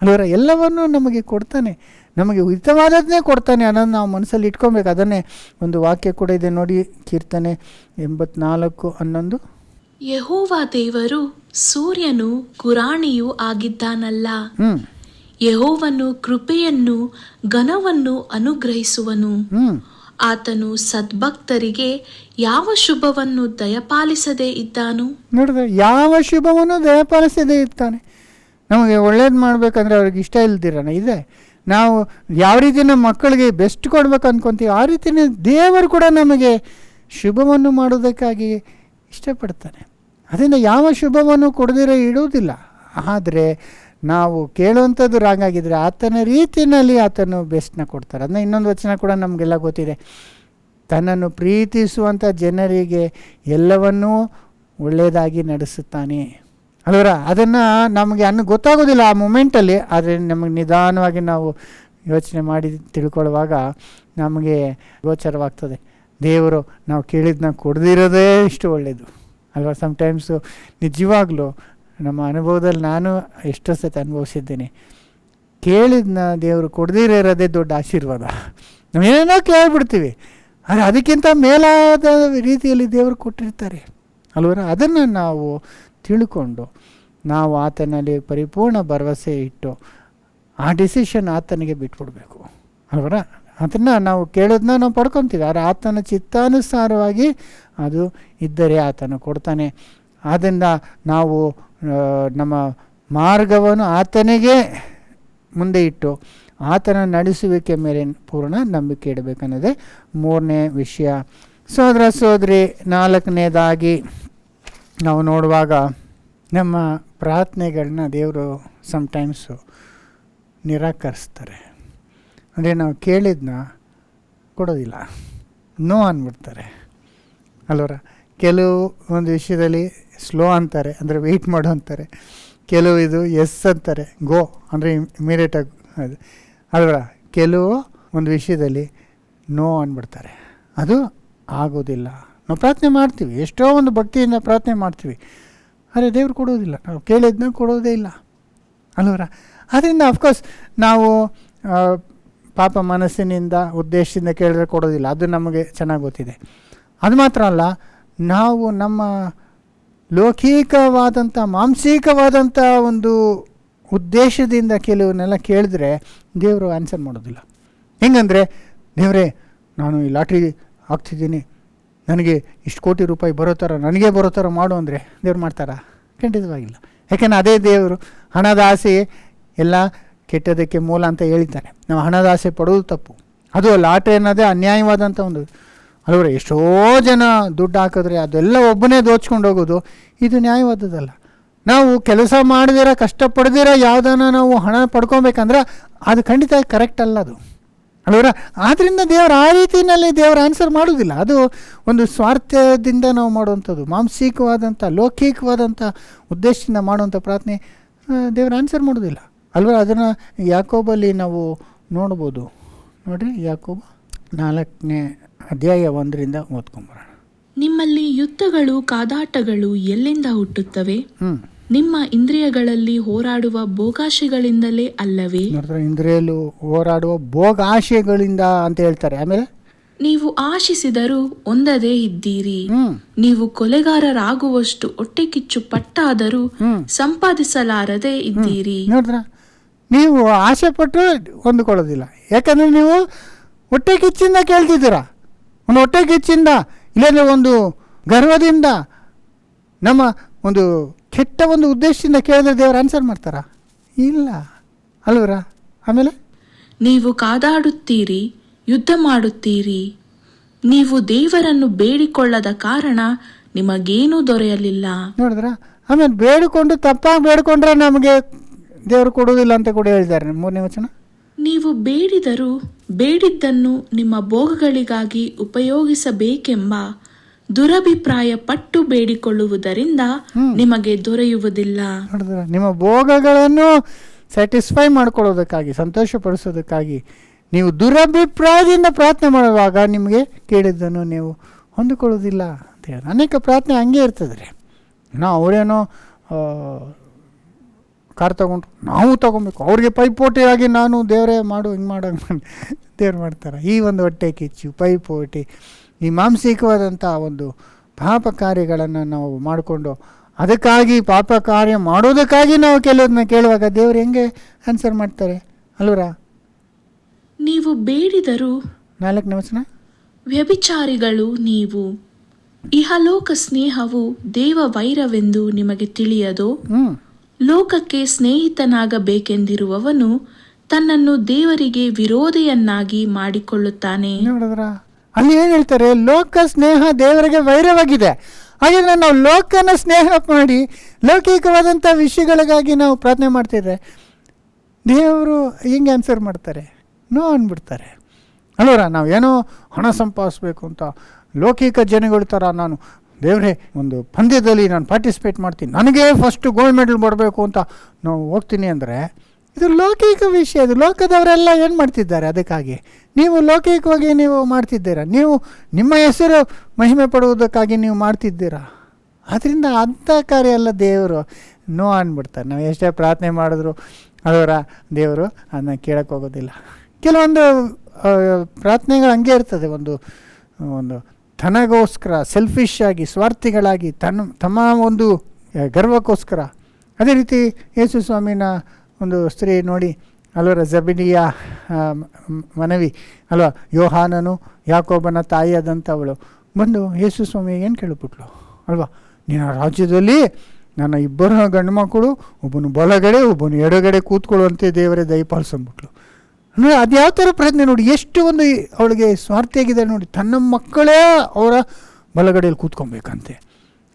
ಅಲ್ವರ. ಎಲ್ಲವನ್ನೂ ನಮಗೆ ಕೊಡ್ತಾನೆ, ನಮಗೆ ಹಿತವಾದದನ್ನೇ ಕೊಡ್ತಾನೆ ಅನ್ನೋದು ನಾವು ಮನಸ್ಸಲ್ಲಿ ಇಟ್ಕೊಬೇಕು. ಅದನ್ನೇ ಒಂದು ವಾಕ್ಯ ಕೂಡ ಇದೆ ನೋಡಿ, ಕೀರ್ತನೆ 84:11. ಯೆಹೋವ ದೇವರು ಸೂರ್ಯನು ಗುರಾಣಿಯೂ ಆಗಿದ್ದಾನಲ್ಲ, ಯೆಹೋವನು ಕೃಪೆಯನ್ನು ಘನವನ್ನು ಅನುಗ್ರಹಿಸುವನು. ಆತನು ಸದ್ಭಕ್ತರಿಗೆ ಯಾವ ಶುಭವನ್ನು ದಯಪಾಲಿಸದೇ ಇದ್ದಾನು. ನೋಡಿದ್ರೆ ಯಾವ ಶುಭವನ್ನು ದಯಪಾಲಿಸದೇ ಇರ್ತಾನೆ. ನಮಗೆ ಒಳ್ಳೇದು ಮಾಡಬೇಕಂದ್ರೆ ಅವ್ರಿಗೆ ಇಷ್ಟ ಇಲ್ದಿರೋಣ ಇದೆ. ನಾವು ಯಾವ ರೀತಿ ನಮ್ಮ ಮಕ್ಕಳಿಗೆ ಬೆಸ್ಟ್ ಕೊಡ್ಬೇಕು ಅಂದ್ಕೊತೀವಿ, ಆ ರೀತಿಯೇ ದೇವರು ಕೂಡ ನಮಗೆ ಶುಭವನ್ನು ಮಾಡೋದಕ್ಕಾಗಿ ಇಷ್ಟಪಡ್ತಾನೆ. ಅದರಿಂದ ಯಾವ ಶುಭವನ್ನು ಕೊಡದಿರೋ ಇಡುವುದಿಲ್ಲ. ಆದರೆ ನಾವು ಕೇಳುವಂಥದ್ದು ರಾಗಾಗಿದ್ದರೆ ಆತನ ರೀತಿಯಲ್ಲಿ ಆತನು ಬೆಸ್ಟ್ನ ಕೊಡ್ತಾರೆ. ಅದನ್ನ ಇನ್ನೊಂದು ವಚನ ಕೂಡ ನಮಗೆಲ್ಲ ಗೊತ್ತಿದೆ, ತನ್ನನ್ನು ಪ್ರೀತಿಸುವಂಥ ಜನರಿಗೆ ಎಲ್ಲವನ್ನೂ ಒಳ್ಳೆಯದಾಗಿ ನಡೆಸುತ್ತಾನೆ ಅಲ್ವರ. ಅದನ್ನು ನಮಗೆ ಗೊತ್ತಾಗೋದಿಲ್ಲ ಆ ಮೂಮೆಂಟಲ್ಲಿ, ಆದರೆ ನಮಗೆ ನಿಧಾನವಾಗಿ ನಾವು ಯೋಚನೆ ಮಾಡಿ ತಿಳ್ಕೊಳ್ಳುವಾಗ ನಮಗೆ ಗೋಚರವಾಗ್ತದೆ, ದೇವರು ನಾವು ಕೇಳಿದ್ದನ್ನ ಕೊಡದಿರೋದೇ ಇಷ್ಟು ಒಳ್ಳೆಯದು ಅಲ್ವಾ. ಸಮ್ಟೈಮ್ಸು ನಿಜವಾಗ್ಲೂ ನಮ್ಮ ಅನುಭವದಲ್ಲಿ ನಾನು ಎಷ್ಟೋ ಸತಿ ಅನುಭವಿಸಿದ್ದೇನೆ, ಕೇಳಿದ್ನ ದೇವರು ಕೊಡದಿರೋ ಇರೋದೇ ದೊಡ್ಡ ಆಶೀರ್ವಾದ. ನಾವೇನೇನೋ ಕೇಳಿಬಿಡ್ತೀವಿ, ಆದರೆ ಅದಕ್ಕಿಂತ ಮೇಲಾದ ರೀತಿಯಲ್ಲಿ ದೇವರು ಕೊಟ್ಟಿರ್ತಾರೆ ಅಲ್ವರ. ಅದನ್ನು ನಾವು ತಿಳ್ಕೊಂಡು ನಾವು ಆತನಲ್ಲಿ ಪರಿಪೂರ್ಣ ಭರವಸೆ ಇಟ್ಟು ಆ ಡಿಸಿಷನ್ ಆತನಿಗೆ ಬಿಟ್ಬಿಡ್ಬೇಕು ಅಲ್ವರ. ಅದನ್ನು ನಾವು ಕೇಳೋದನ್ನ ನಾವು ಪಡ್ಕೊತೀವಿ, ಆದರೆ ಆತನ ಚಿತ್ತಾನುಸಾರವಾಗಿ ಅದು ಇದ್ದರೆ ಆತನು ಕೊಡ್ತಾನೆ. ಆದ್ದರಿಂದ ನಾವು ನಮ್ಮ ಮಾರ್ಗವನ್ನು ಆತನಿಗೆ ಮುಂದೆ ಇಟ್ಟು ಆತನ ನಡೆಸುವಿಕೆ ಮೇಲೆ ಪೂರ್ಣ ನಂಬಿಕೆ ಇಡಬೇಕನ್ನೋದೇ 3ನೇ ವಿಷಯ. ಸೋದರ ಸೋದರಿ, 4ನೇದಾಗಿ ನಾವು ನೋಡುವಾಗ ನಮ್ಮ ಪ್ರಾರ್ಥನೆಗಳನ್ನ ದೇವರು ಸಮ್ಟೈಮ್ಸು ನಿರಾಕರಿಸ್ತಾರೆ. ಅಂದರೆ ನಾವು ಕೇಳಿದ್ನ ಕೊಡೋದಿಲ್ಲ, ನೋ ಅಂದ್ಬಿಡ್ತಾರೆ ಅಲ್ವರ. ಕೆಲವು ಒಂದು ವಿಷಯದಲ್ಲಿ ಸ್ಲೋ ಅಂತಾರೆ, ಅಂದರೆ ವೆಯ್ಟ್ ಮಾಡು ಅಂತಾರೆ. ಕೆಲವು ಇದು ಎಸ್ ಅಂತಾರೆ, ಗೋ ಅಂದರೆ ಇಮಿಡಿಯೇಟಾಗಿ ಅದು ಅಲ್ವರ. ಕೆಲವು ಒಂದು ವಿಷಯದಲ್ಲಿ ನೋ ಅಂದ್ಬಿಡ್ತಾರೆ, ಅದು ಆಗೋದಿಲ್ಲ. ನಾವು ಪ್ರಾರ್ಥನೆ ಮಾಡ್ತೀವಿ, ಎಷ್ಟೋ ಒಂದು ಭಕ್ತಿಯಿಂದ ಪ್ರಾರ್ಥನೆ ಮಾಡ್ತೀವಿ, ಆದರೆ ದೇವ್ರು ಕೊಡೋದಿಲ್ಲ. ನಾವು ಕೇಳಿದ್ನ ಕೊಡೋದೇ ಇಲ್ಲ ಅಲ್ವರ. ಅದರಿಂದ ಅಫ್ಕೋರ್ಸ್ ನಾವು ಪಾಪ ಮನಸ್ಸಿನಿಂದ ಉದ್ದೇಶದಿಂದ ಕೇಳಿದ್ರೆ ಕೊಡೋದಿಲ್ಲ, ಅದು ನಮಗೆ ಚೆನ್ನಾಗಿ ಗೊತ್ತಿದೆ. ಅದು ಮಾತ್ರ ಅಲ್ಲ, ನಾವು ನಮ್ಮ ಲೌಕಿಕವಾದಂಥ ಮಾಂಸಿಕವಾದಂಥ ಒಂದು ಉದ್ದೇಶದಿಂದ ಕೆಲವನ್ನೆಲ್ಲ ಕೇಳಿದ್ರೆ ದೇವರು ಆನ್ಸರ್ ಮಾಡೋದಿಲ್ಲ. ಹೆಂಗಂದರೆ, ದೇವರೇ ನಾನು ಈ ಲಾಟ್ರಿ ಹಾಕ್ತಿದ್ದೀನಿ, ನನಗೆ ಇಷ್ಟು ಕೋಟಿ ರೂಪಾಯಿ ಬರೋ ಥರ, ನನಗೆ ಬರೋ ಥರ ಮಾಡು ಅಂದರೆ ದೇವ್ರು ಮಾಡ್ತಾರಾ? ಖಂಡಿತವಾಗಿಲ್ಲ. ಯಾಕೆಂದರೆ ಅದೇ ದೇವರು ಹಣದ ಆಸೆ ಎಲ್ಲ ಕೆಟ್ಟದಕ್ಕೆ ಮೂಲ ಅಂತ ಹೇಳಿದ್ದಾನೆ. ನಾವು ಹಣದ ಆಸೆ ಪಡೋದು ತಪ್ಪು. ಅದು ಲಾಟ್ರಿ ಅನ್ನೋದೇ ಅನ್ಯಾಯವಾದಂಥ ಒಂದು ಅಲ್ವರ. ಎಷ್ಟೋ ಜನ ದುಡ್ಡು ಹಾಕಿದ್ರೆ ಅದೆಲ್ಲ ಒಬ್ಬನೇ ದೋಚ್ಕೊಂಡು ಹೋಗೋದು, ಇದು ನ್ಯಾಯವಾದದ್ದಲ್ಲ. ನಾವು ಕೆಲಸ ಮಾಡದಿರೋ, ಕಷ್ಟಪಡ್ದಿರೋ ಯಾವುದನ್ನು ನಾವು ಹಣ ಪಡ್ಕೊಬೇಕಂದ್ರೆ ಅದು ಖಂಡಿತ ಕರೆಕ್ಟ್ ಅಲ್ಲ ಅದು ಅಲ್ವರ. ಆದ್ದರಿಂದ ದೇವರು ಆ ರೀತಿಯಲ್ಲಿ ದೇವರು ಆನ್ಸರ್ ಮಾಡೋದಿಲ್ಲ. ಅದು ಒಂದು ಸ್ವಾರ್ಥದಿಂದ ನಾವು ಮಾಡುವಂಥದ್ದು, ಮಾಂಸಿಕವಾದಂಥ ಲೌಕಿಕವಾದಂಥ ಉದ್ದೇಶದಿಂದ ಮಾಡುವಂಥ ಪ್ರಾರ್ಥನೆ ದೇವರು ಆನ್ಸರ್ ಮಾಡೋದಿಲ್ಲ ಅಲ್ವ. ಅದನ್ನು ಯಾಕೋಬಲ್ಲಿ ನಾವು ನೋಡ್ಬೋದು. ನೋಡಿರಿ, ಯಾಕೋಬ 4ನೇ ಅಧ್ಯಾಯ 1ರಿಂದ ಓದ್ಕೊಂಬರೋಣ. ನಿಮ್ಮಲ್ಲಿ ಯುದ್ಧಗಳು ಕಾದಾಟಗಳು ಎಲ್ಲಿಂದ ಹುಟ್ಟುತ್ತವೆ? ನಿಮ್ಮ ಇಂದ್ರಿಯಗಳಲ್ಲಿ ಹೋರಾಡುವ ಭೋಗಾಶೆಗಳಿಂದಲೇ ಅಲ್ಲವೇ? ಇಂದ್ರಿಯಲ್ಲೂ ಹೋರಾಡುವ ಭೋಗಾಶೆಗಳಿಂದ ಅಂತ ಹೇಳ್ತಾರೆ. ಆಮೇಲೆ ನೀವು ಆಶಿಸಿದರೂ ಹೊಂದದೇ ಇದ್ದೀರಿ. ನೀವು ಕೊಲೆಗಾರರಾಗುವಷ್ಟು ಹೊಟ್ಟೆ ಕಿಚ್ಚು ಪಟ್ಟಾದರೂ ಸಂಪಾದಿಸಲಾರದೆ ಇದ್ದೀರಿ. ನೋಡಿದ್ರ, ನೀವು ಆಸೆ ಪಟ್ಟು ಹೊಂದಿಕೊಳ್ಳೋದಿಲ್ಲ. ಯಾಕಂದ್ರೆ ನೀವು ಹೊಟ್ಟೆ ಕಿಚ್ಚಿಂದ ಕೇಳ್ತಿದ್ದೀರಾ. ಒಂದು ಹೊಟ್ಟೆ ಕಿಚ್ಚಿಂದ, ಇಲ್ಲಾಂದರೆ ಒಂದು ಗರ್ವದಿಂದ, ನಮ್ಮ ಒಂದು ಕೆಟ್ಟ ಒಂದು ಉದ್ದೇಶದಿಂದ ಕೇಳಿದ್ರೆ ದೇವರು ಆನ್ಸರ್ ಮಾಡ್ತಾರಾ? ಇಲ್ಲ ಅಲ್ವರ. ಆಮೇಲೆ ನೀವು ಕಾದಾಡುತ್ತೀರಿ, ಯುದ್ಧ ಮಾಡುತ್ತೀರಿ. ನೀವು ದೇವರನ್ನು ಬೇಡಿಕೊಳ್ಳದ ಕಾರಣ ನಿಮಗೇನೂ ದೊರೆಯಲಿಲ್ಲ. ನೋಡಿದ್ರ, ಆಮೇಲೆ ಬೇಡಿಕೊಂಡು ತಪ್ಪಾಗಿ ಬೇಡಿಕೊಂಡ್ರೆ ನಮಗೆ ದೇವರು ಕೊಡುವುದಿಲ್ಲ ಅಂತ ಕೂಡ ಹೇಳಿದ್ದಾರೆ. 3ನೇ ವಚನ, ನೀವು ಬೇಡಿದರೂ ಬೇಡಿದ್ದನ್ನು ನಿಮ್ಮ ಭೋಗಗಳಿಗಾಗಿ ಉಪಯೋಗಿಸಬೇಕೆಂಬ ದುರಭಿಪ್ರಾಯ ಪಟ್ಟು ಬೇಡಿಕೊಳ್ಳುವುದರಿಂದ ನಿಮಗೆ ದೊರೆಯುವುದಿಲ್ಲ. ನೋಡಿದ್ರ, ನಿಮ್ಮ ಭೋಗಗಳನ್ನು ಸ್ಯಾಟಿಸ್ಫೈ ಮಾಡ್ಕೊಳ್ಳೋದಕ್ಕಾಗಿ, ಸಂತೋಷಪಡಿಸೋದಕ್ಕಾಗಿ ನೀವು ದುರಭಿಪ್ರಾಯದಿಂದ ಪ್ರಾರ್ಥನೆ ಮಾಡುವಾಗ ನಿಮಗೆ ಕೇಳಿದ್ದನ್ನು ನೀವು ಹೊಂದಿಕೊಳ್ಳೋದಿಲ್ಲ ಅಂತ ಹೇಳಿ ಅನೇಕ ಪ್ರಾರ್ಥನೆ ಹಂಗೆ ಇರ್ತದೆ ರೀ. ಅವರೇನೋ ಕಾರ್ ತೊಗೊಂಡ್ರು, ನಾವು ತೊಗೊಬೇಕು, ಅವ್ರಿಗೆ ಪೈಪೋಟಿಯಾಗಿ ನಾನು ದೇವರೇ ಮಾಡು, ಹಿಂಗೆ ಮಾಡೋಂಗೆ ದೇವ್ರು ಮಾಡ್ತಾರೆ. ಈ ಒಂದು ಹೊಟ್ಟೆ ಕಿಚ್ಚು, ಪೈಪೋಟಿ, ಈ ಮಾನಸಿಕವಾದಂಥ ಒಂದು ಪಾಪ ಕಾರ್ಯಗಳನ್ನು ನಾವು ಮಾಡಿಕೊಂಡು ಅದಕ್ಕಾಗಿ ಪಾಪ ಕಾರ್ಯ ಮಾಡೋದಕ್ಕಾಗಿ ನಾವು ಕೆಲವನ್ನ ಕೇಳುವಾಗ ದೇವರು ಹೆಂಗೆ ಆನ್ಸರ್ ಮಾಡ್ತಾರೆ ಅಲ್ವರ. ನೀವು ಬೇಡಿದರೂ 4ನೇ ವಚನ, ವ್ಯಭಿಚಾರಿಗಳು ನೀವು. ಇಹಲೋಕ ಸ್ನೇಹವು ದೇವ ವೈರವೆಂದು ನಿಮಗೆ ತಿಳಿಯದೋ? ಲೋಕಕ್ಕೆ ಸ್ನೇಹಿತನಾಗಬೇಕೆಂದಿರುವವನು ತನ್ನನ್ನು ದೇವರಿಗೆ ವಿರೋಧಿಯನ್ನಾಗಿ ಮಾಡಿಕೊಳ್ಳುತ್ತಾನೆ. ನೋಡಿದ್ರ, ಅಲ್ಲಿ ಏನು ಹೇಳ್ತಾರೆ? ಲೋಕ ಸ್ನೇಹ ದೇವರಿಗೆ ವೈರವಾಗಿದೆ. ಹಾಗಿದ್ರೆ ನಾವು ಲೋಕನ ಸ್ನೇಹ ಮಾಡಿ ಲೌಕಿಕವಾದಂಥ ವಿಷಯಗಳಿಗಾಗಿ ನಾವು ಪ್ರಾರ್ಥನೆ ಮಾಡ್ತಿದ್ರೆ ದೇವರು ಹಿಂಗೆ ಆನ್ಸರ್ ಮಾಡ್ತಾರೆ? ನೋ ಅಂದ್ಬಿಡ್ತಾರೆ ಅಲ್ವರ. ನಾವೇನೋ ಹಣ ಸಂಪಾದಿಸ್ಬೇಕು ಅಂತ ಲೌಕಿಕ ಜನಗಳ ಥರ ನಾನು ದೇವರೇ ಒಂದು ಪಂದ್ಯದಲ್ಲಿ ನಾನು ಪಾರ್ಟಿಸಿಪೇಟ್ ಮಾಡ್ತೀನಿ, ನನಗೇ ಫಸ್ಟ್ ಗೋಲ್ಡ್ ಮೆಡಲ್ ಬರಬೇಕು ಅಂತ ನಾವು ಹೋಗ್ತೀನಿ ಅಂದರೆ ಇದು ಲೌಕಿಕ ವಿಷಯ. ಅದು ಲೋಕದವರೆಲ್ಲ ಏನು ಮಾಡ್ತಿದ್ದಾರೆ? ಅದಕ್ಕಾಗಿ ನೀವು ಲೌಕಿಕವಾಗಿ ನೀವು ಮಾಡ್ತಿದ್ದೀರಾ. ನೀವು ನಿಮ್ಮ ಹೆಸರು ಮಹಿಮೆ ಪಡುವುದಕ್ಕಾಗಿ ನೀವು ಮಾಡ್ತಿದ್ದೀರಾ. ಆದ್ದರಿಂದ ಅಂಥ ಕಾರ್ಯ ಎಲ್ಲ ದೇವರು ನೋ ಅಂದ್ಬಿಡ್ತಾರೆ. ನಾವು ಎಷ್ಟೇ ಪ್ರಾರ್ಥನೆ ಮಾಡಿದ್ರು ಅದರ ದೇವರು ಅದನ್ನ ಕೇಳಕ್ಕೆ ಹೋಗೋದಿಲ್ಲ. ಕೆಲವೊಂದು ಪ್ರಾರ್ಥನೆಗಳು ಹಂಗೆ ಇರ್ತದೆ, ಒಂದು ತನಗೋಸ್ಕರ, ಸೆಲ್ಫಿಶ್ ಆಗಿ, ಸ್ವಾರ್ಥಿಗಳಾಗಿ, ತಮ್ಮ ಒಂದು ಗರ್ವಕ್ಕೋಸ್ಕರ. ಅದೇ ರೀತಿ ಯೇಸು ಸ್ವಾಮಿನ ಒಂದು ಸ್ತ್ರೀ ನೋಡಿ ಅಲ್ವರ, ಜಬೆದಿಯ ಮನವಿ ಅಲ್ವ, ಯೋಹಾನನು ಯಾಕೋಬನ ತಾಯಿಯಾದಂಥವಳು ಬಂದು ಯೇಸು ಸ್ವಾಮಿ ಏನು ಕೇಳಿಬಿಟ್ಲು ಅಲ್ವಾ, ನಿನ್ನ ರಾಜ್ಯದಲ್ಲಿ ನನ್ನ 2 ಗಂಡು ಮಕ್ಕಳು, ಒಬ್ಬನು ಬಲಗಡೆ ಒಬ್ಬನು ಎಡಗಡೆ ಕೂತ್ಕೊಳ್ಳುವಂತೆ ದೇವರೇ ದಯಪಾಲಿಸಂಬಿಟ್ಲು. ಅಂದರೆ ಅದು ಯಾವ ಥರ ಪ್ರಯತ್ನ ನೋಡಿ, ಎಷ್ಟು ಒಂದು ಅವಳಿಗೆ ಸ್ವಾರ್ಥಿಯಾಗಿದೆ ನೋಡಿ. ತನ್ನ ಮಕ್ಕಳೇ ಅವರ ಬಲಗಡೆಯಲ್ಲಿ ಕೂತ್ಕೊಬೇಕಂತೆ,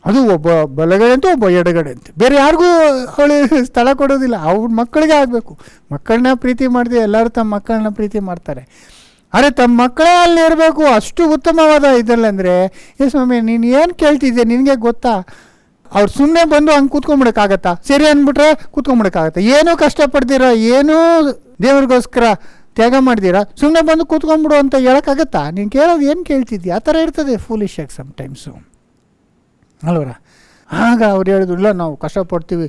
ಅದು ಒಬ್ಬ ಬಲಗಡೆ ಅಂತ ಒಬ್ಬ ಎಡಗಡೆ ಅಂತೆ, ಬೇರೆ ಯಾರಿಗೂ ಅವಳು ಸ್ಥಳ ಕೊಡೋದಿಲ್ಲ. ಅವ್ರ ಮಕ್ಕಳಿಗೆ ಆಗಬೇಕು. ಮಕ್ಕಳನ್ನ ಪ್ರೀತಿ ಮಾಡಿದೆ, ಎಲ್ಲರೂ ತಮ್ಮ ಮಕ್ಕಳನ್ನ ಪ್ರೀತಿ ಮಾಡ್ತಾರೆ. ಆದರೆ ತಮ್ಮ ಮಕ್ಕಳೇ ಅಲ್ಲಿ ಇರಬೇಕು, ಅಷ್ಟು ಉತ್ತಮವಾದ ಇದಲ್ಲಂದರೆ ಏ ಸ್ವಾಮಿ ನೀನು ಏನು ಕೇಳ್ತಿದ್ದೆ ನಿನಗೆ ಗೊತ್ತಾ? ಅವ್ರು ಸುಮ್ಮನೆ ಬಂದು ಹಂಗೆ ಕೂತ್ಕೊಂಡ್ಬಿಡೋಕ್ಕಾಗತ್ತಾ? ಸರಿ ಅಂದ್ಬಿಟ್ರೆ ಕೂತ್ಕೊಂಡ್ಬಿಡೋಕ್ಕಾಗತ್ತಾ? ಏನೂ ಕಷ್ಟಪಡ್ತೀರಾ, ಏನೂ ದೇವ್ರಿಗೋಸ್ಕರ ತ್ಯಾಗ ಮಾಡ್ತೀರಾ, ಸುಮ್ಮನೆ ಬಂದು ಕೂತ್ಕೊಂಡ್ಬಿಡು ಅಂತ ಹೇಳೋಕ್ಕಾಗತ್ತಾ? ನೀನು ಕೇಳೋದು ಏನು ಕೇಳ್ತಿದ್ದಿ? ಆ ಥರ ಇರ್ತದೆ ಫೂಲಿಶ್ ಆಗಿ ಸಮ್ಟೈಮ್ಸು ಅಲ್ವರ. ಆಗ ಅವ್ರು ಹೇಳಿದ್ರು, ಇಲ್ಲ ನಾವು ಕಷ್ಟಪಡ್ತೀವಿ,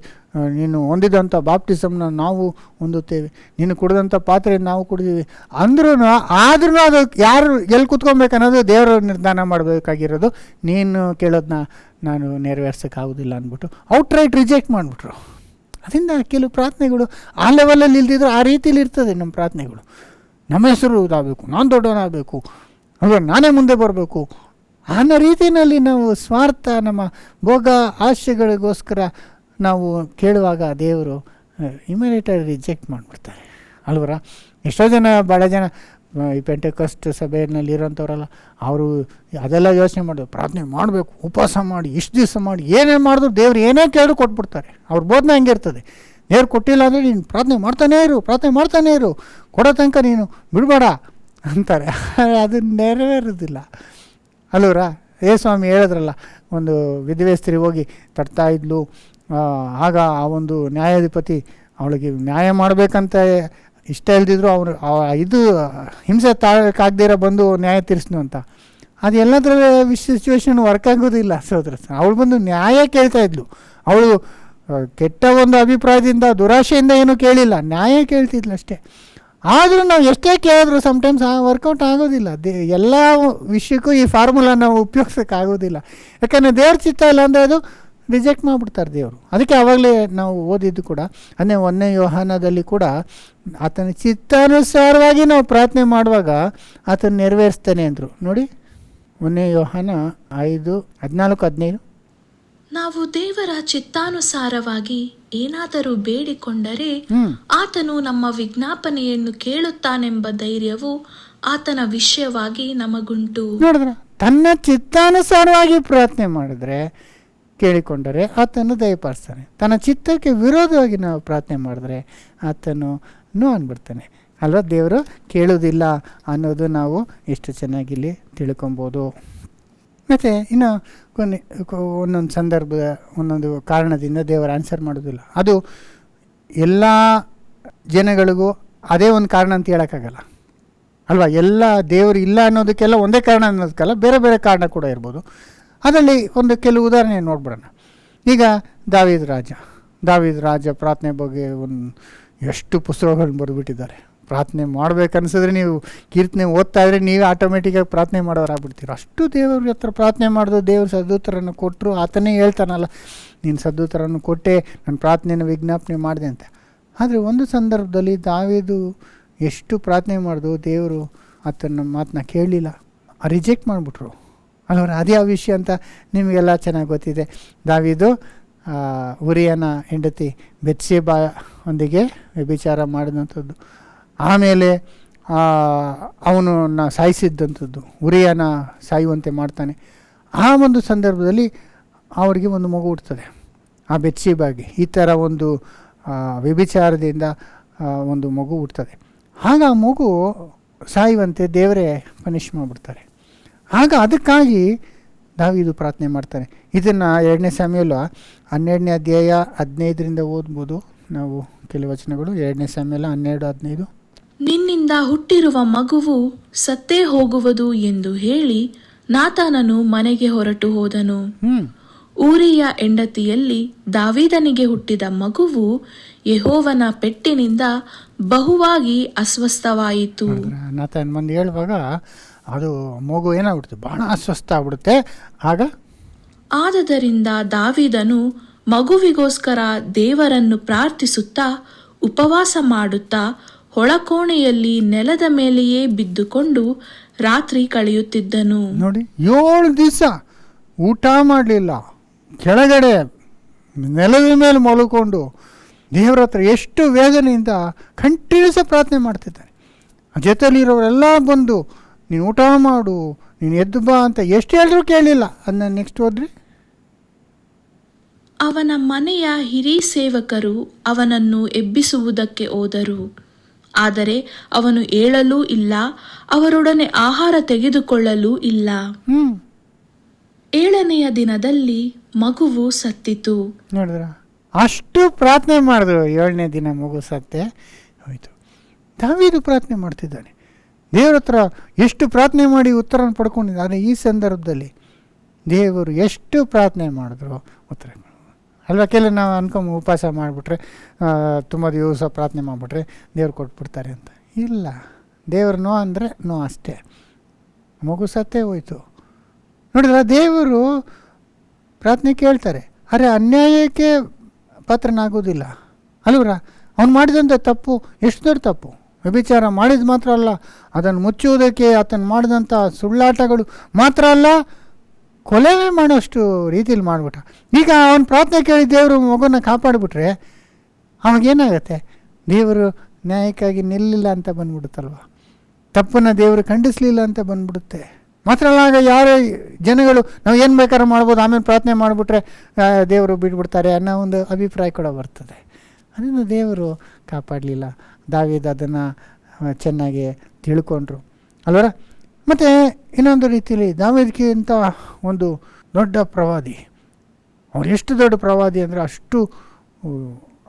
ನೀನು ಹೊಂದಿದಂಥ ಬಾಪ್ಟಿಸಮ್ನ ನಾವು ಹೊಂದುತ್ತೇವೆ, ನೀನು ಕುಡಿದಂಥ ಪಾತ್ರೆ ನಾವು ಕುಡಿದೀವಿ ಆದ್ರೂ ಅದು ಯಾರು ಎಲ್ಲಿ ಕೂತ್ಕೊಬೇಕು ಅನ್ನೋದು ದೇವರು ನಿರ್ಧಾರ ಮಾಡಬೇಕಾಗಿರೋದು. ನೀನು ಕೇಳೋದನ್ನ ನಾನು ನೆರವೇರ್ಸೋಕ್ಕಾಗೋದಿಲ್ಲ ಅಂದ್ಬಿಟ್ಟು ಔಟ್ರೈಟ್ ರಿಜೆಕ್ಟ್ ಮಾಡಿಬಿಟ್ರು. ಅದರಿಂದ ಕೆಲವು ಪ್ರಾರ್ಥನೆಗಳು ಆ ಲೆವೆಲಲ್ಲಿ ಇಲ್ದಿದ್ರು ಆ ರೀತಿಲಿ ಇರ್ತದೆ ನಮ್ಮ ಪ್ರಾರ್ಥನೆಗಳು. ನಮ್ಮ ಹೆಸರು ಇದಾಗಬೇಕು, ನಾನು ದೊಡ್ಡವನಾಗಬೇಕು, ಅಲ್ವ, ನಾನೇ ಮುಂದೆ ಬರಬೇಕು ಅನ್ನೋ ರೀತಿಯಲ್ಲಿ ನಾವು ಸ್ವಾರ್ಥ, ನಮ್ಮ ಭೋಗ ಆಶೆಗಳಿಗೋಸ್ಕರ ನಾವು ಕೇಳುವಾಗ ದೇವರು ಇಮಿಡಿಯೇಟಾಗಿ ರಿಜೆಕ್ಟ್ ಮಾಡಿಬಿಡ್ತಾರೆ ಅಲ್ವರ. ಎಷ್ಟೋ ಜನ, ಭಾಳ ಜನ ಈ ಪೆಂಟೆಕೋಸ್ಟ್ ಸಭೆಯಲ್ಲಿ ಇರೋಂಥವ್ರಲ್ಲ, ಅವರು ಅದೆಲ್ಲ ಯೋಚನೆ ಮಾಡೋದು, ಪ್ರಾರ್ಥನೆ ಮಾಡಬೇಕು, ಉಪವಾಸ ಮಾಡಿ, ಇಷ್ಟು ದಿವಸ ಮಾಡಿ, ಏನೇನು ಮಾಡಿದ್ರು ದೇವ್ರು ಏನೇ ಕೇಳಿದ್ರು ಕೊಟ್ಬಿಡ್ತಾರೆ. ಅವ್ರ ಬೋಧನೆ ಹಂಗೆ ಇರ್ತದೆ. ದೇವ್ರು ಕೊಟ್ಟಿಲ್ಲ ಅಂದರೆ ನೀನು ಪ್ರಾರ್ಥನೆ ಮಾಡ್ತಾನೇ ಇರು, ಕೊಡೋ ತನಕ ನೀನು ಬಿಡಬೇಡ ಅಂತಾರೆ. ಅದು ನೆರವೇರೋದಿಲ್ಲ ಅಲ್ಲೂರ. ಸ್ವಾಮಿ ಹೇಳಿದ್ರಲ್ಲ, ಒಂದು ವಿಧವೆ ಸ್ತ್ರೀ ಹೋಗಿ ತಡ್ತಾ ಇದ್ಲು. ಆಗ ಆ ಒಂದು ನ್ಯಾಯಾಧಿಪತಿ ಅವಳಿಗೆ ನ್ಯಾಯ ಮಾಡಬೇಕಂತ ಇಷ್ಟ ಇಲ್ದಿದ್ರು ಅವರು ಇದು ಹಿಂಸೆ ತಾಳಕ್ಕಾಗ್ದಿರ ಬಂದು ನ್ಯಾಯ ತೀರಿಸ್ನು ಅಂತ. ಅದು ಎಲ್ಲದರ ಸಿಚುವೇಶನ್ ವರ್ಕ್ ಆಗೋದಿಲ್ಲ ಸೋದರ. ಅವಳು ಬಂದು ನ್ಯಾಯ ಕೇಳ್ತಾ ಇದ್ಲು. ಅವಳು ಕೆಟ್ಟ ಒಂದು ಅಭಿಪ್ರಾಯದಿಂದ ದುರಾಶೆಯಿಂದ ಏನೂ ಕೇಳಿಲ್ಲ, ನ್ಯಾಯ ಕೇಳ್ತಿದ್ಲು ಅಷ್ಟೇ. ಆದರೂ ನಾವು ಎಷ್ಟೇ ಕೇಳಿದ್ರು ಸಮ್ಟೈಮ್ಸ್ ವರ್ಕೌಟ್ ಆಗೋದಿಲ್ಲ. ಎಲ್ಲ ವಿಷಯಕ್ಕೂ ಈ ಫಾರ್ಮುಲಾ ನಾವು ಉಪಯೋಗಿಸೋಕ್ಕಾಗೋದಿಲ್ಲ. ಯಾಕಂದರೆ ದೇವ್ರ ಚಿತ್ತ ಇಲ್ಲ ಅಂದರೆ ಅದು ರಿಜೆಕ್ಟ್ ಮಾಡಿಬಿಡ್ತಾರೆ ದೇವರು. ಅದಕ್ಕೆ ಆವಾಗಲೇ ನಾವು ಓದಿದ್ದು ಕೂಡ ಅಂದರೆ 1ನೇ ಯೋಹಾನದಲ್ಲಿ ಕೂಡ ಆತನ ಚಿತ್ತಾನುಸಾರವಾಗಿ ನಾವು ಪ್ರಾರ್ಥನೆ ಮಾಡುವಾಗ ಆತನ ನೆರವೇರಿಸ್ತಾನೆ ಅಂದರು ನೋಡಿ. 1ನೇ ಯೋಹಾನ 5:14-15. ನಾವು ದೇವರ ಚಿತ್ತಾನುಸಾರವಾಗಿ ಏನಾದರೂ ಬೇಡಿಕೊಂಡರೆ ಆತನು ನಮ್ಮ ವಿಜ್ಞಾಪನೆಯನ್ನು ಕೇಳುತ್ತಾನೆಂಬ ಧೈರ್ಯವು ಆತನ ವಿಷಯವಾಗಿ ನಮಗುಂಟು. ನೋಡಿದ್ರ, ತನ್ನ ಚಿತ್ತಾನುಸಾರವಾಗಿ ಪ್ರಾರ್ಥನೆ ಮಾಡಿದ್ರೆ ಕೇಳಿಕೊಂಡರೆ ಆತನು ದಯಪಾಲಿಸ್ತಾನೆ. ತನ್ನ ಚಿತ್ತಕ್ಕೆ ವಿರೋಧವಾಗಿ ನಾವು ಪ್ರಾರ್ಥನೆ ಮಾಡಿದ್ರೆ ಆತನು ನೋ ಅಂದ್ಬಿಡ್ತಾನೆ ಅಲ್ವಾ. ದೇವರು ಕೇಳೋದಿಲ್ಲ ಅನ್ನೋದು ನಾವು ಎಷ್ಟು ಚೆನ್ನಾಗಿಲ್ಲಿ ತಿಳ್ಕೊಬೋದು. ಮತ್ತು ಇನ್ನು ಒಂದೊಂದು ಸಂದರ್ಭದ ಒಂದೊಂದು ಕಾರಣದಿಂದ ದೇವರು ಆನ್ಸರ್ ಮಾಡೋದಿಲ್ಲ. ಅದು ಎಲ್ಲ ಜನಗಳಿಗೂ ಅದೇ ಒಂದು ಕಾರಣ ಅಂತ ಹೇಳೋಕ್ಕಾಗಲ್ಲ ಅಲ್ವಾ. ಎಲ್ಲ ದೇವರು ಇಲ್ಲ ಅನ್ನೋದಕ್ಕೆಲ್ಲ ಒಂದೇ ಕಾರಣ ಅನ್ನೋದಕ್ಕೆಲ್ಲ ಬೇರೆ ಬೇರೆ ಕಾರಣ ಕೂಡ ಇರ್ಬೋದು. ಅದರಲ್ಲಿ ಒಂದು ಕೆಲವು ಉದಾಹರಣೆ ನೋಡ್ಬಿಡೋಣ. ಈಗ ದಾವೀದ್ ರಾಜ ಪ್ರಾರ್ಥನೆ ಬಗ್ಗೆ ಎಷ್ಟು ಪುಸ್ತಕಗಳನ್ನು ಬರೆದುಬಿಟ್ಟಿದ್ದಾರೆ. ಪ್ರಾರ್ಥನೆ ಮಾಡಬೇಕನ್ಸಿದ್ರೆ ನೀವು ಕೀರ್ತನೆ ಓದ್ತಾ ಇದ್ರೆ ನೀವೇ ಆಟೋಮೆಟಿಕ್ಕಾಗಿ ಪ್ರಾರ್ಥನೆ ಮಾಡೋರಾಗ್ಬಿಡ್ತೀರ. ಅಷ್ಟು ದೇವ್ರ ಹತ್ರ ಪ್ರಾರ್ಥನೆ ಮಾಡಿದ್ರು. ದೇವ್ರ ಸದ್ದುತ್ತರನ್ನು ಕೊಟ್ಟರು. ಆತನೇ ಹೇಳ್ತಾನಲ್ಲ, ನೀನು ಸದ್ದುತ್ತರನ್ನು ಕೊಟ್ಟೆ, ನನ್ನ ಪ್ರಾರ್ಥನೆಯನ್ನು ವಿಜ್ಞಾಪನೆ ಮಾಡಿದೆ ಅಂತ. ಆದರೆ ಒಂದು ಸಂದರ್ಭದಲ್ಲಿ ದಾವೀದು ಎಷ್ಟು ಪ್ರಾರ್ಥನೆ ಮಾಡಿದ್ರು, ದೇವರು ಆತನ ಮಾತನ್ನ ಕೇಳಲಿಲ್ಲ, ರಿಜೆಕ್ಟ್ ಮಾಡಿಬಿಟ್ರು ಅಲ್ವರ. ಅದೇ ಆ ವಿಷಯ ಅಂತ ನಿಮಗೆಲ್ಲ ಚೆನ್ನಾಗಿ ಗೊತ್ತಿದೆ. ದಾವೀದು ಉರಿಯನ ಹೆಂಡತಿ ಬೆತ್ಷೆಬಾ ಒಂದಿಗೆ ವ್ಯಭಿಚಾರ ಮಾಡಿದಂಥದ್ದು, ಆಮೇಲೆ ಅವನನ್ನು ಸಾಯಿಸಿದ್ದಂಥದ್ದು, ಉರಿಯನ ಸಾಯುವಂತೆ ಮಾಡ್ತಾನೆ. ಆ ಒಂದು ಸಂದರ್ಭದಲ್ಲಿ ಅವರಿಗೆ ಒಂದು ಮಗು ಹುಡ್ತದೆ. ಆ ಬೆತ್ಷೆಬಾಗೆ ಈ ಥರ ಒಂದು ವ್ಯಭಿಚಾರದಿಂದ ಒಂದು ಮಗು ಹುಡ್ತದೆ. ಆಗ ಆ ಮಗು ಸಾಯುವಂತೆ ದೇವರೇ ಪನಿಷ್ ಮಾಡಿಬಿಡ್ತಾರೆ. ಆಗ ಅದಕ್ಕಾಗಿ ದಾವೀದು ಪ್ರಾರ್ಥನೆ ಮಾಡ್ತಾನೆ. ಇದನ್ನು 2ನೇ ಸಮುವೇಲ 12ನೇ ಅಧ್ಯಾಯ 15 ಓದ್ಬೋದು ನಾವು ಕೆಲವು ವಚನಗಳು. 2ನೇ ಸಮುವೇಲ 12:15. ನಿನ್ನಿಂದ ಹುಟ್ಟಿರುವ ಮಗುವು ಸತ್ತೇ ಹೋಗುವುದು ಎಂದು ಹೇಳಿ ನಾತಾನನು ಮನೆಗೆ ಹೊರಟು ಹೋದನು. ಊರಿಯ ಹೆಂಡತಿಯಲ್ಲಿ ದಾವೀದನಿಗೆ ಹುಟ್ಟಿದ ಮಗುವು ಯೆಹೋವನ ಪೆಟ್ಟಿನಿಂದ ಬಹುವಾಗಿ ಅಸ್ವಸ್ಥವಾಯಿತು. ನಾತಾನ್ ಮಂದಿ ಹೇಳುವಾಗ ಅದು ಮಗು ಏನಾಗ್ಬಿಡುತ್ತೆ, ಬಹಳ ಅಸ್ವಸ್ಥ ಆಗ್ಬಿಡುತ್ತೆ. ಆದದರಿಂದ ದಾವೀದನು ಮಗುವಿಗೋಸ್ಕರ ದೇವರನ್ನು ಪ್ರಾರ್ಥಿಸುತ್ತಾ ಉಪವಾಸ ಮಾಡುತ್ತಾ ಹೊಳಕೋಣೆಯಲ್ಲಿ ನೆಲದ ಮೇಲೆಯೇ ಬಿದ್ದುಕೊಂಡು ರಾತ್ರಿ ಕಳೆಯುತ್ತಿದ್ದನು. ನೋಡಿ, 7 ದಿವಸ ಊಟ ಮಾಡಲಿಲ್ಲ, ಕೆಳಗಡೆ ನೆಲದ ಮೇಲೆ ಮಲ್ಕೊಂಡು ದೇವರ ಹತ್ರ ಎಷ್ಟು ವೇದನೆಯಿಂದ ಕಂಟಿನ್ಯೂಸ್ ಪ್ರಾರ್ಥನೆ ಮಾಡ್ತಿದ್ದಾನೆ. ಜೊತೆಲಿರೋರೆಲ್ಲ ಬಂದು ನೀನು ಊಟ ಮಾಡು, ನೀನು ಎದ್ದು ಬಾ ಅಂತ ಎಷ್ಟು ಹೇಳಿದ್ರು ಕೇಳಲಿಲ್ಲ. ಅದನ್ನ ನೆಕ್ಸ್ಟ್ ಓದ್ರಿ. ಅವನ ಮನೆಯ ಹಿರೀ ಸೇವಕರು ಅವನನ್ನು ಎಬ್ಬಿಸುವುದಕ್ಕೆ ಹೋದರು, ಆದರೆ ಅವನು ಏಳಲೂ ಇಲ್ಲ, ಅವರೊಡನೆ ಆಹಾರ ತೆಗೆದುಕೊಳ್ಳಲೂ ಇಲ್ಲ. 7ನೆಯ ದಿನದಲ್ಲಿ ಮಗುವು ಸತ್ತಿತು. ನೋಡಿದ್ರ, ಅಷ್ಟು ಪ್ರಾರ್ಥನೆ ಮಾಡಿದ್ರು. 7ನೇ ದಿನ ಮಗು ಸತ್ತೆ ಹೋಯಿತು. ದಾವೀದು ಪ್ರಾರ್ಥನೆ ಮಾಡ್ತಿದ್ದಾನೆ, ದೇವ್ರ ಹತ್ರ ಎಷ್ಟು ಪ್ರಾರ್ಥನೆ ಮಾಡಿ ಉತ್ತರನ ಪಡ್ಕೊಂಡಿದ್ದ. ಆದರೆ ಈ ಸಂದರ್ಭದಲ್ಲಿ ದೇವರು ಎಷ್ಟು ಪ್ರಾರ್ಥನೆ ಮಾಡಿದ್ರು ಉತ್ತರ ಅಲ್ವಾ. ಕೆಲವು ನಾವು ಅನ್ಕೊಂಬ ಉಪವಾಸ ಮಾಡಿಬಿಟ್ರೆ, ತುಂಬ ದಿವಸ ಪ್ರಾರ್ಥನೆ ಮಾಡಿಬಿಟ್ರೆ ದೇವ್ರು ಕೊಟ್ಬಿಡ್ತಾರೆ ಅಂತ. ಇಲ್ಲ, ದೇವ್ರು ನೋ ಅಂದರೆ ನೋ ಅಷ್ಟೇ. ಮಗು ಸತ್ತೇ ಹೋಯ್ತು. ನೋಡಿದ್ರೆ ದೇವರು ಪ್ರಾರ್ಥನೆ ಕೇಳ್ತಾರೆ, ಆದರೆ ಅನ್ಯಾಯಕ್ಕೆ ಪಾತ್ರನಾಗೋದಿಲ್ಲ ಅಲ್ವರ. ಅವ್ನು ಮಾಡಿದಂಥ ತಪ್ಪು ಎಷ್ಟು ದೊಡ್ಡ ತಪ್ಪು. ವ್ಯಭಿಚಾರ ಮಾಡಿದ ಮಾತ್ರ ಅಲ್ಲ, ಅದನ್ನು ಮುಚ್ಚುವುದಕ್ಕೆ ಆತನು ಮಾಡಿದಂಥ ಸುಳ್ಳಾಟಗಳು ಮಾತ್ರ ಅಲ್ಲ, ಕೊಲೆವೇ ಮಾಡೋಷ್ಟು ರೀತಿಯಲ್ಲಿ ಮಾಡಿಬಿಟ್ಟ. ಈಗ ಅವನು ಪ್ರಾರ್ಥನೆ ಕೇಳಿ ದೇವರು ಮಗುನ ಕಾಪಾಡಿಬಿಟ್ರೆ ಅವಾಗೇನಾಗತ್ತೆ, ದೇವರು ನ್ಯಾಯಕ್ಕಾಗಿ ನಿಲ್ಲಿಲ್ಲ ಅಂತ ಬಂದ್ಬಿಡುತ್ತಲ್ವ. ತಪ್ಪನ್ನು ದೇವರು ಖಂಡಿಸಲಿಲ್ಲ ಅಂತ ಬಂದ್ಬಿಡುತ್ತೆ. ಮಾತ್ರ ಅಲ್ಲ, ಆಗ ಯಾರೇ ಜನಗಳು ನಾವು ಏನು ಬೇಕಾದ್ರೂ ಮಾಡ್ಬೋದು, ಆಮೇಲೆ ಪ್ರಾರ್ಥನೆ ಮಾಡಿಬಿಟ್ರೆ ದೇವರು ಬಿಟ್ಬಿಡ್ತಾರೆ ಅನ್ನೋ ಒಂದು ಅಭಿಪ್ರಾಯ ಕೂಡ ಬರ್ತದೆ. ಅದನ್ನು ದೇವರು ಕಾಪಾಡಲಿಲ್ಲ. ದಾವೀದ ಅದನ್ನು ಚೆನ್ನಾಗಿ ತಿಳ್ಕೊಂಡ್ರು. ಅಲ್ವರ. ಮತ್ತು ಇನ್ನೊಂದು ರೀತಿಯಲ್ಲಿ ದಾವೀದಕ್ಕಿಂತ ಒಂದು ದೊಡ್ಡ ಪ್ರವಾದಿ, ಅವ್ರು ಎಷ್ಟು ದೊಡ್ಡ ಪ್ರವಾದಿ ಅಂದರೆ ಅಷ್ಟು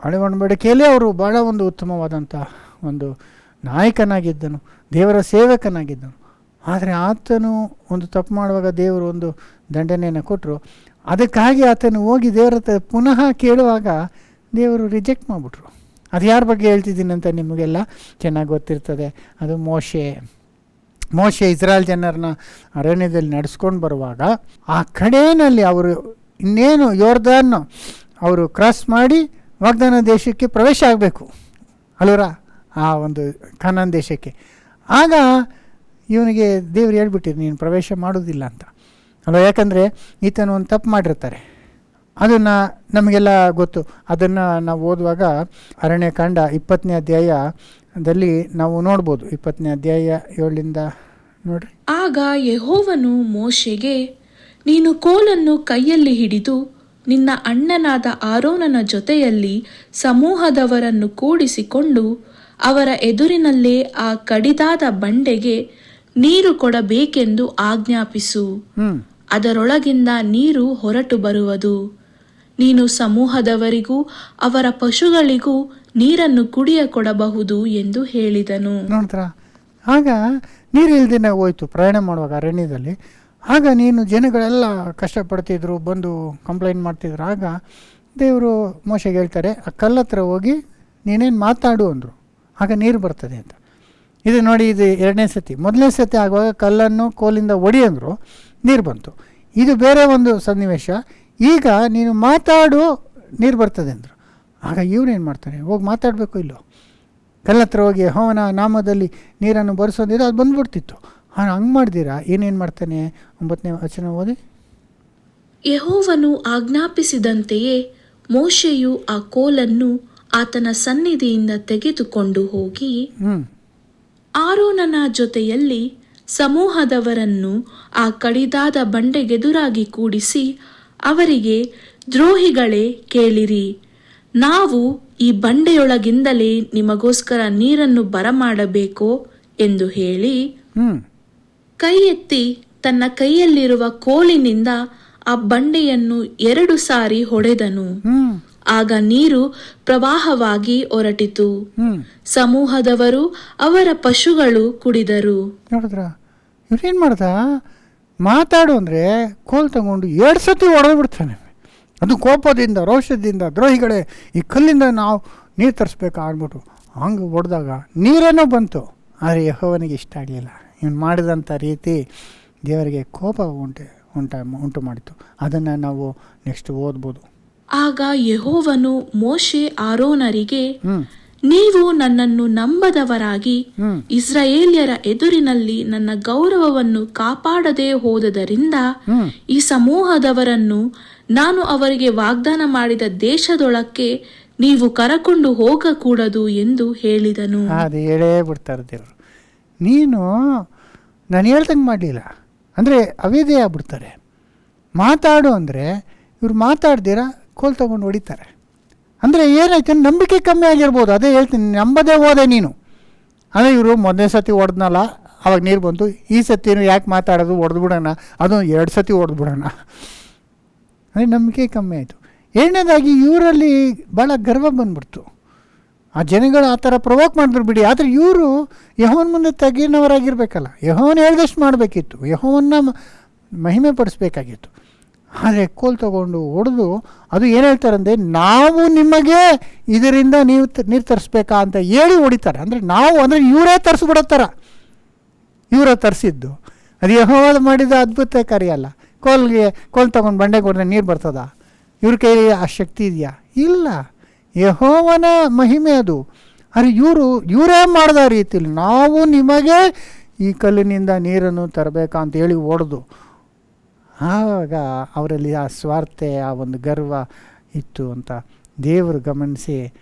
ಹಳೆ ಒಡಂಬಡಿಕೆಯಲ್ಲೇ ಅವರು ಭಾಳ ಒಂದು ಉತ್ತಮವಾದಂಥ ಒಂದು ನಾಯಕನಾಗಿದ್ದನು, ದೇವರ ಸೇವಕನಾಗಿದ್ದನು. ಆದರೆ ಆತನು ಒಂದು ತಪ್ಪು ಮಾಡುವಾಗ ದೇವರು ಒಂದು ದಂಡನೆಯನ್ನು ಕೊಟ್ಟರು. ಅದಕ್ಕಾಗಿ ಆತನು ಹೋಗಿ ದೇವರ ಹತ್ರ ಪುನಃ ಕೇಳುವಾಗ ದೇವರು ರಿಜೆಕ್ಟ್ ಮಾಡಿಬಿಟ್ರು. ಅದು ಯಾರ ಬಗ್ಗೆ ಹೇಳ್ತಿದ್ದೀನಿ ಅಂತ ನಿಮಗೆಲ್ಲ ಚೆನ್ನಾಗಿ ಗೊತ್ತಿರ್ತದೆ. ಅದು ಮೋಶೆ ಇಸ್ರಾಯೇಲ್ ಜನರನ್ನ ಅರಣ್ಯದಲ್ಲಿ ನಡೆಸ್ಕೊಂಡು ಬರುವಾಗ ಆ ಕಡೆಯಲ್ಲಿ ಅವರು ಇನ್ನೇನು ಯೋರ್ದಾನ್ ಅವರು ಕ್ರಾಸ್ ಮಾಡಿ ವಾಗ್ದಾನ ದೇಶಕ್ಕೆ ಪ್ರವೇಶ ಆಗಬೇಕು ಅಲ್ವರ, ಆ ಒಂದು ಕಾನಾನ್ ದೇಶಕ್ಕೆ. ಆಗ ಇವನಿಗೆ ದೇವ್ರು ಹೇಳ್ಬಿಟ್ಟಿದ್ರು ನೀನು ಪ್ರವೇಶ ಮಾಡೋದಿಲ್ಲ ಅಂತ ಅಲ್ವ. ಯಾಕಂದರೆ ಈತನು ಒಂದು ತಪ್ಪು ಮಾಡಿರ್ತಾರೆ, ಅದನ್ನು ನಮಗೆಲ್ಲ ಗೊತ್ತು. ಅದನ್ನು ನಾವು ಓದುವಾಗ ಅರಣ್ಯಕಾಂಡ 20ನೇ ಅಧ್ಯಾಯದಲ್ಲಿ ನಾವು ನೋಡ್ಬೋದು. 20ನೇ ಅಧ್ಯಾಯ 7ರಿಂದ ನೋಡ್ರಿ. ಆಗ ಯೆಹೋವನು ಮೋಶೆಗೆ, ನೀನು ಕೋಲನ್ನು ಕೈಯಲ್ಲಿ ಹಿಡಿದು ನಿನ್ನ ಅಣ್ಣನಾದ ಆರೋನನ ಜೊತೆಯಲ್ಲಿ ಸಮೂಹದವರನ್ನು ಕೂಡಿಸಿಕೊಂಡು ಅವರ ಎದುರಿನಲ್ಲೇ ಆ ಕಡಿದಾದ ಬಂಡೆಗೆ ನೀರು ಕೊಡಬೇಕೆಂದು ಆಜ್ಞಾಪಿಸು. ಅದರೊಳಗಿಂದ ನೀರು ಹೊರಟು ಬರುವುದು. ನೀನು ಸಮೂಹದವರಿಗೂ ಅವರ ಪಶುಗಳಿಗೂ ನೀರನ್ನು ಕುಡಿಯ ಕೊಡಬಹುದು ಎಂದು ಹೇಳಿದನು. ನೋಡ್ತಾರ, ಆಗ ನೀರು ಇಲ್ದೇನೆ ಹೋಯ್ತು ಪ್ರಯಾಣ ಮಾಡುವಾಗ ಅರಣ್ಯದಲ್ಲಿ. ಆಗ ನೀನು ಜನಗಳೆಲ್ಲ ಕಷ್ಟಪಡ್ತಿದ್ರು, ಬಂದು ಕಂಪ್ಲೇಂಟ್ ಮಾಡ್ತಿದ್ರು. ಆಗ ದೇವರು ಮೋಶೆಗೆ ಹೇಳ್ತಾರೆ, ಆ ಕಲ್ಲತ್ರ ಹೋಗಿ ನೀನೇನು ಮಾತಾಡು ಅಂದರು, ಆಗ ನೀರು ಬರ್ತದೆ ಅಂತ. ಇದು ನೋಡಿ, ಇದು 2ನೇ ಸತಿ. 1ನೇ ಸತಿ ಆಗುವಾಗ ಕಲ್ಲನ್ನು ಕೋಲಿಂದ ಒಡಿ ಅಂದರು, ನೀರು ಬಂತು. ಇದು ಬೇರೆ ಒಂದು ಸನ್ನಿವೇಶ. ಈಗ ನೀನು ಮಾತಾಡು, ನೀರು ಬರ್ತದೆ ಅಂದರು. ಆಗ ಇವನೇನು ಮಾಡ್ತಾನೆ, ಹೋಗಿ ಮಾತಾಡಬೇಕು ಇಲ್ಲೋ, ಕಲ್ಲತ್ರ ಹೋಗಿ ಯೆಹೋವನ ನಾಮದಲ್ಲಿ ನೀರನ್ನು ಬರೆಸೋದಿದ್ರೆ ಅದು ಬಂದ್ಬಿಡ್ತಿತ್ತು. ಹಂಗೆ ಮಾಡ್ದಿರಾ ಏನೇನು ಮಾಡ್ತಾನೆ. 9ನೇ ವಚನ ಓದಿ. ಯೆಹೋವನು ಆಜ್ಞಾಪಿಸಿದಂತೆಯೇ ಮೋಶೆಯು ಆ ಕೋಲನ್ನು ಆತನ ಸನ್ನಿಧಿಯಿಂದ ತೆಗೆದುಕೊಂಡು ಹೋಗಿ ಆರೋನನ ಜೊತೆಯಲ್ಲಿ ಸಮೂಹದವರನ್ನು ಆ ಕಡಿದಾದ ಬಂಡೆಗೆದುರಾಗಿ ಕೂಡಿಸಿ ಅವರಿಗೆ, ದ್ರೋಹಿಗಳೇ ಕೇಳಿರಿ, ನಾವು ಈ ಬಂಡೆಯೊಳಗಿಂದಲೇ ನಿಮಗೋಸ್ಕರ ನೀರನ್ನು ಬರಮಾಡಬೇಕೋ ಎಂದು ಹೇಳಿ ಕೈ ಎತ್ತಿ ತನ್ನ ಕೈಯಲ್ಲಿರುವ ಕೋಲಿನಿಂದ ಆ ಬಂಡೆಯನ್ನು 2 ಸಾರಿ ಹೊಡೆದನು. ಆಗ ನೀರು ಪ್ರವಾಹವಾಗಿ ಹೊರಟಿತು. ಸಮೂಹದವರು ಅವರ ಪಶುಗಳು ಕುಡಿದರು. ನೋಡಿದ್ರ, ಇವ್ರೇನು ಮಾಡ್ದ, ಮಾತಾಡು ಅಂದರೆ ಕೋಲ್ ತಗೊಂಡು 2 ಸತಿ ಹೊಡೆದು ಬಿಡ್ತಾನೆ. ಅದು ಕೋಪದಿಂದ, ರೋಷದಿಂದ, ದ್ರೋಹಿಗಳೇ ಈ ಕಲ್ಲಿಂದ ನಾವು ನೀರು ತರಿಸ್ಬೇಕಾ ಅಂದ್ಬಿಟ್ಟು ಹಂಗೆ ಹೊಡೆದಾಗ ನೀರೇನೋ ಬಂತು. ಆದರೆ ಯೆಹೋವನಿಗೆ ಇಷ್ಟ ಆಗಲಿಲ್ಲ. ಇವನು ಮಾಡಿದಂಥ ರೀತಿ ದೇವರಿಗೆ ಕೋಪ ಉಂಟು ಮಾಡಿತು. ಅದನ್ನು ನಾವು ನೆಕ್ಸ್ಟ್ ಓದ್ಬೋದು. ಆಗ ಯೆಹೋವನು ಮೋಶೆ ಆರೋನರಿಗೆ, ನೀವು ನನ್ನನ್ನು ನಂಬದವರಾಗಿ ಇಸ್ರಾಯೇಲ್ಯರ ಎದುರಿನಲ್ಲಿ ನನ್ನ ಗೌರವವನ್ನು ಕಾಪಾಡದೆ ಹೋದದರಿಂದ ಈ ಸಮೂಹದವರನ್ನು ನಾನು ಅವರಿಗೆ ವಾಗ್ದಾನ ಮಾಡಿದ ದೇಶದೊಳಕ್ಕೆ ನೀವು ಕರಕೊಂಡು ಹೋಗಕೂಡದು ಎಂದು ಹೇಳಿದನು. ಅದು ಹೇಳೇ ಬಿಡ್ತಾರೆ ದೇವರು. ನೀನು ನಾನು ಹೇಳ್ದಂಗೆ ಮಾಡಲಿಲ್ಲ ಅಂದರೆ ಅವೇದೇ ಆಗ್ಬಿಡ್ತಾರೆ. ಮಾತಾಡು ಅಂದರೆ ಇವ್ರು ಮಾತಾಡ್ದಿರ ಕೋಲ್ ತೊಗೊಂಡು ಹೊಡಿತಾರೆ. ಅಂದರೆ ಏನಾಯ್ತು, ನಂಬಿಕೆ ಕಮ್ಮಿ ಆಗಿರ್ಬೋದು. ಅದೇ ಹೇಳ್ತೀನಿ, ನಂಬದೇ ಹೋದೆ ನೀನು. ಅಂದರೆ ಇವರು 1ನೇ ಸತಿ ಹೊಡೆದ್ನಲ್ಲ, ಅವಾಗ ನೀರು ಬಂತು. ಈ ಸತಿನೂ ಯಾಕೆ ಮಾತಾಡೋದು, ಹೊಡೆದ್ಬಿಡೋಣ, ಅದು 2 ಸತಿ ಹೊಡೆದ್ಬಿಡೋಣ. ಅಂದರೆ ನಂಬಿಕೆ ಕಮ್ಮಿ ಆಯಿತು. 2ನೇದಾಗಿ ಇವರಲ್ಲಿ ಭಾಳ ಗರ್ವ ಬಂದ್ಬಿಡ್ತು. ಆ ಜನಗಳು ಆ ಥರ ಪ್ರವೋಕ್ ಮಾಡಿದ್ರು ಬಿಡಿ, ಆದರೆ ಇವರು ಯೆಹೋವನ ಮುಂದೆ ತಗ್ಗಿನವರಾಗಿರ್ಬೇಕಲ್ಲ, ಯೆಹೋವನ ಹೇಳ್ದಷ್ಟು ಮಾಡಬೇಕಿತ್ತು, ಯೆಹೋವನ್ನ ಮಹಿಮೆ ಪಡಿಸ್ಬೇಕಾಗಿತ್ತು. ಆದರೆ ಕೋಲ್ ತಗೊಂಡು ಹೊಡೆದು ಅದು ಏನು ಹೇಳ್ತಾರಂದರೆ, ನಾವು ನಿಮಗೆ ಇದರಿಂದ ನೀರು ತರಿಸ್ಬೇಕಾ ಅಂತ ಹೇಳಿ ಹೊಡಿತಾರೆ. ಅಂದರೆ ನಾವು ಅಂದರೆ ಇವರೇ ತರಿಸ್ಬಿಡತ್ತಾರ, ಇವರ ತರಿಸಿದ್ದು. ಅದು ಯೆಹೋವ ಮಾಡಿದ ಅದ್ಭುತ ಕಾರ್ಯ ಅಲ್ಲ. ಕೋಲ್ ತಗೊಂಡು ಬಂಡೆಗೆ ಹೊಡೆದ್ರೆ ನೀರು ಬರ್ತದ? ಇವ್ರ ಕೈಲಿ ಆ ಶಕ್ತಿ ಇದೆಯಾ? ಇಲ್ಲ, ಯೆಹೋವನ ಮಹಿಮೆ ಅದು. ಆದರೆ ಇವರೇ ಮಾಡಿದ ರೀತಿಯಲ್ಲಿ ನಾವು ನಿಮಗೆ ಈ ಕಲ್ಲಿನಿಂದ ನೀರನ್ನು ತರಬೇಕಾ ಅಂತ ಹೇಳಿ ಹೊಡೆದು, ಆವಾಗ ಅವರಲ್ಲಿ ಆ ಸ್ವಾರ್ಥ, ಆ ಒಂದು ಗರ್ವ ಇತ್ತು ಅಂತ ದೇವರು ಗಮನಿಸಿ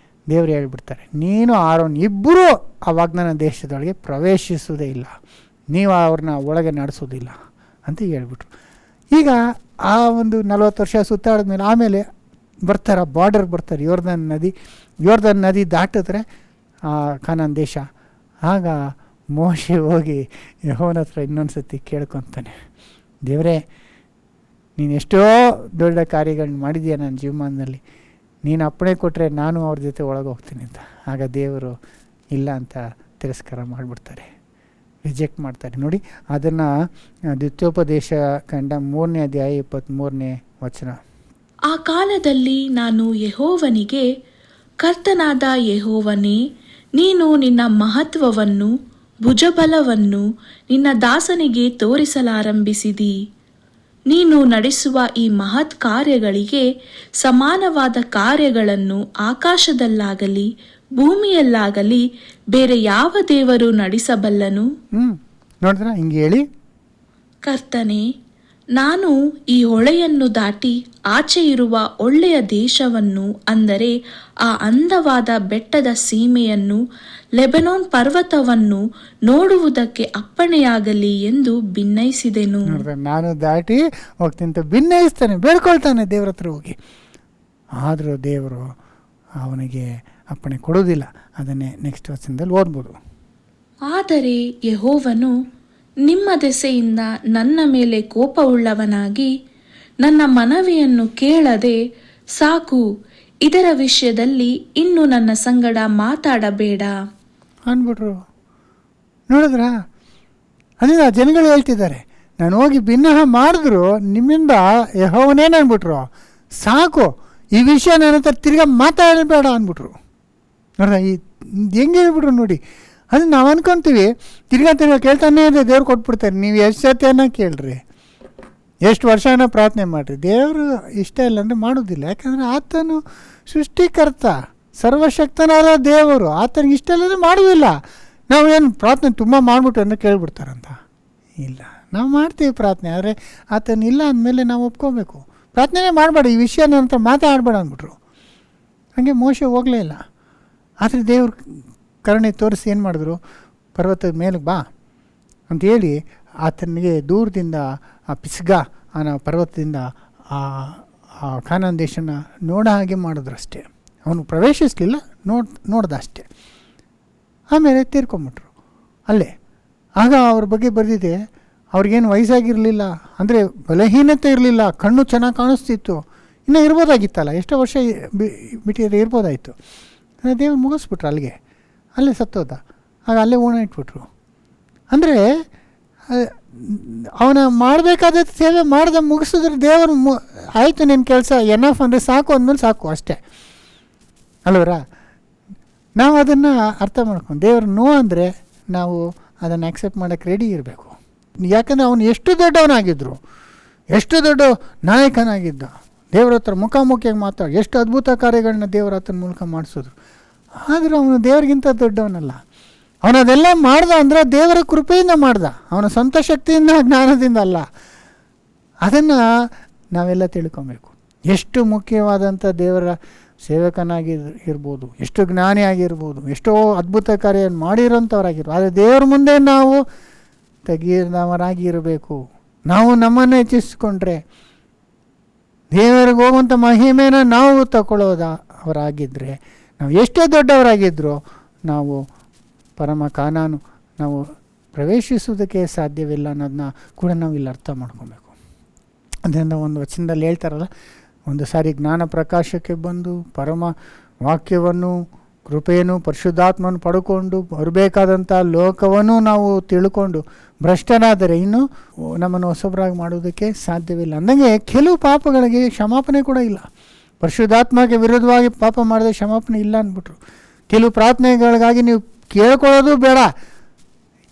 ದೇವರು ಹೇಳ್ಬಿಡ್ತಾರೆ, ನೀನು ಆರೋನ್ ಇಬ್ಬರೂ ಆ ವಾಗ್ದಾನ ದೇಶದೊಳಗೆ ಪ್ರವೇಶಿಸುವುದೇ ಇಲ್ಲ, ನೀವು ಅವ್ರನ್ನ ಒಳಗೆ ನಡೆಸೋದಿಲ್ಲ ಅಂತ ಹೇಳ್ಬಿಟ್ರು. ಈಗ ಆ ಒಂದು 40 ವರ್ಷ ಸುತ್ತಾಡಿದ್ಮೇಲೆ ಆಮೇಲೆ ಬರ್ತಾರೆ, ಬಾರ್ಡರ್ ಬರ್ತಾರೆ, ಯೋರ್ದನ್ ನದಿ ದಾಟಿದ್ರೆ ಕಾನಾನ್ ದೇಶ. ಆಗ ಮೋಶೆ ಹೋಗಿ ಯೆಹೋವನ ಹತ್ರ ಇನ್ನೊಂದು ಸತಿ ಕೇಳ್ಕೊತಾನೆ, ದೇವರೇ ನೀನು ಎಷ್ಟೋ ದೊಡ್ಡ ಕಾರ್ಯಗಳನ್ನ ಮಾಡಿದೀಯ ನನ್ನ ಜೀವಮಾನದಲ್ಲಿ, ನೀನು ಅಪ್ಪಣೆ ಕೊಟ್ಟರೆ ನಾನು ಅವ್ರ ಜೊತೆ ಒಳಗೆ ಹೋಗ್ತೀನಿ ಅಂತ. ಆಗ ದೇವರು ಇಲ್ಲ ಅಂತ ತಿರಸ್ಕಾರ ಮಾಡಿಬಿಡ್ತಾರೆ, ರಿಜೆಕ್ಟ್ ಮಾಡ್ತಾರೆ. ನೋಡಿ, ಅದನ್ನು ದ್ವಿತೀಯೋಪದೇಶ ಕಂಡ 3ನೇ ಅಧ್ಯಾಯ 23ನೇ ವಚನ. ಆ ಕಾಲದಲ್ಲಿ ನಾನು ಯೆಹೋವನಿಗೆ, ಕರ್ತನಾದ ಯೆಹೋವನೇ, ನೀನು ನಿನ್ನ ಮಹತ್ವವನ್ನು ಭುಜಬಲವನ್ನು ನಿನ್ನ ದಾಸನಿಗೆ ತೋರಿಸಲಾರಂಭಿಸಿದಿ. ನೀನು ನಡೆಸುವ ಈ ಮಹತ್ ಕಾರ್ಯಗಳಿಗೆ ಸಮಾನವಾದ ಕಾರ್ಯಗಳನ್ನು ಆಕಾಶದಲ್ಲಾಗಲಿ ಭೂಮಿಯಲ್ಲಾಗಲಿ ಬೇರೆ ಯಾವ ದೇವರು ನಡೆಸಬಲ್ಲನು? ನೋಡಿದ್ರ, ಹಿಂಗೆ ಹೇಳಿ, ಕರ್ತನೇ, ನಾನು ಈ ಹೊಳೆಯನ್ನು ದಾಟಿ ಆಚೆ ಇರುವ ಒಳ್ಳೆಯ ದೇಶವನ್ನು, ಅಂದರೆ ಆ ಅಂದವಾದ ಬೆಟ್ಟದ ಸೀಮೆಯನ್ನು, ಲೆಬನೋನ್ ಪರ್ವತವನ್ನು ನೋಡುವುದಕ್ಕೆ ಅಪ್ಪಣೆಯಾಗಲಿ ಎಂದು ಭಿನ್ನಯಿಸಿದೆನು. ನಾನು ದಾಟಿ ಹೋಗ್ತಿಂತ ಭಿನ್ನಯಿಸ್ತಾನೆ, ಬೇಡ್ಕೊಳ್ತಾನೆ ದೇವ್ರ ಹತ್ರ ಹೋಗಿ. ಆದರೂ ದೇವರು ಅವನಿಗೆ ಅಪ್ಪಣೆ ಕೊಡೋದಿಲ್ಲ. ಅದನ್ನೇ ನೆಕ್ಸ್ಟ್ ವಚನದಲ್ಲಿ ಓದ್ಬೋದು. ಆದರೆ ಯೆಹೋವನು ನಿಮ್ಮ ದೆಸೆಯಿಂದ ನನ್ನ ಮೇಲೆ ಕೋಪವುಳ್ಳವನಾಗಿ ನನ್ನ ಮನವಿಯನ್ನು ಕೇಳದೆ, ಸಾಕು, ಇದರ ವಿಷಯದಲ್ಲಿ ಇನ್ನು ನನ್ನ ಸಂಗಡ ಮಾತಾಡಬೇಡ ಅಂದ್ಬಿಟ್ರು. ನೋಡಿದ್ರ, ಅದರಿಂದ ಜನಗಳು ಹೇಳ್ತಿದ್ದಾರೆ, ನಾನು ಹೋಗಿ ಭಿನ್ನಹ ಮಾಡಿದ್ರು ನಿಮ್ಮಿಂದ ಯೆಹೋವನೇನು ಅಂದ್ಬಿಟ್ರು, ಸಾಕು, ಈ ವಿಷಯ ನನ್ನ ಹತ್ರ ತಿರ್ಗಾ ಮಾತಾಡಬೇಡ ಅಂದ್ಬಿಟ್ರು. ನೋಡ್ದ, ಈ ಹೆಂಗೆ ಹೇಳ್ಬಿಟ್ರು ನೋಡಿ. ಅದನ್ನು ನಾವು ಅನ್ಕೊತೀವಿ, ತಿರ್ಗಾ ಕೇಳ್ತಾನೆ ಇದೆ, ದೇವ್ರು ಕೊಟ್ಬಿಡ್ತಾರೆ. ನೀವು ಎಷ್ಟು ಸತ್ಯನ ಕೇಳ್ರಿ, ಎಷ್ಟು ವರ್ಷನ ಪ್ರಾರ್ಥನೆ ಮಾಡಿರಿ, ದೇವರು ಇಷ್ಟ ಇಲ್ಲ ಅಂದರೆ ಮಾಡೋದಿಲ್ಲ. ಯಾಕಂದರೆ ಆತನು ಸೃಷ್ಟಿಕರ್ತ, ಸರ್ವಶಕ್ತನಾದ ದೇವರು, ಆತನಿಗೆ ಇಷ್ಟ ಇಲ್ಲದ್ರೆ ಮಾಡೋದಿಲ್ಲ. ನಾವು ಏನು ಪ್ರಾರ್ಥನೆ ತುಂಬ ಮಾಡಿಬಿಟ್ಟು ಅಂದರೆ ಕೇಳ್ಬಿಡ್ತಾರಂತ ಇಲ್ಲ, ನಾವು ಮಾಡ್ತೀವಿ ಪ್ರಾರ್ಥನೆ. ಆದರೆ ಆತನ ಇಲ್ಲ ಅಂದಮೇಲೆ ನಾವು ಒಪ್ಕೋಬೇಕು. ಪ್ರಾರ್ಥನೆ ಮಾಡಬೇಡ, ಈ ವಿಷಯ ನನ್ನ ಹತ್ರ ಮಾತಾಡಬೇಡ ಅಂದ್ಬಿಟ್ರು. ಹಾಗೆ ಮೋಶೆ ಹೋಗಲೇ ಇಲ್ಲ. ಆದರೆ ದೇವ್ರ ಕರುಣೆ ತೋರಿಸಿ ಏನು ಮಾಡಿದ್ರು, ಪರ್ವತದ ಮೇಲೆ ಬಾ ಅಂಥೇಳಿ ಆತನಿಗೆ ದೂರದಿಂದ ಆ ಪಿಸ್ಗ ಅನ್ನೋ ಪರ್ವತದಿಂದ ಆ ಕಾನಾನ್ ದೇಶನ ನೋಡೋ ಹಾಗೆ ಮಾಡಿದ್ರು ಅಷ್ಟೇ. ಅವನು ಪ್ರವೇಶಿಸಲಿಲ್ಲ, ನೋಡ್ದ ಅಷ್ಟೇ. ಆಮೇಲೆ ತೀರ್ಕೊಂಬಿಟ್ರು ಅಲ್ಲೇ. ಆಗ ಅವ್ರ ಬಗ್ಗೆ ಬರೆದಿದೆ, ಅವ್ರಿಗೇನು ವಯಸ್ಸಾಗಿರಲಿಲ್ಲ, ಅಂದರೆ ಬಲಹೀನತೆ ಇರಲಿಲ್ಲ, ಕಣ್ಣು ಚೆನ್ನಾಗಿ ಕಾಣಿಸ್ತಿತ್ತು. ಇನ್ನೂ ಇರ್ಬೋದಾಗಿತ್ತಲ್ಲ, ಎಷ್ಟೋ ವರ್ಷ ಬಿಟ್ಟಿದ್ರೆ ಇರ್ಬೋದಾಯಿತು. ದೇವ್ರು ಮುಗಿಸ್ಬಿಟ್ರು ಅಲ್ಲೇ ಸತ್ತೋದ. ಆಗ ಅಲ್ಲೇ ಓಣ ಇಟ್ಬಿಟ್ರು. ಅಂದರೆ ಅವನ ಮಾಡಬೇಕಾದ ಸೇವೆ ಮಾಡ್ದೆ ಮುಗಿಸಿದ್ರೆ ದೇವರು ಆಯಿತು ನಿನ್ನ ಕೆಲಸ ಎನಫ್ ಅಂದರೆ ಸಾಕು ಅಂದಮೇಲೆ ಸಾಕು ಅಷ್ಟೇ ಅಲ್ವರ. ನಾವು ಅದನ್ನು ಅರ್ಥ ಮಾಡ್ಕೊಂಡು ದೇವ್ರು ನೋ ಅಂದರೆ ನಾವು ಅದನ್ನು ಆಕ್ಸೆಪ್ಟ್ ಮಾಡೋಕ್ಕೆ ರೆಡಿ ಇರಬೇಕು. ಯಾಕಂದರೆ ಅವನು ಎಷ್ಟು ದೊಡ್ಡವನಾಗಿದ್ದರು, ಎಷ್ಟು ದೊಡ್ಡ ನಾಯಕನಾಗಿದ್ದ, ದೇವ್ರ ಹತ್ರ ಮುಖಾಮುಖಿಯಾಗಿ ಮಾತಾಡಿ ಎಷ್ಟು ಅದ್ಭುತ ಕಾರ್ಯಗಳನ್ನ ದೇವ್ರ ಹತ್ರ ಮೂಲಕ ಮಾಡಿಸಿದ್ರು. ಆದರೂ ಅವನು ದೇವ್ರಿಗಿಂತ ದೊಡ್ಡವನಲ್ಲ. ಅವನದೆಲ್ಲ ಮಾಡ್ದ ಅಂದರೆ ದೇವರ ಕೃಪೆಯಿಂದ ಮಾಡ್ದ, ಅವನ ಸ್ವಂತ ಶಕ್ತಿಯಿಂದ ಜ್ಞಾನದಿಂದ ಅಲ್ಲ. ಅದನ್ನು ನಾವೆಲ್ಲ ತಿಳ್ಕೊಬೇಕು. ಎಷ್ಟು ಮುಖ್ಯವಾದಂಥ ದೇವರ ಸೇವಕನಾಗಿರ್ಬೋದು, ಎಷ್ಟು ಜ್ಞಾನಿ ಆಗಿರ್ಬೋದು, ಎಷ್ಟೋ ಅದ್ಭುತ ಕಾರ್ಯ ಮಾಡಿರೋಂಥವ್ರಾಗಿರ್ಬೋದು, ಆದರೆ ದೇವ್ರ ಮುಂದೆ ನಾವು ತೆಗೆದವರಾಗಿ ಇರಬೇಕು. ನಾವು ನಮ್ಮನ್ನು ಹೆಚ್ಚಿಸ್ಕೊಂಡ್ರೆ ದೇವರಿಗೆ ಹೋಗುವಂಥ ಮಹಿಮೆನ ನಾವು ಅವರಾಗಿದ್ದರೆ, ನಾವು ಎಷ್ಟೇ ದೊಡ್ಡವರಾಗಿದ್ದರೂ ನಾವು ಪರಮ ಕಾನಾನು ನಾವು ಪ್ರವೇಶಿಸುವುದಕ್ಕೆ ಸಾಧ್ಯವಿಲ್ಲ ಅನ್ನೋದನ್ನ ಕೂಡ ನಾವು ಇಲ್ಲಿ ಅರ್ಥ ಮಾಡ್ಕೊಬೇಕು. ಅದರಿಂದ ಒಂದು ವಚನದಲ್ಲಿ ಹೇಳ್ತಾರಲ್ಲ, ಒಂದು ಸಾರಿ ಜ್ಞಾನ ಪ್ರಕಾಶಕ್ಕೆ ಬಂದು ಪರಮ ವಾಕ್ಯವನ್ನು, ಕೃಪೆಯನ್ನು, ಪರಿಶುದ್ಧಾತ್ಮವನ್ನು ಪಡ್ಕೊಂಡು ಬರಬೇಕಾದಂಥ ಲೋಕವನ್ನು ನಾವು ತಿಳ್ಕೊಂಡು ಭ್ರಷ್ಟನಾದರೆ ಇನ್ನು ನಮ್ಮನ್ನು ಹೊಸಬರಾಗಿ ಮಾಡೋದಕ್ಕೆ ಸಾಧ್ಯವಿಲ್ಲ. ಅಂದಂಗೆ ಕೆಲವು ಪಾಪಗಳಿಗೆ ಕ್ಷಮಾಪಣೆ ಕೂಡ ಇಲ್ಲ. ಪರಿಶುದ್ಧಾತ್ಮಕ್ಕೆ ವಿರುದ್ಧವಾಗಿ ಪಾಪ ಮಾಡಿದ್ರೆ ಕ್ಷಮಾಪಣೆ ಇಲ್ಲ ಅಂದ್ಬಿಟ್ರು. ಕೆಲವು ಪ್ರಾರ್ಥನೆಗಳಿಗಾಗಿ ನೀವು ಕೇಳ್ಕೊಳ್ಳೋದು ಬೇಡ,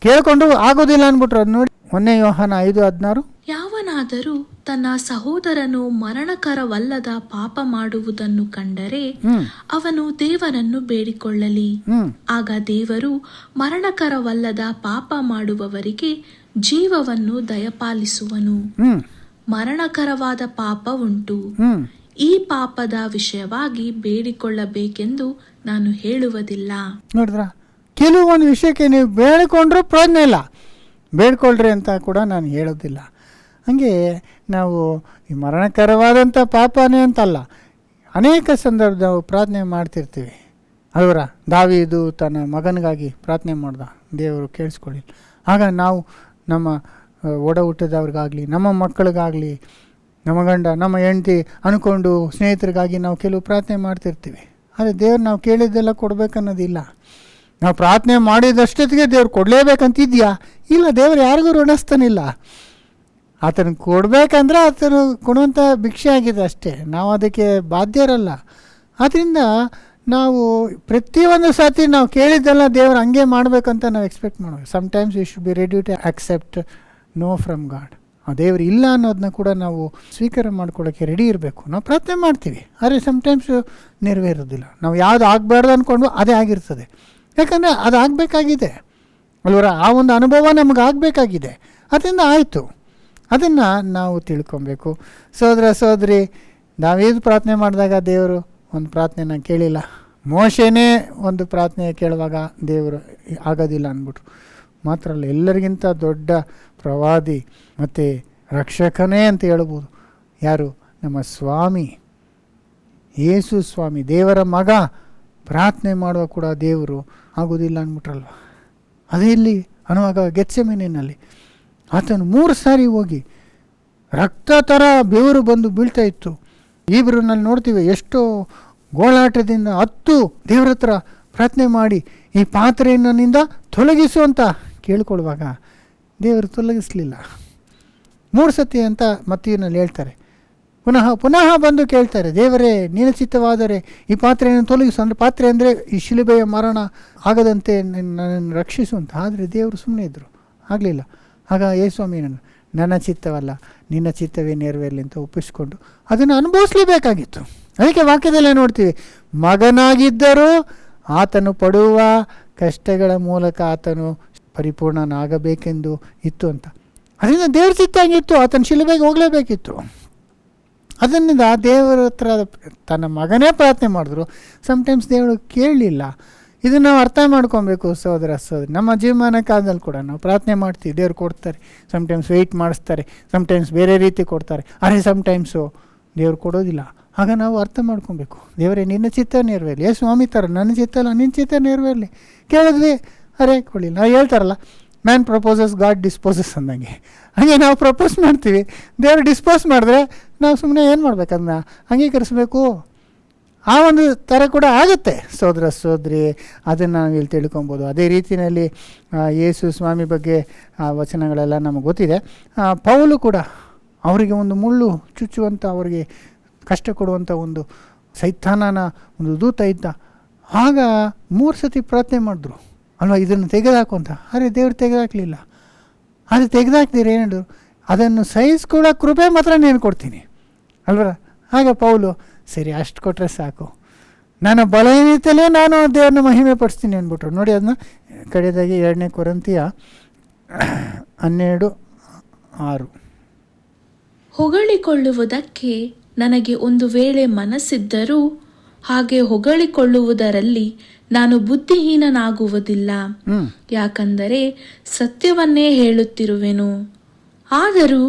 ಕೇಳ್ಕೊಂಡು ಆಗೋದಿಲ್ಲ ಅಂದ್ಬಿಟ್ರು. ಅದು ನೋಡಿ 1 ಯೋಹಾನ 5:16, ಯಾವನಾದರೂ ತನ್ನ ಸಹೋದರನು ಮರಣಕರವಲ್ಲದ ಪಾಪ ಮಾಡುವುದನ್ನು ಕಂಡರೆ ಅವನು ದೇವರನ್ನು ಬೇಡಿಕೊಳ್ಳಲಿ, ಆಗ ದೇವರು ಮರಣಕರವಲ್ಲದ ಪಾಪ ಮಾಡುವವರಿಗೆ ಜೀವವನ್ನು ದಯಪಾಲಿಸುವನು. ಮರಣಕರವಾದ ಪಾಪ ಉಂಟು, ಈ ಪಾಪದ ವಿಷಯವಾಗಿ ಬೇಡಿಕೊಳ್ಳಬೇಕೆಂದು ನಾನು ಹೇಳುವುದಿಲ್ಲ. ನೋಡಿದ್ರ, ಕೆಲವೊಂದು ವಿಷಯಕ್ಕೆ ನೀವು ಬೇಡಿಕೊಂಡ್ರೂ ಪ್ರಯೋಜನ ಇಲ್ಲ, ಬೇಡ್ಕೊಳ್ರಿ ಅಂತ ಕೂಡ ನಾನು ಹೇಳೋದಿಲ್ಲ. ಹಾಗೆ ನಾವು ಈ ಮರಣಕರವಾದಂಥ ಪಾಪನೇ ಅಂತಲ್ಲ, ಅನೇಕ ಸಂದರ್ಭ ನಾವು ಪ್ರಾರ್ಥನೆ ಮಾಡ್ತಿರ್ತೀವಿ, ಅಲ್ವರ ದಾವೀದು ತನ್ನ ಮಗನಿಗಾಗಿ ಪ್ರಾರ್ಥನೆ ಮಾಡ್ದ, ದೇವರು ಕೇಳಿಸ್ಕೊಳ್ಳಿಲ್ಲ. ಆಗ ನಾವು ನಮ್ಮ ಒಡ ಹುಟ್ಟಿದವ್ರಿಗಾಗಲಿ, ನಮ್ಮ ಮಕ್ಕಳಿಗಾಗಲಿ, ನಮ್ಮ ಗಂಡ, ನಮ್ಮ ಹೆಂಡತಿ ಅಂದ್ಕೊಂಡು ಸ್ನೇಹಿತರಿಗಾಗಿ ನಾವು ಕೆಲವು ಪ್ರಾರ್ಥನೆ ಮಾಡ್ತಿರ್ತೀವಿ. ಆದರೆ ದೇವ್ರು ನಾವು ಕೇಳಿದ್ದೆಲ್ಲ ಕೊಡಬೇಕನ್ನೋದಿಲ್ಲ. ನಾವು ಪ್ರಾರ್ಥನೆ ಮಾಡಿದಷ್ಟೊತ್ತಿಗೆ ದೇವ್ರು ಕೊಡಲೇಬೇಕಂತಿದ್ಯಾ? ಇಲ್ಲ, ದೇವ್ರು ಯಾರಿಗೂ ಋಣಿಸ್ತಾನಿಲ್ಲ. ಆತನಿಗೆ ಕೊಡಬೇಕಂದ್ರೆ ಆತನು ಕೊಡುವಂಥ ಭಿಕ್ಷೆ ಆಗಿದೆ ಅಷ್ಟೇ, ನಾವು ಅದಕ್ಕೆ ಬಾಧ್ಯರಲ್ಲ. ಆದ್ದರಿಂದ ನಾವು ಪ್ರತಿಯೊಂದು ಸಾತಿ ನಾವು ಕೇಳಿದ್ದೆಲ್ಲ ದೇವರು ಹಂಗೆ ಮಾಡಬೇಕಂತ ನಾವು ಎಕ್ಸ್ಪೆಕ್ಟ್ ಮಾಡಬೇಕು. Sometimes we should be ready to accept no from God. ಆ ದೇವರು ಇಲ್ಲ ಅನ್ನೋದನ್ನ ಕೂಡ ನಾವು ಸ್ವೀಕಾರ ಮಾಡ್ಕೊಳ್ಳೋಕ್ಕೆ ರೆಡಿ ಇರಬೇಕು. ನಾವು ಪ್ರಾರ್ಥನೆ ಮಾಡ್ತೀವಿ, ಆದರೆ ಸಮ್ಟೈಮ್ಸು ನೆರವೇರೋದಿಲ್ಲ. ನಾವು ಯಾವುದು ಆಗಬಾರ್ದು ಅಂದ್ಕೊಂಡು ಅದೇ ಆಗಿರ್ತದೆ. ಯಾಕಂದರೆ ಅದು ಆಗಬೇಕಾಗಿದೆ ಅಲ್ವರ, ಆ ಒಂದು ಅನುಭವ ನಮಗೆ ಆಗಬೇಕಾಗಿದೆ. ಅದರಿಂದ ಆಯಿತು, ಅದನ್ನು ನಾವು ತಿಳ್ಕೊಬೇಕು. ಸೋದರ ಸೋದರಿ, ನಾವೇದು ಪ್ರಾರ್ಥನೆ ಮಾಡಿದಾಗ ದೇವರು ಒಂದು ಪ್ರಾರ್ಥನೆನ ಕೇಳಿಲ್ಲ. ಮೋಶೆನೇ ಒಂದು ಪ್ರಾರ್ಥನೆ ಕೇಳುವಾಗ ದೇವರು ಆಗೋದಿಲ್ಲ ಅಂದ್ಬಿಟ್ರು. ಮಾತ್ರ ಅಲ್ಲ, ಎಲ್ಲರಿಗಿಂತ ದೊಡ್ಡ ಪ್ರವಾದಿ ಮತ್ತು ರಕ್ಷಕನೇ ಅಂತ ಹೇಳ್ಬೋದು ಯಾರು? ನಮ್ಮ ಸ್ವಾಮಿ ಯೇಸು ಸ್ವಾಮಿ, ದೇವರ ಮಗ ಪ್ರಾರ್ಥನೆ ಮಾಡುವ ಕೂಡ ದೇವರು ಆಗೋದಿಲ್ಲ ಅಂದ್ಬಿಟ್ರಲ್ವ. ಅದೇ ಇಲ್ಲಿ ಅನ್ನುವಾಗ ಗೆತ್ಸೆಮನೆಯಲ್ಲಿ ಆತನು 3 ಸಾರಿ ಹೋಗಿ ರಕ್ತ ಥರ ಬೆವರು ಬಂದು ಬೀಳ್ತಾ ಇತ್ತು. ಇಬ್ರಲ್ಲಿ ನೋಡ್ತೀವಿ ಎಷ್ಟೋ ಗೋಳಾಟದಿಂದ 10 ದೇವರ ಹತ್ರ ಪ್ರಾರ್ಥನೆ ಮಾಡಿ ಈ ಪಾತ್ರೆಯನ್ನು ನನ್ನಿಂದ ತೊಲಗಿಸು ಅಂತ ಕೇಳ್ಕೊಳ್ಳುವಾಗ ದೇವರು ತೊಲಗಿಸಲಿಲ್ಲ. 3 ಸತಿ ಅಂತ ಮತ್ತಿನಲ್ಲಿ ಹೇಳ್ತಾರೆ. ಪುನಃ ಬಂದು ಕೇಳ್ತಾರೆ, ದೇವರೇ ನಿನ್ನ ಚಿತ್ತವಾದರೆ ಈ ಪಾತ್ರೆಯನ್ನು ತೊಲಗಿಸು. ಅಂದರೆ ಪಾತ್ರೆ ಅಂದರೆ ಈ ಶಿಲುಬೆಯ ಮರಣ ಆಗದಂತೆ ನನ್ನನ್ನು ರಕ್ಷಿಸು ಅಂತ. ಆದರೆ ದೇವರು ಸುಮ್ಮನೆ ಇದ್ದರು, ಆಗಲಿಲ್ಲ. ಆಗ ಯೇಸ್ವಾಮಿ ನನ್ನ ಚಿತ್ತವಲ್ಲ ನಿನ್ನ ಚಿತ್ತವೇ ನೆರವೇರಲಿ ಅಂತ ಒಪ್ಪಿಸ್ಕೊಂಡು ಅದನ್ನು ಅನುಭವಿಸಲೇಬೇಕಾಗಿತ್ತು. ಅದಕ್ಕೆ ವಾಕ್ಯದಲ್ಲೇ ನೋಡ್ತೀವಿ, ಮಗನಾಗಿದ್ದರೂ ಆತನು ಪಡುವ ಕಷ್ಟಗಳ ಮೂಲಕ ಆತನು ಪರಿಪೂರ್ಣನಾಗಬೇಕೆಂದು ಇತ್ತು ಅಂತ. ಅದರಿಂದ ದೇವ್ರ ಚಿತ್ತ ಆಗಿತ್ತು, ಆತನ ಶಿಲುಬೆಗೆ ಹೋಗಲೇಬೇಕಿತ್ತು. ಅದರಿಂದ ದೇವರ ಹತ್ರ ತನ್ನ ಮಗನೇ ಪ್ರಾರ್ಥನೆ ಮಾಡಿದ್ರು. ಸಮ್ಟೈಮ್ಸ್ ದೇವರು ಕೇಳಲಿಲ್ಲ. ಇದನ್ನು ನಾವು ಅರ್ಥ ಮಾಡ್ಕೊಬೇಕು ಸಹೋದರ ಸಹೋದರಿ. ನಮ್ಮ ಜೀವಮಾನ ಕಾಲದಲ್ಲಿ ಕೂಡ ನಾವು ಪ್ರಾರ್ಥನೆ ಮಾಡ್ತೀವಿ, ದೇವ್ರು ಕೊಡ್ತಾರೆ. ಸಮ್ಟೈಮ್ಸ್ ವೆಯ್ಟ್ ಮಾಡಿಸ್ತಾರೆ, ಸಮ್ಟೈಮ್ಸ್ ಬೇರೆ ರೀತಿ ಕೊಡ್ತಾರೆ. ಆದರೆ ಸಮ್ಟೈಮ್ಸು ದೇವ್ರು ಕೊಡೋದಿಲ್ಲ. ಆಗ ನಾವು ಅರ್ಥ ಮಾಡ್ಕೊಬೇಕು, ದೇವರೇ ನಿನ್ನ ಚಿತ್ತ ನೆರವೇರಲಿ. ಸ್ವಾಮಿ ಥರ ನನ್ನ ಚಿತ್ತ ಅಲ್ಲ, ನಿನ್ನ ಚಿತ್ತ ನೆರವೇರಲಿ. ಕೇಳಿದ್ವಿ, ಅರೆ ಕೊಡಲಿಲ್ಲ. ನಾವು ಹೇಳ್ತಾರಲ್ಲ, ಮ್ಯಾನ್ ಪ್ರಪೋಸಸ್ ಗಾಡ್ ಡಿಸ್ಪೋಸಸ್ ಅಂದಂಗೆ. ಹಾಗೆ ನಾವು ಪ್ರಪೋಸ್ ಮಾಡ್ತೀವಿ, ದೇವರು ಡಿಸ್ಪೋಸ್ ಮಾಡಿದ್ರೆ ನಾವು ಸುಮ್ಮನೆ ಏನು ಮಾಡ್ಬೇಕು, ಅದನ್ನ ಅಂಗೀಕರಿಸಬೇಕು. ಆ ಒಂದು ಥರ ಕೂಡ ಆಗುತ್ತೆ ಸೋದರ ಸೋದರಿ. ಅದನ್ನು ನಾವು ಇಲ್ಲಿ ತಿಳ್ಕೊಬೋದು. ಅದೇ ರೀತಿಯಲ್ಲಿ ಯೇಸು ಸ್ವಾಮಿ ಬಗ್ಗೆ ವಚನಗಳೆಲ್ಲ ನಮಗೆ ಗೊತ್ತಿದೆ. ಪೌಲು ಕೂಡ ಅವರಿಗೆ ಒಂದು ಮುಳ್ಳು ಚುಚ್ಚುವಂಥ, ಅವರಿಗೆ ಕಷ್ಟ ಕೊಡುವಂಥ ಒಂದು ಸೈತಾನನ ಒಂದು ದೂತ ಇದ್ದ. ಆಗ 3 ಸತಿ ಪ್ರಾರ್ಥನೆ ಮಾಡಿದ್ರು ಅಲ್ವಾ, ಇದನ್ನು ತೆಗೆದುಹಾಕು ಅಂತ. ಆದರೆ ದೇವರು ತೆಗೆದುಹಾಕಲಿಲ್ಲ. ಅದು ತೆಗೆದುಹಾಕ್ದಿರ ಏನು, ಅದನ್ನು ಸಹಿಸ್ಕೊಳ್ಳೋ ಕೃಪೆ ಮಾತ್ರ ನಾನು ಕೊಡ್ತೀನಿ ಅಲ್ವರ. ಆಗ ಪೌಲು, ಸರಿ ಅಷ್ಟು ಕೊಟ್ಟರೆ ಸಾಕು, ನನ್ನ ಬಲಹೀನತೆಯಲ್ಲೇ ನಾನು ದೇವ್ರನ್ನ ಮಹಿಮೆ ಪಡಿಸ್ತೀನಿ ಅಂದ್ಬಿಟ್ರು. ನೋಡಿ, ಅದನ್ನ ಕಡೆದಾಗಿ 2 ಕೊರಿಂಥಿಯ 12:6. ಹೊಗಳಿಕೊಳ್ಳುವುದಕ್ಕೆ ನನಗೆ ಒಂದು ವೇಳೆ ಮನಸ್ಸಿದ್ದರೂ ಹಾಗೆ ಹೊಗಳಿಕೊಳ್ಳುವುದರಲ್ಲಿ ನಾನು ಬುದ್ಧಿಹೀನನಾಗುವುದಿಲ್ಲ. ಯಾಕಂದರೆ ಸತ್ಯವನ್ನೇ ಹೇಳುತ್ತಿರುವೆನು. ಆದರೂ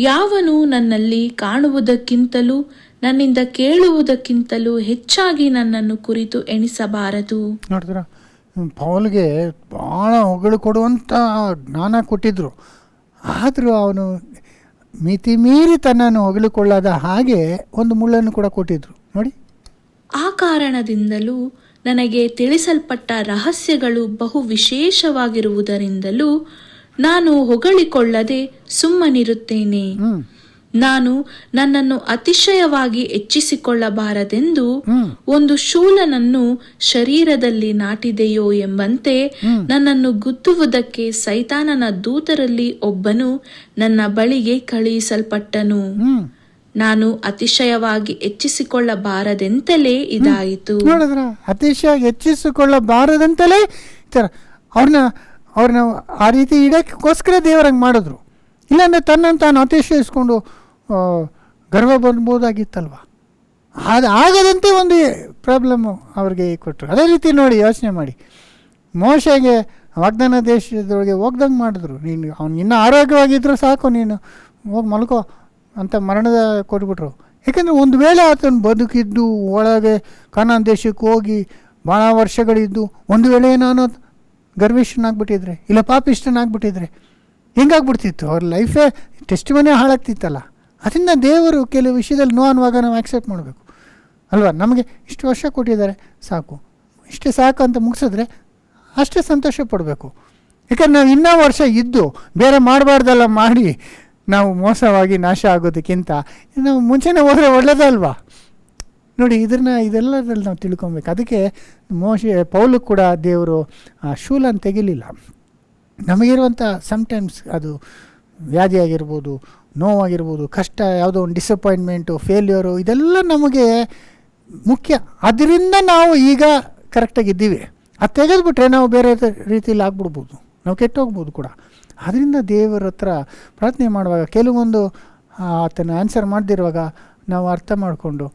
ಯಾವನು ನನ್ನಲ್ಲಿ ಕಾಣುವುದಕ್ಕಿಂತಲೂ ನನ್ನಿಂದ ಕೇಳುವುದಕ್ಕಿಂತಲೂ ಹೆಚ್ಚಾಗಿ ನನ್ನನ್ನು ಕುರಿತು ಎಣಿಸಬಾರದು. ನೋಡಿದ್ರ, ಪೌಲ್ಗೆ ಭಾಳ ಹೊಗಳು ಕೊಡುವಂಥ ಜ್ಞಾನ ಕೊಟ್ಟಿದ್ರು. ಆದರೂ ಅವನು ಮಿತಿ ಮೀರಿ ತನ್ನನ್ನು ಹೊಗಳಿಕೊಳ್ಳದ ಹಾಗೆ ಒಂದು ಮುಳ್ಳನ್ನು ಕೂಡ ಕೊಟ್ಟಿದ್ರು ನೋಡಿ. ಆ ಕಾರಣದಿಂದಲೂ ನನಗೆ ತಿಳಿಸಲ್ಪಟ್ಟ ರಹಸ್ಯಗಳು ಬಹು ವಿಶೇಷವಾಗಿರುವುದರಿಂದಲೂ ನಾನು ಹೊಗಳಿಕೊಳ್ಳದೆ ಸುಮ್ಮನಿರುತ್ತೇನೆ. ನಾನು ನನ್ನನ್ನು ಅತಿಶಯವಾಗಿ ಹೆಚ್ಚಿಸಿಕೊಳ್ಳಬಾರದೆಂದು ಒಂದು ಶೂಲನನ್ನು ಶರೀರದಲ್ಲಿ ನಾಟಿದೆಯೋ ಎಂಬಂತೆ ನನ್ನನ್ನು ಗುದ್ದುವುದಕ್ಕೆ ಸೈತಾನನ ದೂತರಲ್ಲಿ ಒಬ್ಬನು ನನ್ನ ಬಳಿಗೆ ಕಳುಹಿಸಲ್ಪಟ್ಟನು. ನಾನು ಅತಿಶಯವಾಗಿ ಹೆಚ್ಚಿಸಿಕೊಳ್ಳಬಾರದೆಂತಲೇ ಇದಾಯಿತು. ನೋಡಿದ್ರ, ಅತಿಶಯವಾಗಿ ಹೆಚ್ಚಿಸಿಕೊಳ್ಳಬಾರದಂತಲೇ ಅವ್ರನ್ನ ಆ ರೀತಿ ಇಡಕ್ಕೋಸ್ಕರ ದೇವರಂಗೆ ಮಾಡಿದ್ರು. ಇಲ್ಲಾಂದರೆ ತನ್ನನ್ನು ತಾನು ಅತಿಶಯಿಸ್ಕೊಂಡು ಗರ್ವ ಬರ್ಬೋದಾಗಿತ್ತಲ್ವ. ಅದು ಆಗದಂತೆ ಒಂದು ಪ್ರಾಬ್ಲಮ್ಮು ಅವ್ರಿಗೆ ಕೊಟ್ಟರು. ಅದೇ ರೀತಿ ನೋಡಿ, ಯೋಚನೆ ಮಾಡಿ, ಮೋಶೆಗೆ ವಾಗ್ದಾನ ದೇಶದೊಳಗೆ ಹೋಗ್ದಂಗೆ ಮಾಡಿದ್ರು. ಅವ್ನು ಇನ್ನೂ ಆರೋಗ್ಯವಾಗಿದ್ದರೂ ಸಾಕು, ನೀನು ಹೋಗಿ ಮಲ್ಕೋ ಅಂತ ಮರಣದ ಕೊಟ್ಬಿಟ್ರು. ಯಾಕೆಂದರೆ ಒಂದು ವೇಳೆ ಆತನು ಬದುಕಿದ್ದು ಒಳಗೆ ಕಾನಾನ್ ದೇಶಕ್ಕೆ ಹೋಗಿ ಭಾಳ ವರ್ಷಗಳಿದ್ದು ಒಂದು ವೇಳೆ ನಾನು ಗರ್ವಿಷ್ಠನಾಗ್ಬಿಟ್ಟಿದ್ರೆ ಇಲ್ಲ ಪಾಪಿಷ್ಠನಾಗ್ಬಿಟ್ಟಿದ್ರೆ ಹೆಂಗಾಗ್ಬಿಡ್ತಿತ್ತು ಅವ್ರ ಲೈಫೇ ಟೆಸ್ಟಿಮನಿ ಹಾಳಾಗ್ತಿತ್ತಲ್ಲ. ಅದರಿಂದ ದೇವರು ಕೆಲವು ವಿಷಯದಲ್ಲಿ ನೋ ಅನ್ನುವಾಗ ನಾವು ಆಕ್ಸೆಪ್ಟ್ ಮಾಡಬೇಕು ಅಲ್ವಾ. ನಮಗೆ ಇಷ್ಟು ವರ್ಷ ಕೊಟ್ಟಿದ್ದಾರೆ ಸಾಕು, ಇಷ್ಟೇ ಸಾಕು ಅಂತ ಮುಗಿಸಿದ್ರೆ ಅಷ್ಟೇ ಸಂತೋಷ ಪಡಬೇಕು. ಯಾಕಂದ್ರೆ ನಾವು ಇನ್ನೂ ವರ್ಷ ಇದ್ದು ಬೇರೆ ಮಾಡಬಾರ್ದಲ್ಲ ಮಾಡಿ ನಾವು ಮೋಸವಾಗಿ ನಾಶ ಆಗೋದಕ್ಕಿಂತ ನಾವು ಮುಂಚೆನೇ ಹೋದರೆ ಒಳ್ಳೆಯದಲ್ವಾ. ನೋಡಿ ಇದೆಲ್ಲದಲ್ಲಿ ನಾವು ತಿಳ್ಕೊಬೇಕು. ಅದಕ್ಕೆ ಪೌಲು ಕೂಡ ದೇವರು ಶೂಲನ್ನು ತೆಗಿಲಿಲ್ಲ. ನಮಗಿರುವಂಥ ಸಮ್ಟೈಮ್ಸ್ ಅದು ವ್ಯಾಧಿ ಆಗಿರ್ಬೋದು, ನೋವಾಗಿರ್ಬೋದು, ಕಷ್ಟ, ಯಾವುದೋ ಒಂದು ಡಿಸಪಾಯಿಂಟ್ಮೆಂಟು, ಫೇಲ್ಯೂರು, ಇದೆಲ್ಲ ನಮಗೆ ಮುಖ್ಯ. ಅದರಿಂದ ನಾವು ಈಗ ಕರೆಕ್ಟಾಗಿದ್ದೀವಿ. ಅದು ತೆಗೆದುಬಿಟ್ರೆ ನಾವು ಬೇರೆ ರೀತಿಯಲ್ಲಿ ಆಗ್ಬಿಡ್ಬೋದು, ನಾವು ಕೆಟ್ಟೋಗ್ಬೋದು ಕೂಡ. ಅದರಿಂದ ದೇವರ ಹತ್ರ ಪ್ರಾರ್ಥನೆ ಮಾಡುವಾಗ ಕೆಲವೊಂದು ಆತನ ಆನ್ಸರ್ ಮಾಡದಿರುವಾಗ ನಾವು ಅರ್ಥ ಮಾಡಿಕೊಂಡು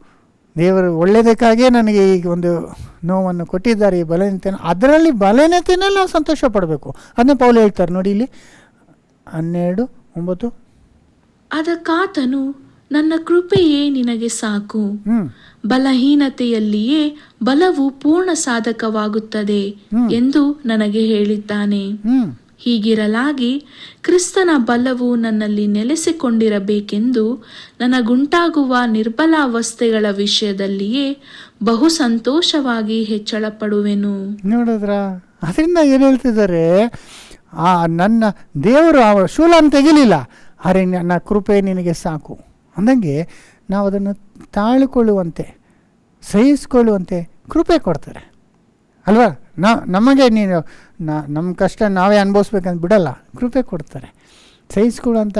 ದೇವರು ಒಳ್ಳೆಯದಕ್ಕಾಗೇ ನನಗೆ ಈಗ ಒಂದು ನೋವನ್ನು ಕೊಟ್ಟಿದ್ದಾರೆ, ಈ ಬಲಹೀನತೆಯನ್ನು, ಅದರಲ್ಲಿ ಬಲಹೀನತೆಯಲ್ಲಿ ನಾವು ಸಂತೋಷ ಪಡಬೇಕು. ಅದನ್ನ ಪೌಲು ಹೇಳ್ತಾರೆ ನೋಡಿ ಇಲ್ಲಿ 12:9. ಅದಕ್ಕಾತನು ನನ್ನ ಕೃಪೆಯೇ ನಿನಗೆ ಸಾಕು, ಬಲಹೀನತೆಯಲ್ಲಿಯೇ ಬಲವು ಪೂರ್ಣ ಸಾಧಕವಾಗುತ್ತದೆ ಎಂದು ನನಗೆ ಹೇಳಿದ್ದಾನೆ. ಹೀಗಿರಲಾಗಿ ಕ್ರಿಸ್ತನ ಬಲವು ನನ್ನಲ್ಲಿ ನೆಲೆಸಿಕೊಂಡಿರಬೇಕೆಂದು ನನಗುಂಟಾಗುವ ನಿರ್ಬಲಾವಸ್ಥೆಗಳ ವಿಷಯದಲ್ಲಿಯೇ ಬಹು ಸಂತೋಷವಾಗಿ ಹೆಚ್ಚಳ ಪಡುವೆನು. ನೋಡಿದ್ರ, ಅದರಿಂದ ಏನು ಹೇಳ್ತಿದ್ದಾರೆ, ನನ್ನ ದೇವರು ಶೂಲನ್ನು ತೆಗಿಲಿಲ್ಲ, ಅರೆ ನನ್ನ ಕೃಪೆ ನಿನಗೆ ಸಾಕು ಅಂದಂಗೆ ನಾವು ಅದನ್ನು ತಾಳಿಕೊಳ್ಳುವಂತೆ ಸಹಿಸಿಕೊಳ್ಳುವಂತೆ ಕೃಪೆ ಕೊಡ್ತಾರೆ ಅಲ್ವಾ. ನಮಗೆ ನೀನು ನಮ್ಮ ಕಷ್ಟ ನಾವೇ ಅನುಭವಿಸ್ಬೇಕಂತ ಬಿಡಲ್ಲ, ಕೃಪೆ ಕೊಡ್ತಾರೆ. ಸಹಿಸ್ಕೊಳ್ಳೋಂಥ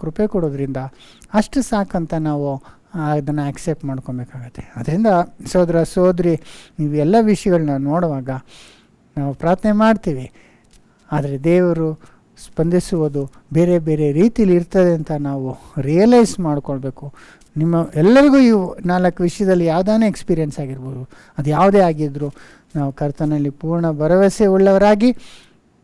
ಕೃಪೆ ಕೊಡೋದ್ರಿಂದ ಅಷ್ಟು ಸಾಕಂತ ನಾವು ಅದನ್ನು ಆಕ್ಸೆಪ್ಟ್ ಮಾಡ್ಕೊಬೇಕಾಗತ್ತೆ. ಅದರಿಂದ ಸಹೋದರ ಸಹೋದರಿ, ನೀವು ಎಲ್ಲ ವಿಷಯಗಳನ್ನ ನೋಡುವಾಗ ನಾವು ಪ್ರಾರ್ಥನೆ ಮಾಡ್ತೀವಿ, ಆದರೆ ದೇವರು ಸ್ಪಂದಿಸುವುದು ಬೇರೆ ಬೇರೆ ರೀತಿಯಲ್ಲಿ ಇರ್ತದೆ ಅಂತ ನಾವು ರಿಯಲೈಸ್ ಮಾಡ್ಕೊಳ್ಬೇಕು. ನಿಮ್ಮ ಎಲ್ಲರಿಗೂ ಇವು 4 ವಿಷಯದಲ್ಲಿ ಯಾವುದಾನೇ ಎಕ್ಸ್ಪೀರಿಯೆನ್ಸ್ ಆಗಿರ್ಬೋದು, ಅದು ಯಾವುದೇ ಆಗಿದ್ದರೂ ನಾವು ಕರ್ತನಲ್ಲಿ ಪೂರ್ಣ ಭರವಸೆ ಉಳ್ಳವರಾಗಿ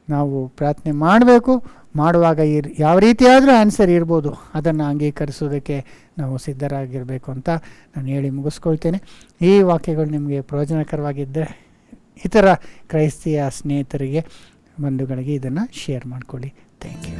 ನಾವು ಪ್ರಾರ್ಥನೆ ಮಾಡಬೇಕು. ಮಾಡುವಾಗ ಯಾವ ರೀತಿಯಾದರೂ ಆನ್ಸರ್ ಇರ್ಬೋದು, ಅದನ್ನು ಅಂಗೀಕರಿಸೋದಕ್ಕೆ ನಾವು ಸಿದ್ಧರಾಗಿರಬೇಕು ಅಂತ ನಾನು ಹೇಳಿ ಮುಗಿಸ್ಕೊಳ್ತೇನೆ. ಈ ವಾಕ್ಯಗಳು ನಿಮಗೆ ಪ್ರಯೋಜನಕರವಾಗಿದ್ದರೆ ಇತರ ಕ್ರೈಸ್ತಿಯ ಸ್ನೇಹಿತರಿಗೆ, ಬಂಧುಗಳಿಗೆ ಇದನ್ನು ಶೇರ್ ಮಾಡಿಕೊಳ್ಳಿ. Thank you.